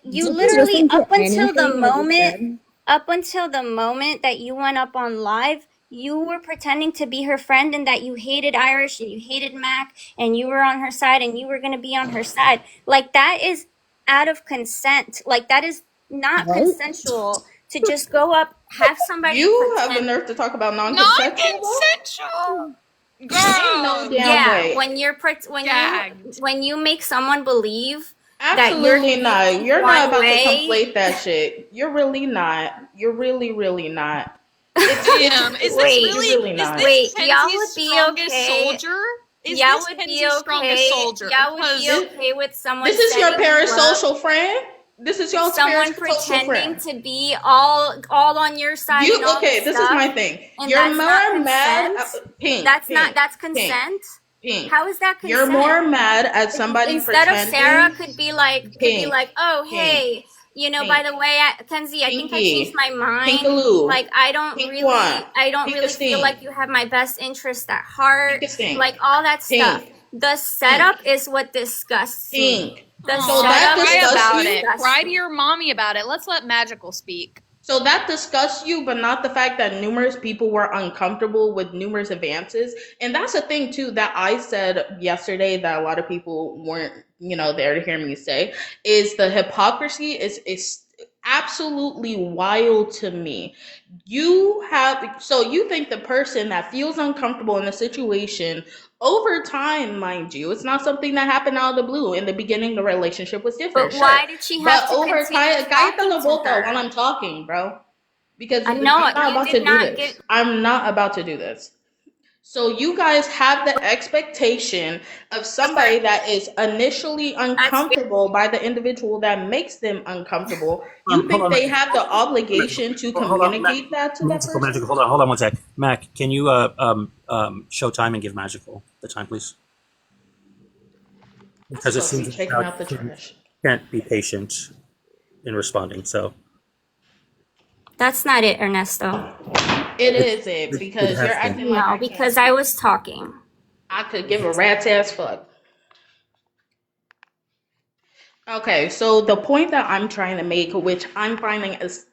F: Did you
E: literally
F: listen to anything I just said?
E: up until the moment that you went up on live, you were pretending to be her friend and that you hated Irish and you hated Mac and you were on her side and you were going to be on her side. Like that is out of consent. Like that is not
F: What?
E: consensual to just go up, have somebody
G: You have the
E: pretend.
G: nerve to talk about non-consensual?
A: Non-consensual.
G: Ain't
A: Girl,
G: no damn
E: Yeah,
G: way.
E: when you make someone believe that you're
G: Absolutely not. You're not
E: one
G: about to
E: way.
G: conflate that shit. You're really not. You're really, really not. It's
A: Damn, is this
E: Wait,
G: you're
A: really?
G: really
A: Is
G: not.
A: this
E: Wait, y'all
A: Kenzie's
E: would be
A: strongest
E: okay.
A: soldier? Is
E: Y'all
A: this
E: would be
A: Kenzie's strongest
E: okay.
A: soldier?
E: Y'all would be
A: Because
E: okay with someone
G: This is your
E: setting you up,
G: parasocial friend. This is y'all's
E: someone
G: parasocial
E: pretending
G: friend.
E: to be all on your side and all
G: Okay,
E: this
G: this is my
E: stuff,
G: thing.
E: and
G: You're
E: that's not
G: more mad.
E: consent.
G: Pink,
E: That's
G: pink,
E: consent.
G: pink.
E: How is that
G: You're
E: consent?
G: more mad at somebody
E: Instead of Sarah
G: pretending.
E: could be like
G: Pink,
E: oh
G: pink,
E: hey, by
G: pink,
E: the way, Kenzie, I think I changed
G: pinky,
E: my mind.
G: pinkaloo,
E: Like I don't
G: pink
E: really
G: one,
E: feel
G: stink,
E: like you have my best interest at heart.
G: pink stink,
E: Like all that stuff.
G: pink,
E: The setup is what disgusts me.
G: pink.
E: The
G: So that
A: cry
E: setup
G: disgusts
A: about
G: you.
A: it.
E: disgusts
A: Cry to
E: me.
A: your mommy about it. Let's let Magical speak.
G: So that disgusts you, but not the fact that numerous people were uncomfortable with numerous advances. And that's a thing too that I said yesterday that a lot of people weren't, there to hear me say, is the hypocrisy is absolutely wild to me. You think the person that feels uncomfortable in a situation over time, mind you, it's not something that happened out of the blue. In the beginning, the relationship was different,
E: But
G: sure.
E: why did she have
G: But
E: to
G: over
E: continue
G: time, cállate
E: talking
G: la
E: to
G: boca while
E: her?
G: I'm talking, bro. Because I'm
E: No,
G: not
E: you
G: about to
E: did
G: do
E: not
G: this.
E: get.
G: I'm not about to do this. So you guys have the expectation of somebody that is initially
E: That's
G: uncomfortable by the individual that makes them uncomfortable. You
C: Hold
G: think
C: on,
G: they have the obligation to
C: hold on,
G: communicate that to that
C: Magical,
G: person?
C: Magical. Hold on one sec. Mac, can you show time and give Magical the time, please?
G: I'm
C: Because it
G: supposed to
C: seems
G: be
C: like
G: taking
C: now
G: out the
C: you
G: trash.
C: can't be patient in responding. So
E: That's not it, Ernesto.
G: It is it,
C: it
G: because you're
C: has been.
G: acting like
E: No,
G: I can't
E: because I
G: speak.
E: was talking.
G: I could give a rat's ass fuck. Okay, so the point that I'm trying to make, which I'm finding is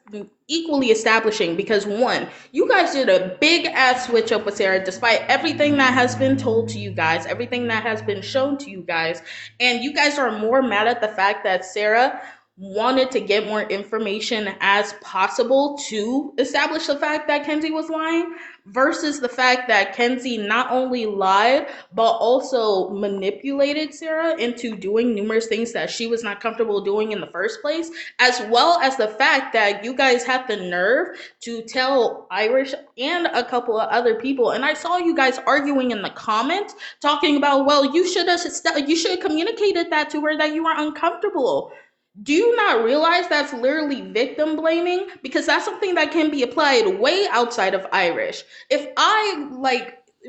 G: equally establishing, because one, you guys did a big ass switch up with Sarah, despite everything that has been told to you guys, everything that has been shown to you guys, and you guys are more mad at the fact that Sarah wanted to get more information as possible to establish the fact that Kenzie was lying, versus the fact that Kenzie not only lied but also manipulated Sarah into doing numerous things that she was not comfortable doing in the first place, as well as the fact that you guys had the nerve to tell Irish and a couple of other people, and I saw you guys arguing in the comments talking about, well, you should have communicated that to her, that you were uncomfortable. Do you not realize that's literally victim blaming? Because that's something that can be applied way outside of Irish. If I,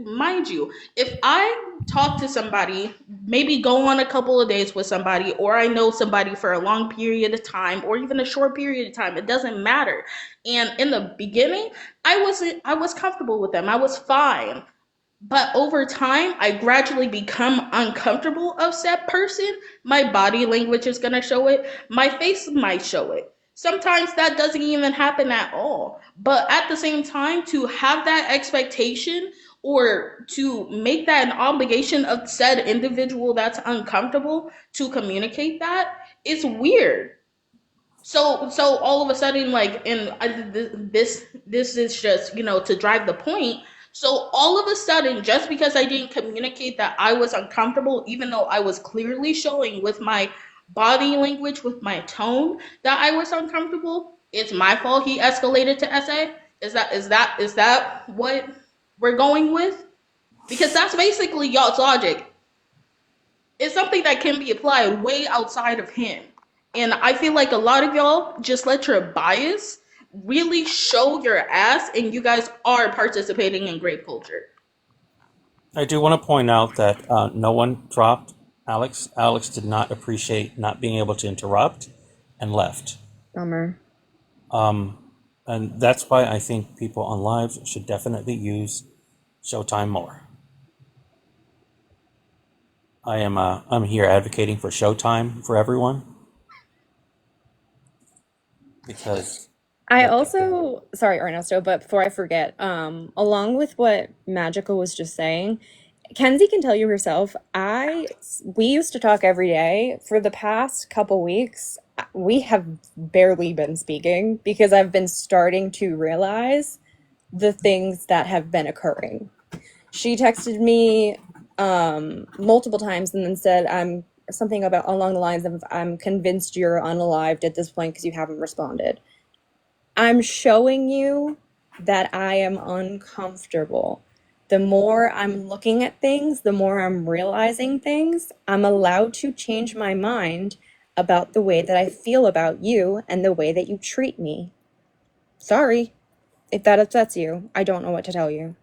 G: mind you, if I talk to somebody, maybe go on a couple of days with somebody, or I know somebody for a long period of time, or even a short period of time, it doesn't matter. And in the beginning, I was comfortable with them. I was fine. But over time, I gradually become uncomfortable of said person. My body language is going to show it. My face might show it. Sometimes that doesn't even happen at all. But at the same time, to have that expectation or to make that an obligation of said individual that's uncomfortable to communicate that is weird. So all of a sudden, like, and this is just, to drive the point. So all of a sudden, just because I didn't communicate that I was uncomfortable, even though I was clearly showing with my body language, with my tone, that I was uncomfortable, it's my fault he escalated to SA? Is that what we're going with? Because that's basically y'all's logic. It's something that can be applied way outside of him. And I feel like a lot of y'all just let your bias really show your ass, and you guys are participating in grape culture.
C: I do want to point out that no one dropped Alex. Alex did not appreciate not being able to interrupt and left.
F: Bummer.
C: And that's why I think people on lives should definitely use Showtime more. I'm here advocating for Showtime for everyone because
F: I also, sorry, Ernesto, but before I forget, along with what Magical was just saying, Kenzie can tell you herself, we used to talk every day. For the past couple weeks, we have barely been speaking because I've been starting to realize the things that have been occurring. She texted me multiple times and then said, I'm something about along the lines of, I'm convinced you're unalived at this point because you haven't responded. I'm showing you that I am uncomfortable. The more I'm looking at things, the more I'm realizing things, I'm allowed to change my mind about the way that I feel about you and the way that you treat me. Sorry if that upsets you. I don't know what to tell you.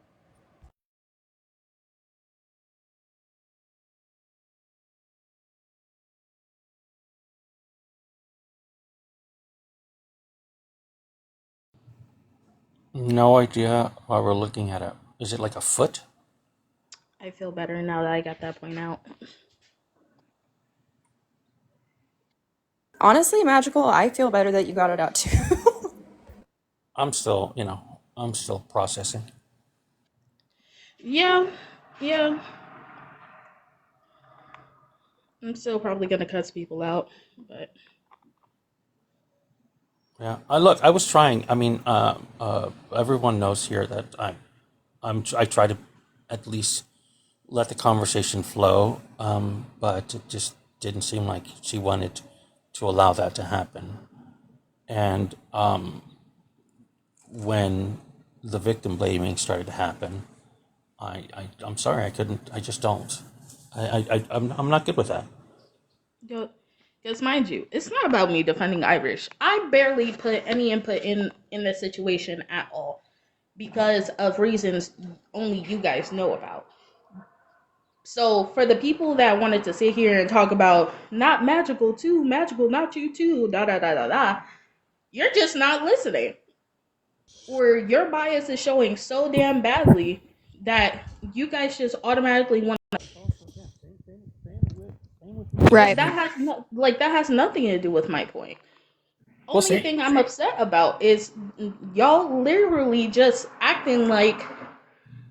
C: no idea why we're looking at it. Is it like a foot?
G: I feel better now that I got that point out.
F: Honestly, Magical, I feel better that you got it out too.
C: I'm still processing.
G: Yeah, yeah. I'm still probably gonna cuss people out, but
C: Yeah, I was trying. I mean, everyone knows here that I try to at least let the conversation flow, but it just didn't seem like she wanted to allow that to happen. And when the victim blaming started to happen, I'm sorry, I couldn't. I just don't. I'm not good with that.
G: because mind you, it's not about me defending Irish. I barely put any input in this situation at all because of reasons only you guys know about. So for the people that wanted to sit here and talk about not magical too, magical not you too, da da da da da, you're just not listening. Or your bias is showing so damn badly that you guys just automatically want,
A: Right.
G: that has nothing to do with my point.
C: We'll
G: Only
C: see.
G: thing I'm upset about is y'all literally just acting like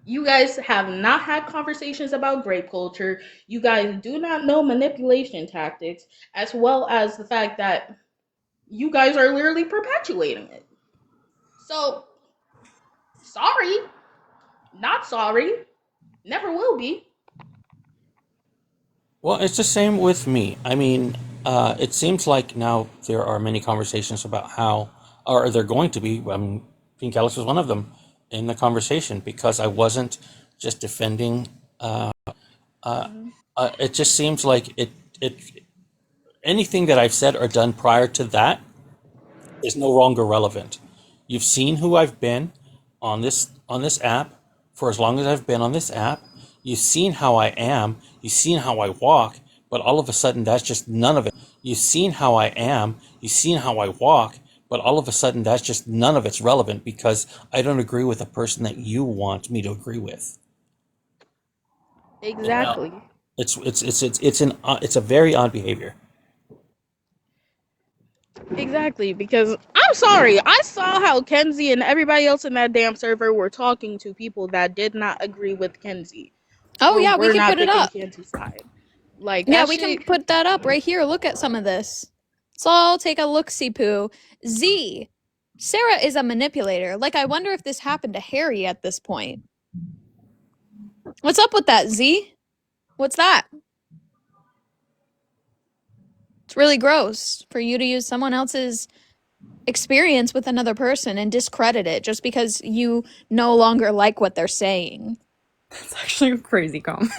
G: you guys have not had conversations about grape culture. You guys do not know manipulation tactics, as well as the fact that you guys are literally perpetuating it. So, sorry, not sorry, never will be.
C: Well, it's the same with me. I mean, it seems like now there are many conversations about how, or there going to be. Pink Alice was one of them in the conversation because I wasn't just defending. It just seems like it anything that I've said or done prior to that is no longer relevant. You've seen who I've been on this app for as long as I've been on this app. You've seen how I am. You've seen how I walk. But all of a sudden, that's just none of it. You've seen how I am. You've seen how I walk. But all of a sudden, that's just none of it's relevant because I don't agree with the person that you want me to agree with.
G: Exactly.
C: It's a very odd behavior.
G: Exactly, because I'm sorry, I saw how Kenzie and everybody else in that damn server were talking to people that did not agree with Kenzie.
A: Oh,
G: Or
A: yeah, we
G: were
A: can
G: not
A: put it
G: picking
A: up.
G: Kenzie's side. Like,
A: Yeah,
G: that
A: we can
G: shit.
A: put that up right here. Look at some of this. So I'll take a look-see poo. Z. Sarah is a manipulator. Like, I wonder if this happened to Harry at this point. What's up with that, Z? What's that? It's really gross for you to use someone else's experience with another person and discredit it just because you no longer like what they're saying.
F: It's actually a crazy comment.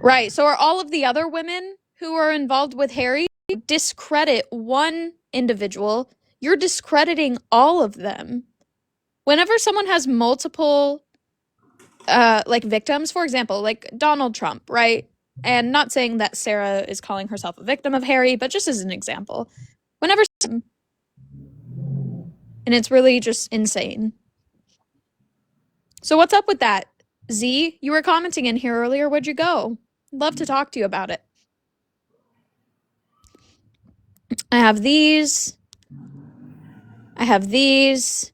A: Right. So are all of the other women who are involved with Harry discredit one individual, you're discrediting all of them. Whenever someone has multiple like victims, for example, like Donald Trump, right? And not saying that Sarah is calling herself a victim of Harry, but just as an example. Whenever and it's really just insane. So what's up with that? Z, you were commenting in here earlier. Where'd you go? Love to talk to you about it. I have these. I have these.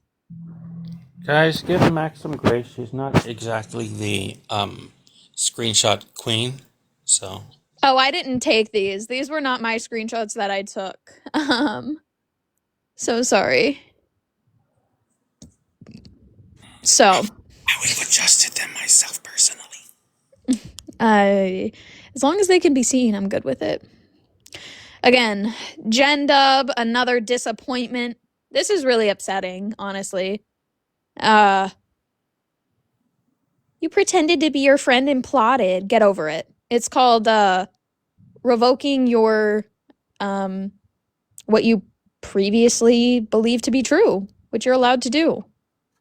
C: Guys, give Max some grace. She's not exactly the screenshot queen, so.
A: Oh, I didn't take these. These were not my screenshots that I took. So sorry. So,
C: I would have adjusted them myself personally.
A: as long as they can be seen, I'm good with it. Again, Gen Dub, another disappointment. This is really upsetting, honestly. You pretended to be your friend and plotted. Get over it. It's called revoking your what you previously believed to be true, which you're allowed to do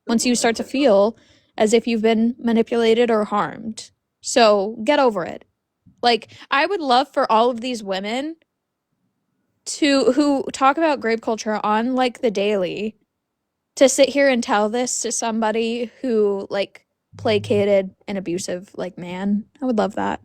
A: once you start to feel as if you've been manipulated or harmed. So get over it. Like, I would love for all of these women who talk about grape culture on like the daily to sit here and tell this to somebody who like placated an abusive like man. I would love that.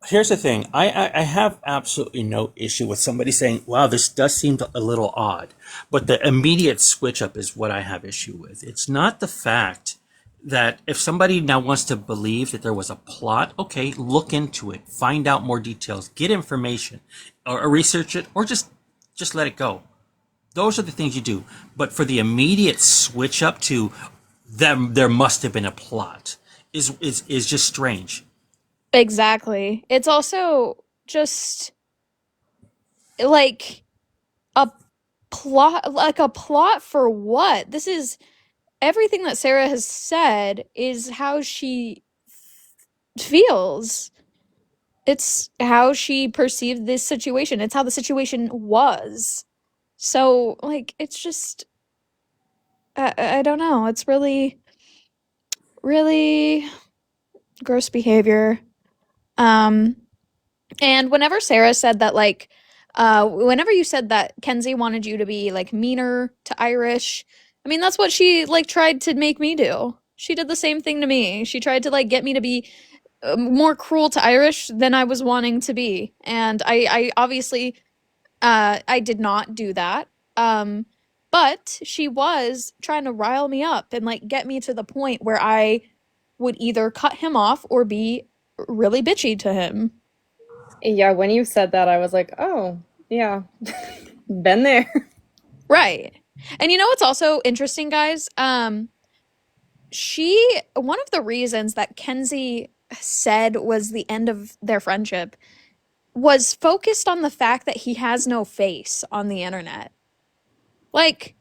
C: Here's the thing. I have absolutely no issue with somebody saying, wow, this does seem a little odd. But the immediate switch up is what I have issue with. It's not the fact that if somebody now wants to believe that there was a plot, okay, look into it, find out more details, get information, or research it, or just let it go. Those are the things you do. But for the immediate switch up to them, there must have been a plot is just strange.
A: Exactly. It's also just like a plot for what? This is everything that Sarah has said is how she feels. It's how she perceived this situation. It's how the situation was. So, like, it's just I don't know. It's really really gross behavior. And whenever Sarah said that, like, whenever you said that Kenzie wanted you to be like meaner to Irish, I mean, that's what she like tried to make me do. She did the same thing to me. She tried to like get me to be more cruel to Irish than I was wanting to be. And I obviously, I did not do that. But she was trying to rile me up and like get me to the point where I would either cut him off or be really bitchy to him.
F: Yeah, when you said that, I was like, oh, yeah, been there.
A: Right. And you know what's also interesting, guys? One of the reasons that Kenzie said was the end of their friendship was focused on the fact that he has no face on the internet. Like,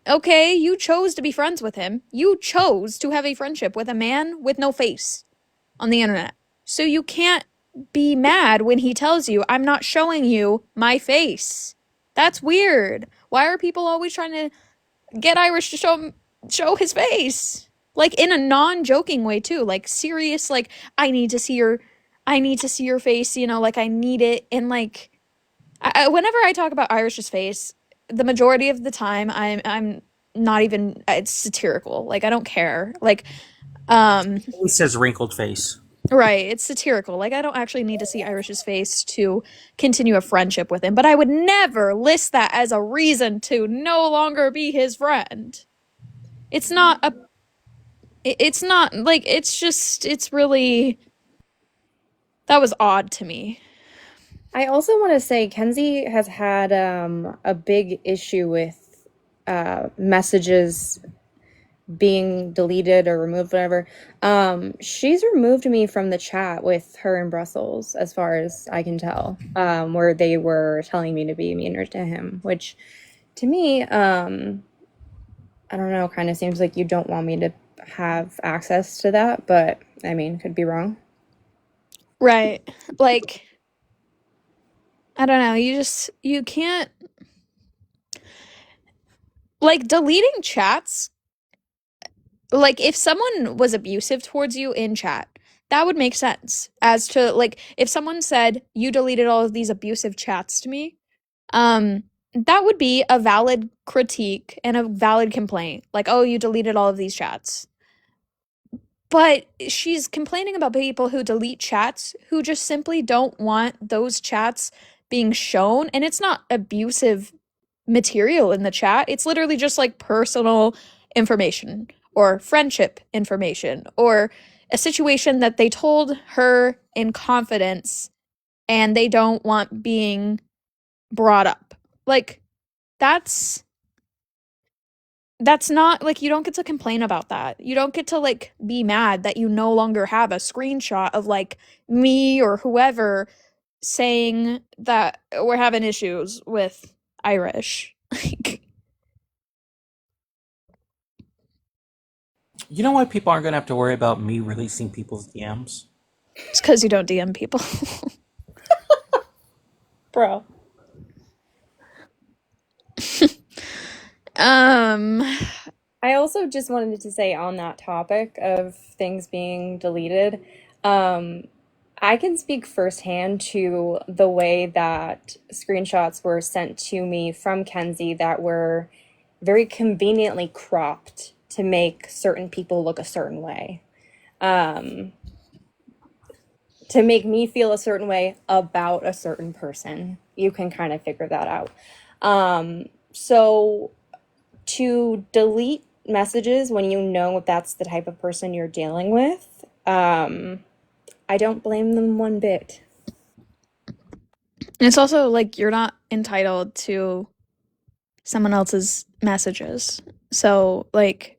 A: okay, you chose to be friends with him. You chose to have a friendship with a man with no face on the internet. So you can't be mad when he tells you, I'm not showing you my face. That's weird. Why are people always trying to get Irish to show his face? Like in a non-joking way too. Like serious, like I need to see your face, you know, like I need it. And like whenever I talk about Irish's face, the majority of the time I'm not even, it's satirical. Like I don't care. Like
C: He says wrinkled face.
A: right, it's satirical. Like I don't actually need to see Irish's face to continue a friendship with him, but I would never list that as a reason to no longer be his friend. It's not like it's really that was odd to me.
F: I also want to say Kenzie has had a big issue with messages being deleted or removed, whatever. She's removed me from the chat with her in Brussels, as far as I can tell, where they were telling me to be meaner to him, which to me, I don't know, kind of seems like you don't want me to have access to that, but I mean, could be wrong.
A: Right. Like, I don't know. You can't, like, deleting chats. Like, if someone was abusive towards you in chat, that would make sense. As to, like, if someone said, you deleted all of these abusive chats to me, that would be a valid critique and a valid complaint. Like, oh, you deleted all of these chats. But she's complaining about people who delete chats who just simply don't want those chats being shown. And it's not abusive material in the chat, it's literally just like personal information or friendship information or a situation that they told her in confidence and they don't want being brought up. Like, that's not like, you don't get to complain about that. You don't get to like be mad that you no longer have a screenshot of like me or whoever saying that we're having issues with Irish. Like,
C: You know why people aren't going to have to worry about me releasing people's DMs?
A: it's because you don't DM people.
F: Bro.
A: um
F: I also just wanted to say on that topic of things being deleted, I can speak firsthand to the way that screenshots were sent to me from Kenzie that were very conveniently cropped to make certain people look a certain way. To make me feel a certain way about a certain person. You can kind of figure that out. So to delete messages when you know that's the type of person you're dealing with, I don't blame them one bit.
A: it's also like you're not entitled to someone else's messages. So like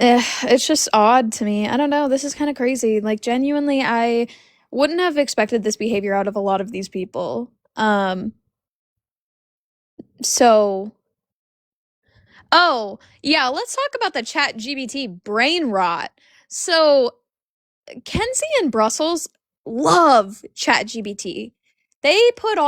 A: it's just odd to me. I don't know. This is kind of crazy. Like, genuinely, I wouldn't have expected this behavior out of a lot of these people. So, oh, yeah, let's talk about the Chat GBT brain rot. So, Kenzie and Brussels love Chat GBT. They put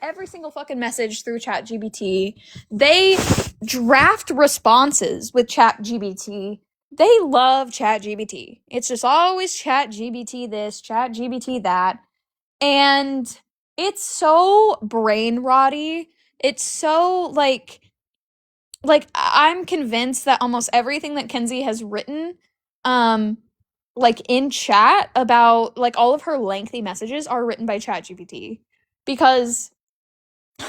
A: every single fucking message through Chat GBT. They draft responses with Chat GBT. They love Chat GBT. It's just always Chat GBT this, Chat GBT that. And it's so brain rotty. It's so like I'm convinced that almost everything that Kenzie has written like in chat about like all of her lengthy messages are written by ChatGPT because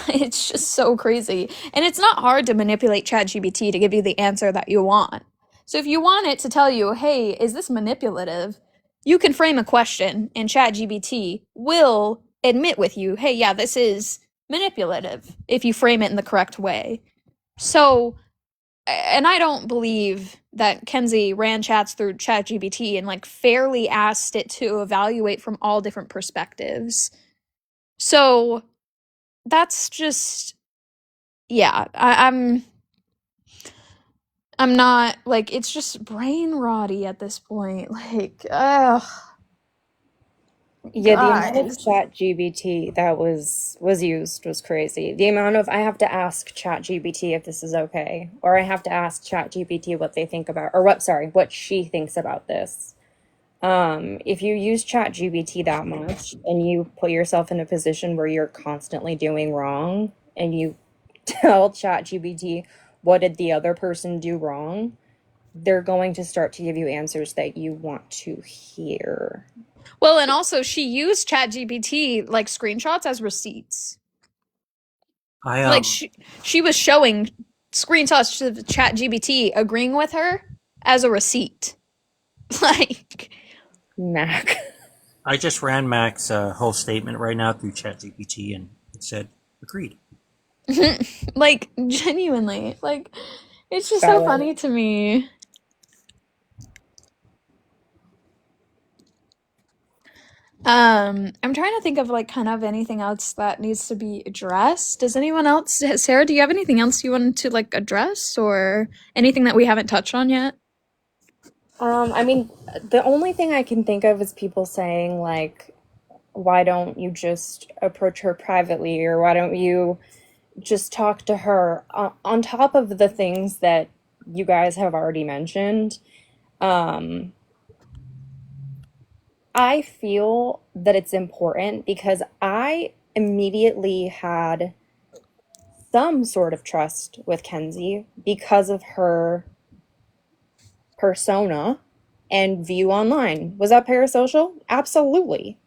A: it's just so crazy. And it's not hard to manipulate ChatGPT to give you the answer that you want. So if you want it to tell you, "Hey, is this manipulative?" you can frame a question and ChatGPT will admit with you, "Hey, yeah, this is manipulative," if you frame it in the correct way. So, and I don't believe that Kenzie ran chats through ChatGPT and like fairly asked it to evaluate from all different perspectives. So that's just, yeah, I'm not like, it's just brain rotty at this point. Like, ugh.
F: Yeah, the amount of
A: Guys.
F: chat GBT that was used was crazy. The amount of I have to ask chat GBT if this is okay, or I have to ask chat GBT what they think about, or what she thinks about this. If you use chat GBT that much and you put yourself in a position where you're constantly doing wrong and you tell chat GBT what did the other person do wrong, they're going to start to give you answers that you want to hear.
A: Well, and also she used ChatGPT like screenshots as receipts.
C: I
A: Like she was showing screenshots to ChatGPT agreeing with her as a receipt. Like,
F: Mac.
C: I just ran Mac's whole statement right now through ChatGPT, and it said agreed.
A: Like, genuinely. Like, it's just so
D: Valid.
A: funny to me. I'm trying to think of like kind of anything else that needs to be addressed. Does anyone else, Sarah, do you have anything else you wanted to like address or anything that we haven't touched on yet?
F: I mean, the only thing I can think of is people saying, like, why don't you just approach her privately, or why don't you just talk to her on top of the things that you guys have already mentioned. Um, I feel that it's important because I immediately had some sort of trust with Kenzie because of her persona and view online. Was that parasocial? Absolutely.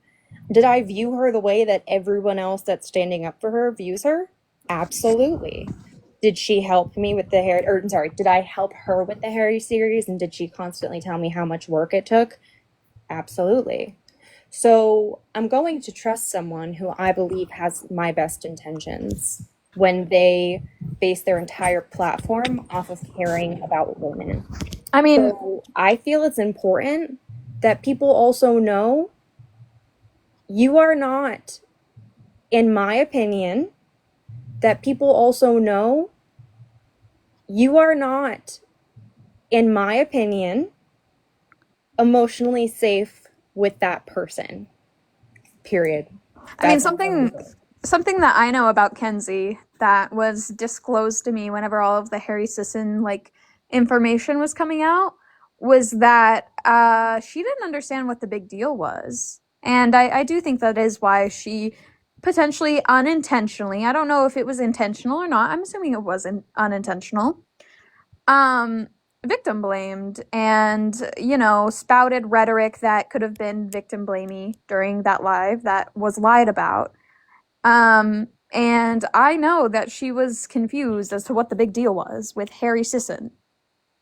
F: Did I view her the way that everyone else that's standing up for her views her? Absolutely. Did she help me with the Harry, or sorry, did I help her with the Harry series, and did she constantly tell me how much work it took? Absolutely. So I'm going to trust someone who I believe has my best intentions when they base their entire platform off of caring about women.
A: I mean,
F: So I feel it's important that people also know you are not, in my opinion, that people also know you are not, in my opinion, emotionally safe with that person. Period.
A: I mean,
F: That's all I'm gonna say.
A: something that I know about Kenzie that was disclosed to me whenever all of the Harry Sisson like information was coming out was that she didn't understand what the big deal was, and I do think that is why she potentially unintentionally, I don't know if it was intentional or not. I'm assuming it wasn't unintentional. Um, victim blamed and spouted rhetoric that could have been victim blamey during that live that was lied about. And I know that she was confused as to what the big deal was with Harry Sisson.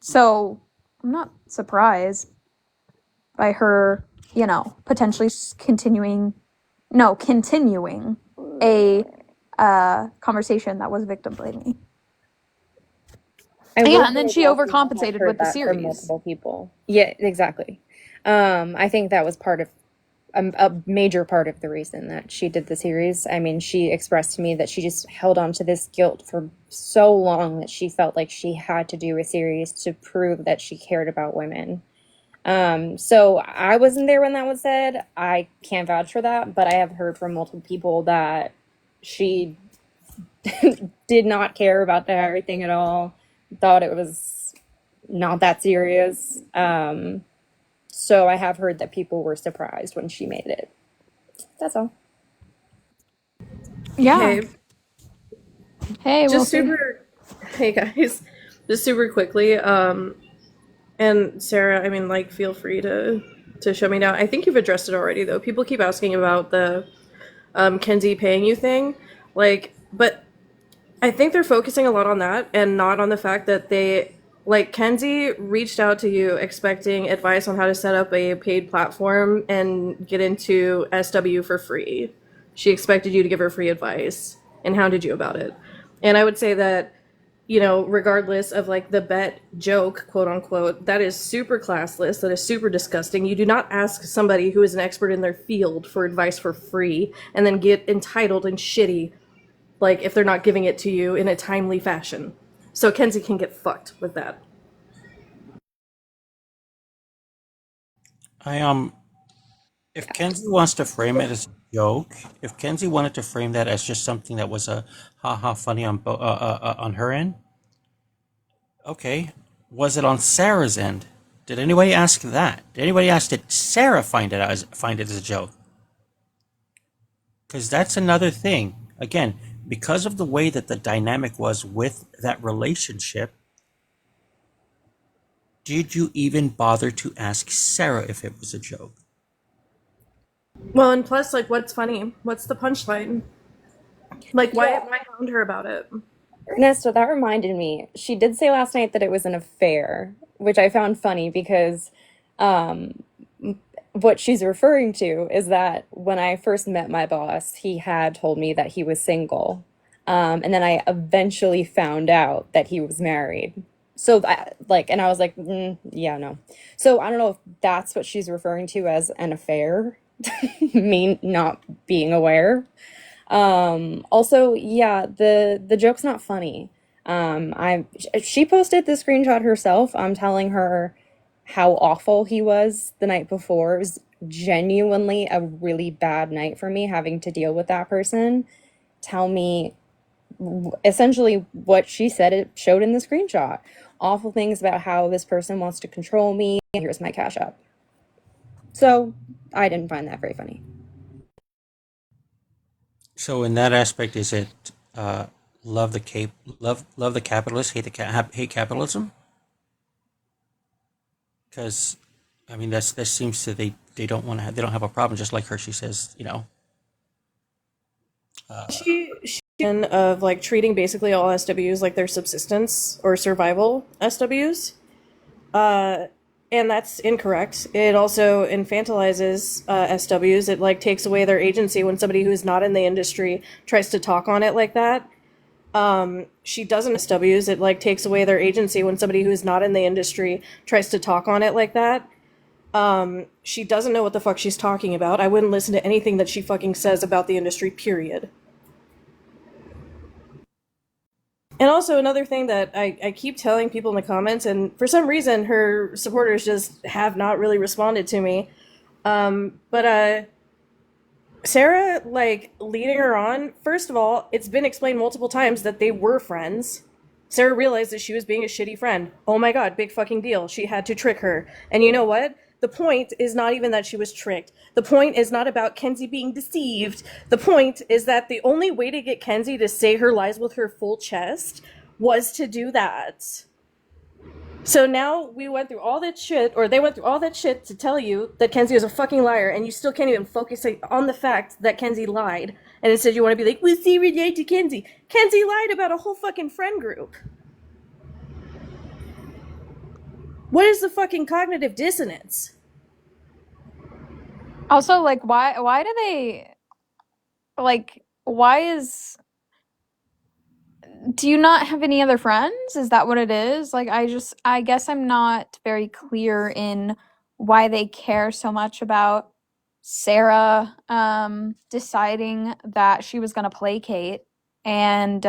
A: So I'm not surprised by her, potentially continuing a conversation that was victim blaming.
F: I
A: Yeah,
F: will
A: and then
F: say
A: she
F: though, I have
A: overcompensated
F: heard
A: with the
F: that from
A: series.
F: multiple people. Yeah, exactly. I think that was part of a major part of the reason that she did the series. I mean, she expressed to me that she just held on to this guilt for so long that she felt like she had to do a series to prove that she cared about women. So I wasn't there when that was said. I can't vouch for that, but I have heard from multiple people that she did not care about the Harry thing at all, thought it was not that serious. So I have heard that people were surprised when she made it. That's all.
A: Yeah.
H: Hey,
A: Hey, we'll
H: just
A: see.
H: super. Hey guys, just super quickly. And Sarah, I mean, like, feel free to shut me down. I think you've addressed it already, though. People keep asking about the Kenzie paying you thing, like, but I think they're focusing a lot on that and not on the fact that Kenzie reached out to you expecting advice on how to set up a paid platform and get into SW for free. She expected you to give her free advice and hounded you about it. And I would say that, regardless of like the bet joke, quote unquote, that is super classless, that is super disgusting. You do not ask somebody who is an expert in their field for advice for free and then get entitled and shitty like if they're not giving it to you in a timely fashion. So Kenzie can get fucked with that.
C: I If Kenzie wants to frame it as a joke, if Kenzie wanted to frame that as just something that was a haha funny on her end, okay. Was it on Sarah's end? Did anybody ask that? Did anybody ask did Sarah find it as a joke? Because that's another thing. Again, because of the way that the dynamic was with that relationship, did you even bother to ask Sarah if it was a joke?
H: Well, and plus, like, what's funny? What's the punchline? Like,
F: Yeah.
H: why hound her about it?
F: Nesta, that reminded me. She did say last night that it was an affair, which I found funny because um, what she's referring to is that when I first met my boss, he had told me that he was single. And then I eventually found out that he was married. So that, like, and I was like, yeah, no. So I don't know if that's what she's referring to as an affair, me not being aware. Also, yeah, the joke's not funny. She posted the screenshot herself. I'm telling her how awful he was the night before. It was genuinely a really bad night for me having to deal with that person. Tell me essentially what she said it showed in the screenshot. Awful things about how this person wants to control me. Here's my cash app. So I didn't find that very funny.
C: So in that aspect, is it love the love the capitalists, hate capitalism? Because I mean that seems to they don't want to they don't have a problem, just like her. She says,
H: She of like treating basically all SWs like they're subsistence or survival SWs. Uh, and that's incorrect. It also infantilizes SWs. It like takes away their agency when somebody who's not in the industry tries to talk on it like that. She doesn't SWs. It like takes away their agency when somebody who's not in the industry tries to talk on it like that. She doesn't know what the fuck she's talking about. I wouldn't listen to anything that she fucking says about the industry, period. And also another thing that I keep telling people in the comments, and for some reason her supporters just have not really responded to me. But Sarah, like, leading her on, first of all, it's been explained multiple times that they were friends. Sarah realized that she was being a shitty friend. Oh my god, big fucking deal. She had to trick her. And you know what? The point is not even that she was tricked. The point is not about Kenzie being deceived. The point is that the only way to get Kenzie to say her lies with her full chest was to do that. So now we went through all that shit, or they went through all that shit to tell you that Kenzie was a fucking liar, and you still can't even focus on the fact that Kenzie lied. And instead you want to be like, well, Sarah lied to Kenzie. Kenzie lied about a whole fucking friend group. What is the fucking cognitive dissonance?
A: Also, like, why do they, like, do you not have any other friends? Is that what it is? Like, I guess I'm not very clear in why they care so much about Sarah deciding that she was gonna placate. And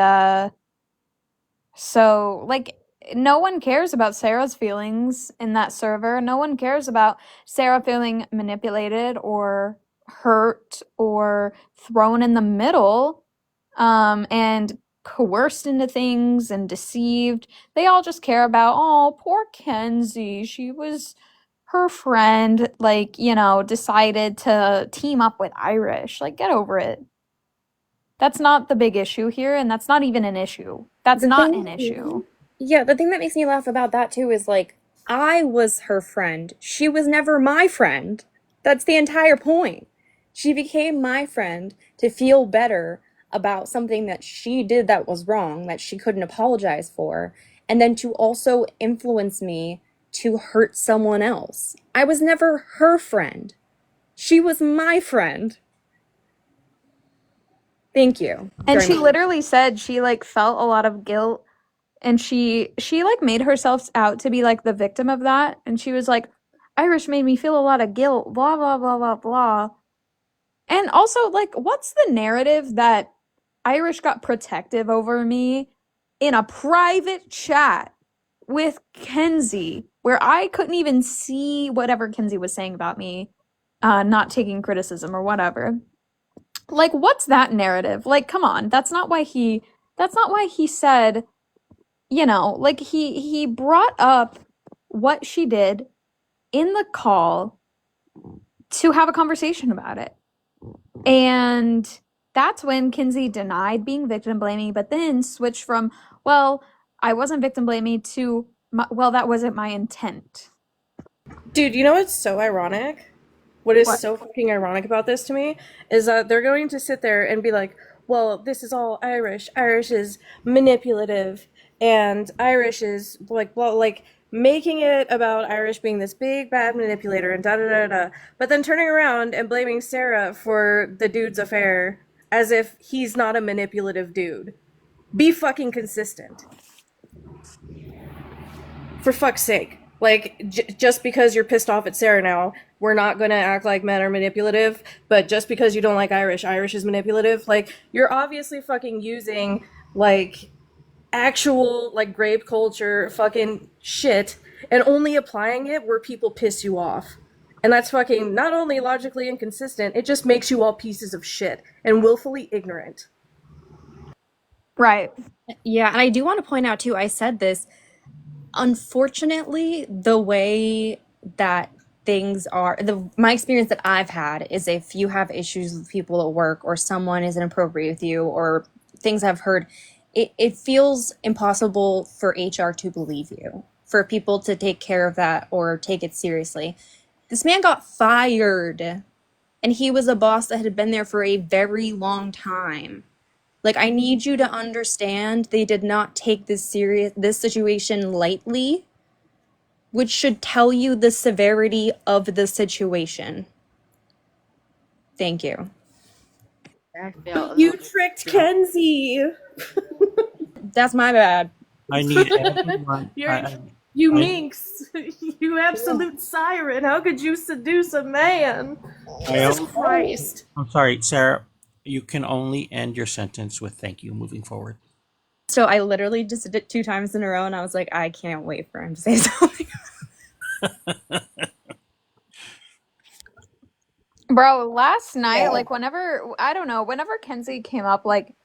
A: so, like, no one cares about Sarah's feelings in that server. No one cares about Sarah feeling manipulated or hurt or thrown in the middle, and coerced into things and deceived. They all just care about, oh, poor Kenzie. She was her friend, like, decided to team up with Irish. Like, get over it. That's not the big issue here, and that's not even an issue. That's
F: The
A: not
F: thing,
A: an issue.
F: yeah, the thing that makes me laugh about that too is like, I was her friend. She was never my friend. That's the entire point. She became my friend to feel better about something that she did that was wrong, that she couldn't apologize for, and then to also influence me to hurt someone else. I was never her friend. She was my friend. Thank you
A: And
F: very
A: she
F: much.
A: literally said she like felt a lot of guilt, and she like made herself out to be like the victim of that, and she was like, Irish made me feel a lot of guilt, blah blah blah blah blah. And also, like, what's the narrative that Irish got protective over me in a private chat with Kenzie, where I couldn't even see whatever Kenzie was saying about me, not taking criticism or whatever. Like, what's that narrative? Like, come on, that's not why he said, like, he brought up what she did in the call to have a conversation about it. And that's when Kinsey denied being victim blaming, but then switched from, well, I wasn't victim blaming to, well, that wasn't my intent.
H: Dude, you know what's so ironic? What is
A: What?
H: so fucking ironic about this to me is that they're going to sit there and be like, well, this is all Irish. Irish is manipulative and Irish is like, well, like making it about Irish being this big bad manipulator and da da da da, but then turning around and blaming Sarah for the dude's affair as if he's not a manipulative dude. Be fucking consistent. For fuck's sake. Like, just because you're pissed off at Sarah now, we're not gonna act like men are manipulative, but just because you don't like Irish, Irish is manipulative. Like, you're obviously fucking using, like, actual, like, grape culture fucking shit and only applying it where people piss you off. And that's fucking not only logically inconsistent, it just makes you all pieces of shit and willfully ignorant.
A: Right.
F: Yeah, and I do want to point out too, I said this, unfortunately, the way that things are, my experience that I've had is if you have issues with people at work or someone is inappropriate with you or things I've heard, it feels impossible for HR to believe you, for people to take care of that or take it seriously. This man got fired and he was a boss that had been there for a very long time. Like, I need you to understand they did not take this situation lightly, which should tell you the severity of the situation. Thank you.
H: But you tricked Kenzie!
F: That's my bad.
C: I need everyone.
H: You
C: I-
H: minx! You absolute siren! How could you seduce a man? Jesus Christ!
C: I'm sorry, Sarah. You can only end your sentence with "thank you" moving forward.
F: So I literally just did it 2 times in a row, and I was like, I can't wait for him to say something.
A: Bro, last night,
H: Yeah.
A: like whenever Kenzie came up, like,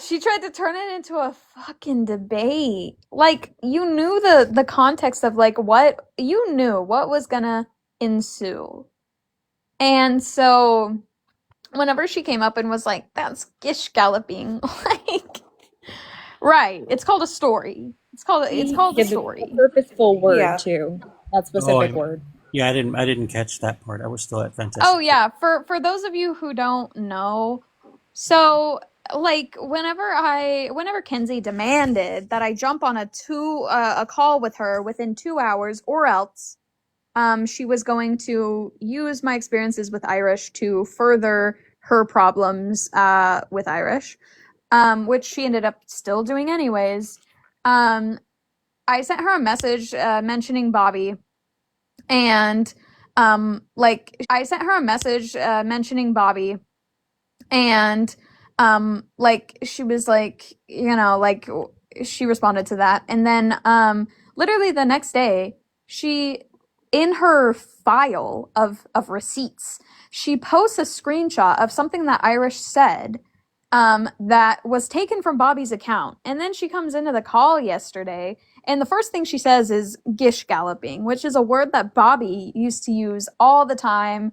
A: she tried to turn it into a fucking debate. Like, you knew the context of like what was gonna ensue. And so whenever she came up and was like, that's gish galloping, like, right, it's called a story. It's called a story.
F: A purposeful word
H: Yeah.
F: too. That specific
C: Oh,
F: word.
C: Yeah, I didn't catch that part. I was still at fantastic.
A: Oh yeah, for those of you who don't know, so like whenever Kenzie demanded that I jump on a call with her within 2 hours or else she was going to use my experiences with Irish to further her problems with Irish, which she ended up still doing anyways. I sent her a message mentioning Bobby, and I sent her a message mentioning Bobby, and like she was like, like she responded to that, and then literally the next day she, in her file of receipts, she posts a screenshot of something that Irish said that was taken from Bobby's account. And then she comes into the call yesterday, and the first thing she says is gish galloping, which is a word that Bobby used to use all the time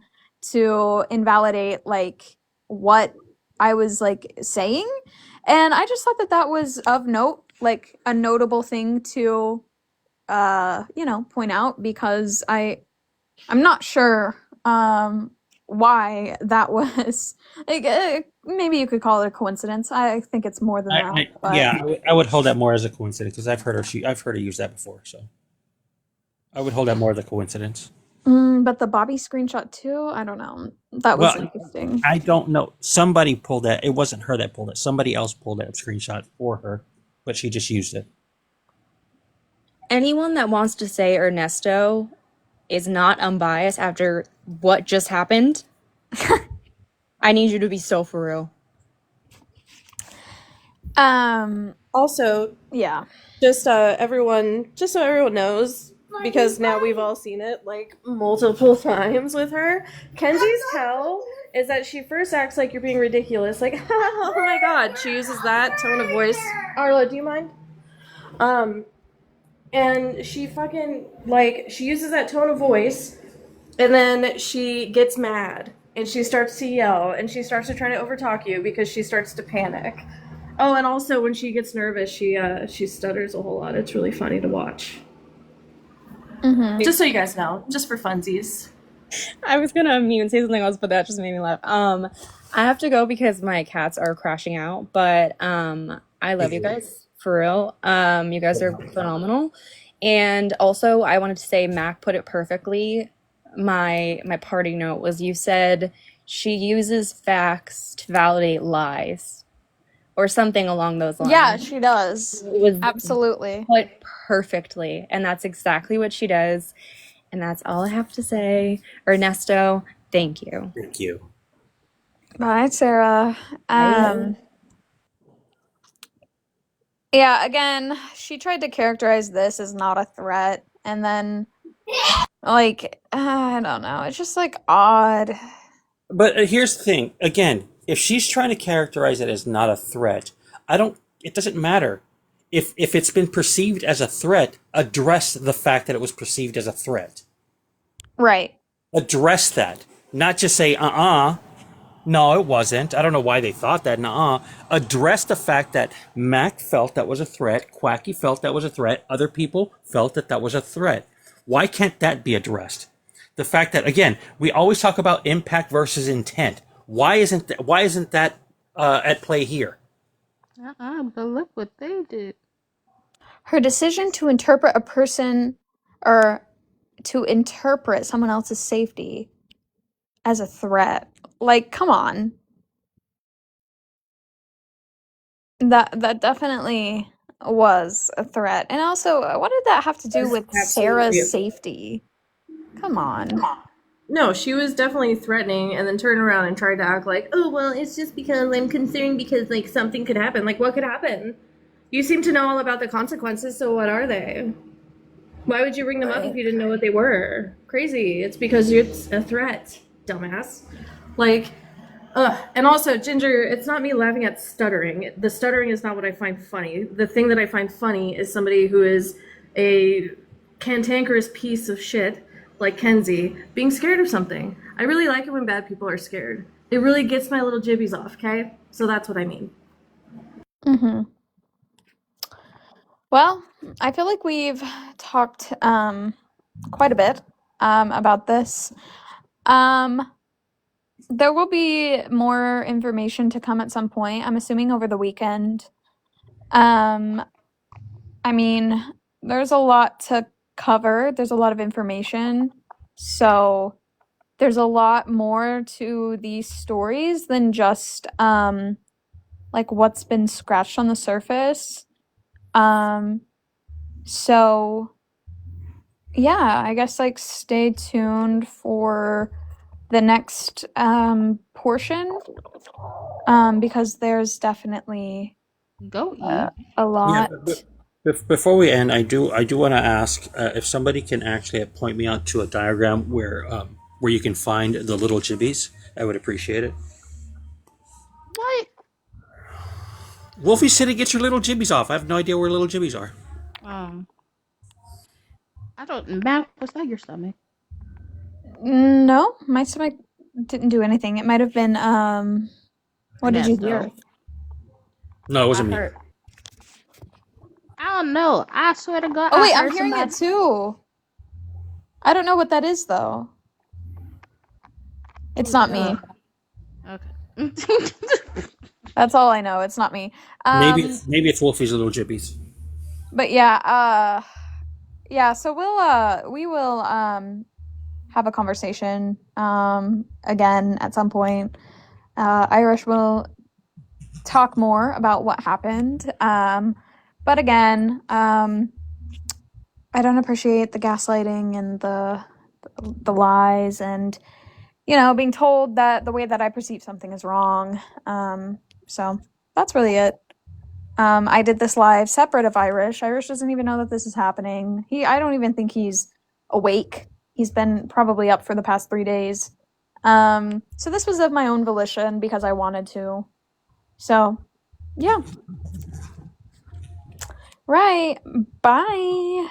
A: to invalidate like what I was like saying. And I just thought that was of note, like a notable thing to point out, because I'm not sure why that was like maybe you could call it a coincidence. I think it's more than that. But
C: Yeah, I would hold that more as a coincidence because I've heard her use that before. So I would hold that more as a coincidence.
A: but the Bobby screenshot too, I don't know. That was interesting.
C: I don't know. Somebody pulled that. It wasn't her that pulled it. Somebody else pulled that screenshot for her, but she just used it.
F: Anyone that wants to say Ernesto is not unbiased after what just happened, I need you to be so for real.
H: Also,
A: Yeah.
H: just so everyone knows, because now we've all seen it like multiple times with her. Kenzie's tell is that she first acts like you're being ridiculous, like oh my god. She uses that tone of voice. Arla, do you mind? And she fucking like she uses that tone of voice, and then she gets mad and she starts to yell and she starts to try to overtalk you because she starts to panic. Oh, and also when she gets nervous, she stutters a whole lot. It's really funny to watch. Just so you guys know, just for funsies.
F: I was gonna unmute and say something else, but that just made me laugh. I have to go because my cats are crashing out, but I I love you guys for real. You guys are phenomenal. And also, I wanted to say Mac put it perfectly. My parting note was you said she uses facts to validate lies or something along those lines.
A: Yeah, she does.
F: It was
A: Absolutely.
F: put perfectly, and that's exactly what she does. And that's all I have to say. Ernesto, thank you.
C: Thank you.
A: Bye, Sarah. Yeah, again, she tried to characterize this as not a threat, and then, like, I don't know. It's just, like, odd.
C: But here's the thing. Again, if she's trying to characterize it as not a threat, it doesn't matter. If it's been perceived as a threat, address the fact that it was perceived as a threat.
A: Right.
C: Address that. Not just say, no, it wasn't. I don't know why they thought that. Address the fact that Mac felt that was a threat. Quacky felt that was a threat. Other people felt that that was a threat. Why can't that be addressed? The fact that, again, we always talk about impact versus intent. Why isn't that at play here?
G: But look what they did.
A: Her decision to interpret a person or to interpret someone else's safety as a threat. Like, come on. That definitely was a threat. And also, what did that have to do with Sarah's safety? Come on.
H: No, she was definitely threatening and then turned around and tried to act like, oh, well, it's just because I'm concerned because, like, something could happen. Like, what could happen? You seem to know all about the consequences, so what are they? Why would you bring them up if you didn't know what they were? Crazy. It's because it's a threat, dumbass. Like, and also, Ginger, it's not me laughing at stuttering. The stuttering is not what I find funny. The thing that I find funny is somebody who is a cantankerous piece of shit, like Kenzie, being scared of something. I really like it when bad people are scared. It really gets my little jibbies off, okay? So that's what I mean.
A: Mm-hmm. Well, I feel like we've talked quite a bit about this. There will be more information to come at some point. I'm assuming over the weekend. I mean, there's a lot to cover. There's a lot of information. So there's a lot more to these stories than just like what's been scratched on the surface. So yeah, I guess like stay tuned for the next portion because there's definitely
G: Go eat.
A: a lot.
C: Before we end, I do want to ask if somebody can actually point me out to a diagram where you can find the little jibbies. I would appreciate it.
G: What?
C: Wolfie said to get your little jibbies off. I have no idea where little jibbies are.
G: I don't. Mac, was that your stomach?
A: No, my stomach didn't do anything. It might have been what did you hear?
C: No, it wasn't me.
G: I don't know. I swear to God.
A: Oh wait,
G: I
A: I'm
G: heard
A: hearing
G: somebody...
A: it too. I don't know what that is though. It's not me.
G: Okay.
A: That's all I know. It's not me.
C: Maybe it's Wolfie's little jibbies.
A: But yeah, so we will have a conversation again at some point. Irish will talk more about what happened. But again, I don't appreciate the gaslighting and the lies and being told that the way that I perceive something is wrong. So that's really it. I did this live separate of Irish. Irish doesn't even know that this is happening. I don't even think he's awake. He's been probably up for the past 3 days. So this was of my own volition because I wanted to. So, yeah. Right. Bye.